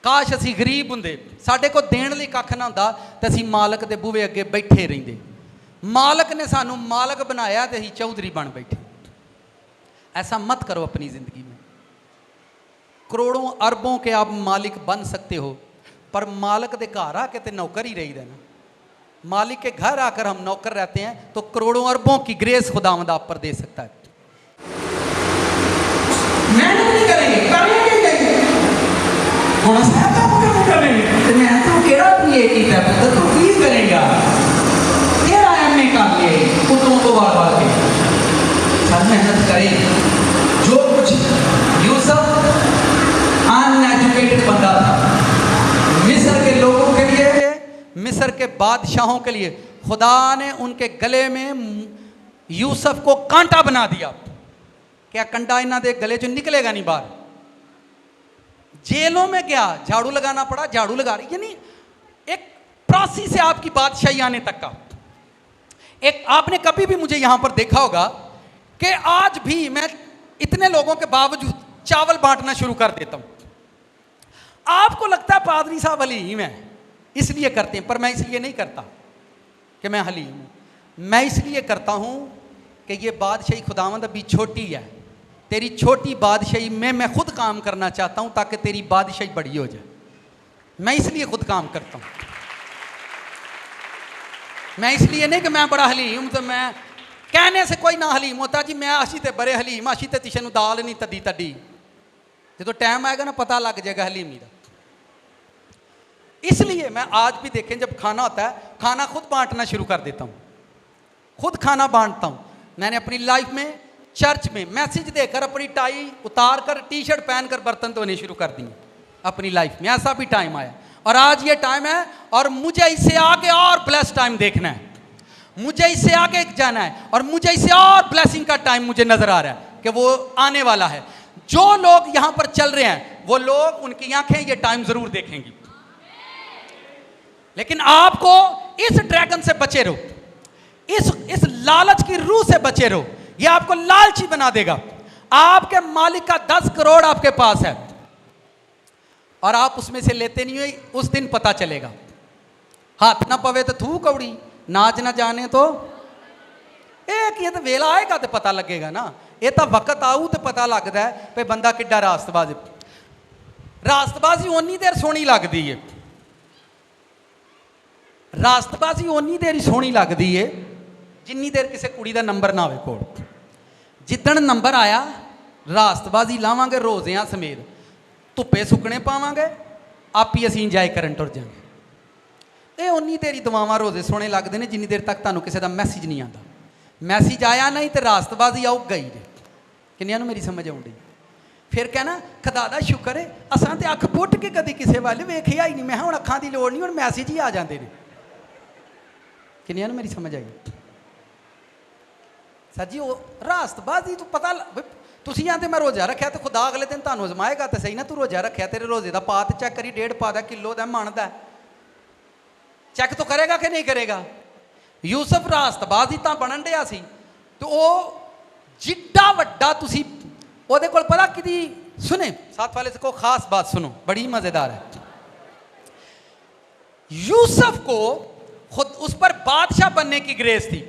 काश असी गरीब होंदे, साडे को देण लई कख ना हुंदा, ते असी मालक दे बूहे अगे बैठे रहिंदे। मालक ने सानू मालक बनाया ते असी चौधरी बन बैठे। ऐसा मत करो अपनी ज़िंदगी में। करोड़ों अरबों के आप मालिक बन सकते हो, पर मालिक के घर आके तो नौकर ही रही रहना। मालिक के घर आकर हम नौकर रहते हैं तो करोड़ों अरबों की ग्रेस खुदावंद आप पर दे सकता है। मेहनत नहीं करेंगे, करेंगे नहीं। ਹੁਣ ਸਾਹਿਬ ਕੰਮ ਕਿਵੇਂ ਕरेंगे? ਤੇ ਮੈਂ ਤੂੰ ਕਿਹੜਾ ਪੀਏ ਕੀਤਾ ਪੁੱਤ, ਤੂੰ ਕੀ ਕਰੇਗਾ? ਕਿਹੜਾ ਐਮਏ ਕਰ ਲਿਆ ਪੁੱਤੋਂ ਤੋਂ ਬਾਰ-ਬਾਰ के? सब मेहनत करें। जो कुछ यूसुफ अनएजुकेटेड बंदा था, मिस्र के लोगों के लिए, मिस्र के बादशाहों के लिए खुदा ने उनके गले में यूसुफ को कांटा बना दिया। क्या कंडा इन्हों के गले चो निकलेगा नहीं बाहर। जेलों में क्या झाड़ू लगाना पड़ा, झाड़ू लगा रही, यानी एक प्रोसेस है आपकी बादशाही आने तक का। एक आपने कभी भी मुझे यहां पर देखा होगा कि आज भी मैं इतने लोगों के बावजूद चावल बांटना शुरू कर देता हूं। आपको लगता है पादरी साहब हलीम है इसलिए करते हैं, पर मैं इसलिए नहीं करता कि मैं हलीम हूं। मैं इसलिए करता हूं कि ये बादशाही खुदावंद अभी छोटी है। तेरी छोटी बादशाही में मैं खुद काम करना चाहता हूं ताकि तेरी बादशाही बड़ी हो जाए। मैं इसलिए खुद काम करता हूं। मैं इसलिए नहीं कि मैं बड़ा हलीम, तो मैं कहने से कोई ना हलीम होता जी, मैं असी ते बड़े हलीम, असी ते तिशन दाल नहीं तदी तडी। जो टाइम आएगा ना पता लग जाएगा हलीमी का। इसलिए मैं आज भी देखें जब खाना होता है, खाना खुद बांटना शुरू कर देता हूं, खुद खाना बांटता हूं। मैंने अपनी लाइफ में चर्च में मैसेज देकर अपनी टाई उतार कर टी शर्ट पहनकर बर्तन धोने शुरू कर दिए अपनी लाइफ में। ऐसा भी टाइम आया और आज ये टाइम है और मुझे इससे आगे और ब्लेस टाइम देखना है। मुझे इससे आगे जाना है और मुझे इससे और ब्लेसिंग का टाइम मुझे नजर आ रहा है कि वो आने वाला है। जो लोग यहां पर चल रहे हैं वो लोग, उनकी आंखें ये टाइम जरूर देखेंगी। लेकिन आपको इस ड्रैगन से बचे रहो, इस लालच की रूह से बचे रहो। ये आपको लालची बना देगा। आपके मालिक का 10 करोड़ आपके पास है और आप उसमें से लेते नहीं हुए, उस दिन पता चलेगा। हाथ ना पवे तो थू कौड़ी, नाच ना जाने तो एक, ये तो वेला आएगा तो पता लगेगा ना। ये तो वक्त आऊ तो पता लगता है भाई बंदा किड्डा रास्तबाज। रास्तबाजी उन्नी देर सोहनी लगती है, रास्तबाजी उन्नी देर ही सोहनी लगती है जिन्नी देर किसी कुड़ी का नंबर ना हो कोल। जिदन नंबर आया रास्तबाजी लावांगे रोज़ियां समेत, धुप्पे सुकने पावांगे, आप ही असीं इंजॉय करन टुर जाएंगे। ये उन्नी देर ही दुआवां रोज़े सोहने लगते हैं जिन्नी देर तक तुहानूं किसी का मैसेज नहीं आता। मैसेज आया नहीं तो रास्तबाजी आऊ गई जे। किन्नियां नूं मेरी समझ आउंदी? फिर कहना खुदा दा शुक्र है असां ते अख पुट के कदी किसी वाल वेखिया ही नहीं। मैं हुण अखां दी लोड़ नहीं, हुण मैसेज ही आ जाते हैं। किन्नियां नूं मेरी समझ आई? सर जी वो रास्तबाजी तू पता तुसीं आंदे मैं रोज़ा रखिया तो खुदा अगले दिन तुहानूं अजमाएगा तो सही ना। तू रोज़ा रखिया, तेरे रोज़े का पा तो चैक करी, 1.5 पा दा, किलो दा, मन दा, चैक तो करेगा कि नहीं करेगा। यूसुफ रास्तबाजी तो बनन दिया सी तो वो जिड्डा वड्डा तुसीं ओहदे कोल पता कि सुने साथ वाले से को खास बात सुनो, बड़ी मज़ेदार है। यूसुफ को खुद उस पर बादशाह बनने की ग्रेस थी।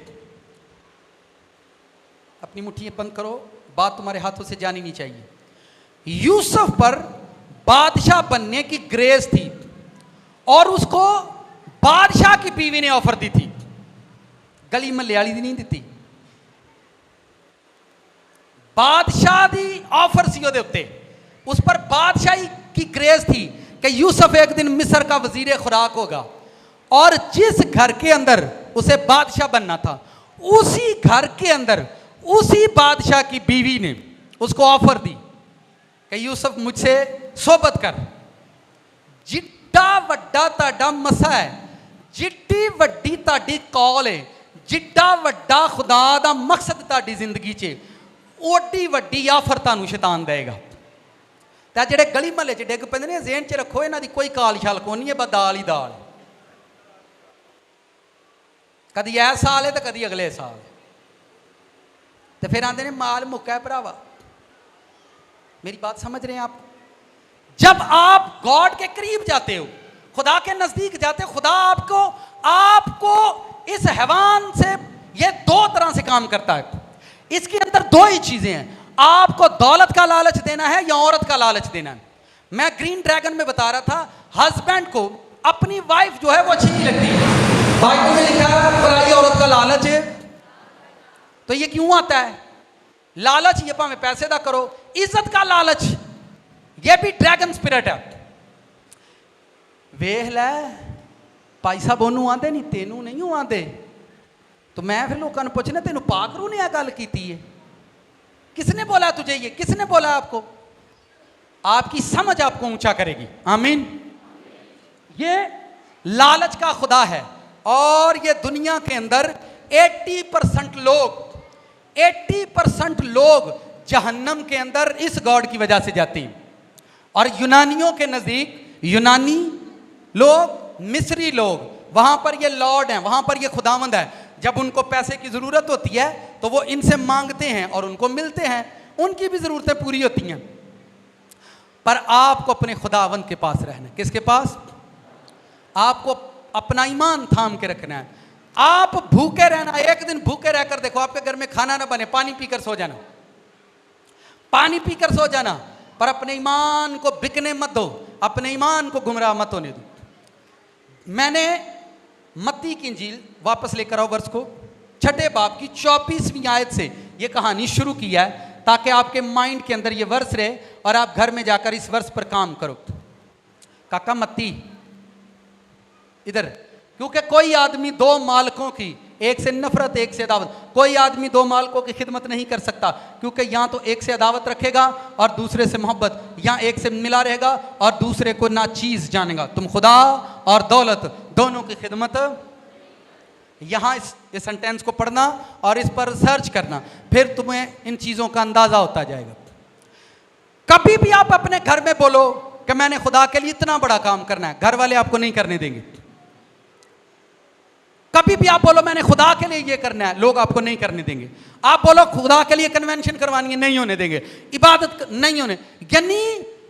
अपनी मुट्ठी बंद करो, बात तुम्हारे हाथों से जानी नहीं चाहिए। यूसुफ पर बादशाह बनने की ग्रेस थी और उसको बादशाह की बीवी ने ऑफर दी थी, गली महल्ले वाली दी नहीं दी। बादशाह दी ऑफर सी ਉਹਦੇ ਉੱਤੇ, उस पर बादशाही की ग्रेस थी कि यूसुफ एक दिन मिस्र का वजीर खुराक होगा और जिस घर के अंदर उसे बादशाह बनना था उसी घर के अंदर उसी बादशाह की बीवी ने उसको ऑफर दी कि यूसुफ मुझसे सोबत कर। जिड्डा वड्डा ताड़ा मसा है, जिड्डी वड्डी ताड़ी कॉल है, जिड्डा वड्डा खुदा दा मकसद ताड़ी जिंदगी च ओडी वड्डी आफर तुहानूं शैतान देगा। तो जेडे गली महल्ले च डिग पैंदे ने ज़हन च रखो इन्हां दी कोई काल छाल कोई नहीं है, बस दाल ही दाल। कदी ऐ साल है तो कदी अगले साल। तो फिर आते ने माल मुक्का है भरावा। मेरी बात समझ रहे हैं आप? जब आप गॉड के करीब जाते हो, खुदा के नजदीक जाते हो, खुदा आपको इस हैवान से, ये 2 तरह से काम करता है। इसके अंदर 2 ही चीजें हैं। आपको दौलत का लालच देना है या औरत का लालच देना है। मैं ग्रीन ड्रैगन में बता रहा था, हस्बैंड को अपनी वाइफ जो है वो अच्छी नहीं लगती, बाइबल में लिखा है पराई औरत का लालच है। तो ये क्यों आता है? लालच ये भावे पैसे दा करो, इज्जत का लालच, ये भी ड्रैगन स्पिरिट है। वेख लै भाई साहब ओनू आंदे नहीं, तेनू नहीं आंदे, तो मैं फिर लोगों ने पूछना तेनू पाकरू ने गल की है? किसने बोला तुझे ये? किसने बोला आपको? आपकी समझ आपको ऊंचा करेगी। आमीन। ये लालच का खुदा है और ये दुनिया के अंदर 80% लोग जहन्नम के अंदर इस गॉड की वजह से जाते हैं। और यूनानियों के नजदीक, यूनानी लोग, मिस्री लोग, वहां पर ये लॉर्ड हैं, वहां पर ये खुदावंद है। जब उनको पैसे की जरूरत होती है तो वो इनसे मांगते हैं और उनको मिलते हैं, उनकी भी जरूरतें पूरी होती हैं। पर आपको अपने खुदावंद के पास रहना है। किसके पास? आपको अपना ईमान थाम के रखना है। आप भूखे रहना, एक दिन भूखे रहकर देखो, आपके घर में खाना ना बने, पानी पीकर सो जाना, पानी पीकर सो जाना, पर अपने ईमान को बिकने मत दो, अपने ईमान को गुमराह मत होने दो। मैंने मत्ती की इंजील वापस लेकर आओ वर्ष को, 6 बाब की 24वीं आयत से ये कहानी शुरू की है, ताकि आपके माइंड के अंदर ये वर्ष रहे और आप घर में जाकर इस वर्ष पर काम करो। काका मत्ती इधर, क्योंकि कोई आदमी 2 मालिकों की, एक से नफरत एक से अदावत, कोई आदमी 2 मालिकों की खिदमत नहीं कर सकता, क्योंकि यहाँ तो एक से अदावत रखेगा और दूसरे से मोहब्बत, यहाँ एक से मिला रहेगा और दूसरे को ना चीज जानेगा। तुम खुदा और दौलत दोनों की खिदमत। यहाँ इस सेंटेंस को पढ़ना और इस पर सर्च करना, फिर तुम्हें इन चीजों का अंदाजा होता जाएगा। कभी भी आप अपने घर में बोलो कि मैंने खुदा के लिए इतना बड़ा काम करना है, घर वाले आपको नहीं करने देंगे। कभी भी आप बोलो मैंने खुदा के लिए ये करना है, लोग आपको नहीं करने देंगे। आप बोलो खुदा के लिए कन्वेंशन करवानी है, नहीं होने देंगे, इबादत नहीं होने, यानी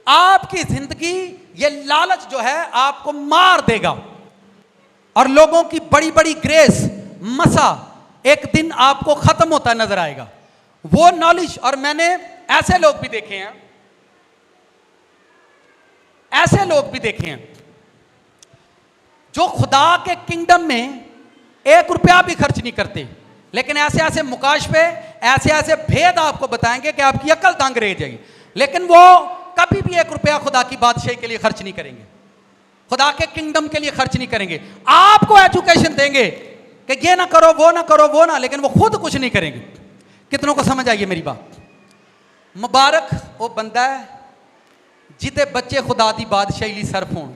आपकी जिंदगी ये लालच जो है आपको मार देगा और लोगों की बड़ी बड़ी ग्रेस, मसा एक दिन आपको खत्म होता नजर आएगा। वो नॉलेज, और मैंने ऐसे लोग भी देखे हैं, ऐसे लोग भी देखे हैं जो खुदा के किंगडम में 1 रुपया भी खर्च नहीं करते, लेकिन ऐसे ऐसे मुकाशफे, ऐसे ऐसे भेद आपको बताएंगे कि आपकी अकल दंग रह जाएगी, लेकिन वो कभी भी 1 रुपया खुदा की बादशाही के लिए खर्च नहीं करेंगे, खुदा के किंगडम के लिए खर्च नहीं करेंगे। आपको एजुकेशन देंगे कि ये ना करो, वो ना करो, वो ना, लेकिन वो खुद कुछ नहीं करेंगे। कितनों को समझ आई है मेरी बात? मुबारक वो बंदा है जिदे बच्चे खुदा दी बादशाही ਲਈ ਸਰਫ ਹੋਣ।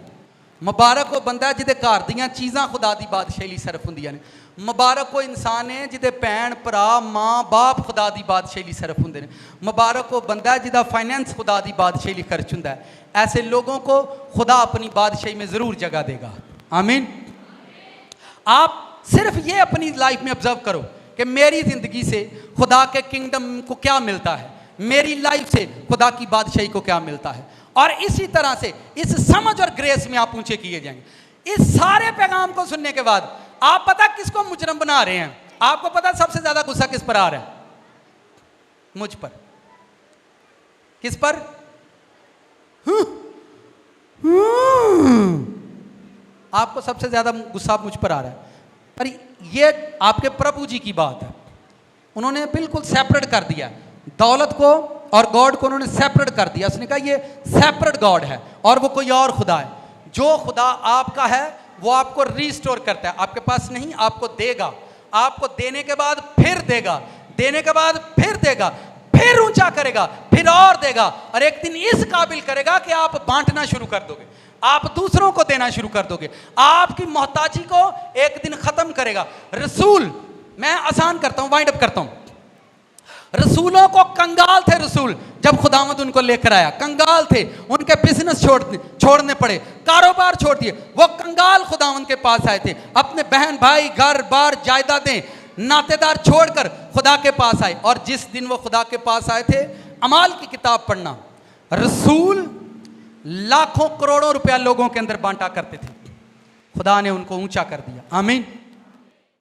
मुबारक वो बंदा है जिदे घर ਦੀਆਂ ਚੀਜ਼ਾਂ खुदा दी बादशाही ਲਈ ਸਰਫ ਹੁੰਦੀਆਂ ਨੇ। मुबारक वो इंसान है जिदे भैन भरा माँ बाप खुदा दी बादशाही ਲਈ ਸਰਫ ਹੁੰਦੇ ਨੇ। मुबारक वो बंदा है जिदा फाइनेंस खुदा दी बादशाही ਲਈ खर्च ਹੁੰਦਾ है। ऐसे लोगों को खुदा अपनी बादशाही में ज़रूर जगह देगा। आमीन। आप सिर्फ ये अपनी लाइफ में ऑब्जर्व करो कि मेरी ज़िंदगी से खुदा के किंगडम को क्या मिलता है, मेरी लाइफ से खुदा की बादशाही को क्या मिलता है, और इसी तरह से इस समझ और ग्रेस में आप ऊंचे किए जाएंगे। इस सारे पैगाम को सुनने के बाद आप पता किसको मुजरम बना रहे हैं? आपको पता सबसे ज्यादा गुस्सा किस पर आ रहा है? मुझ पर। किस पर? आपको सबसे ज्यादा गुस्सा मुझ पर आ रहा है। पर ये आपके प्रभु जी की बात है, उन्होंने बिल्कुल सेपरेट कर दिया दौलत को और गॉड को, उन्होंने सेपरेट कर दिया। उसने कहा ये सेपरेट गॉड है और वो कोई और खुदा है। जो खुदा आपका है वो आपको रिस्टोर करता है, आपके पास नहीं, आपको देगा, आपको देने के बाद फिर देगा, देने के बाद फिर देगा, फिर ऊंचा करेगा, फिर और देगा, और एक दिन इस काबिल करेगा कि आप बांटना शुरू कर दोगे, आप दूसरों को देना शुरू कर दोगे, आपकी मोहताजी को एक दिन खत्म करेगा। रसूल, मैं आसान करता हूं, वाइंड अप करता हूं। रसूलों को कंगाल थे रसूल, जब खुदावंद उनको लेकर आया, कंगाल थे, उनके बिजनेस छोड़ने पड़े, कारोबार छोड़ दिए, वो कंगाल खुदावंद के पास आए थे, अपने बहन भाई घर बार जायदादें नातेदार छोड़कर खुदा के पास आए। और जिस दिन वो खुदा के पास आए थे, अमाल की किताब पढ़ना, रसूल लाखों करोड़ों रुपया लोगों के अंदर बांटा करते थे, खुदा ने उनको ऊंचा कर दिया। आमीन।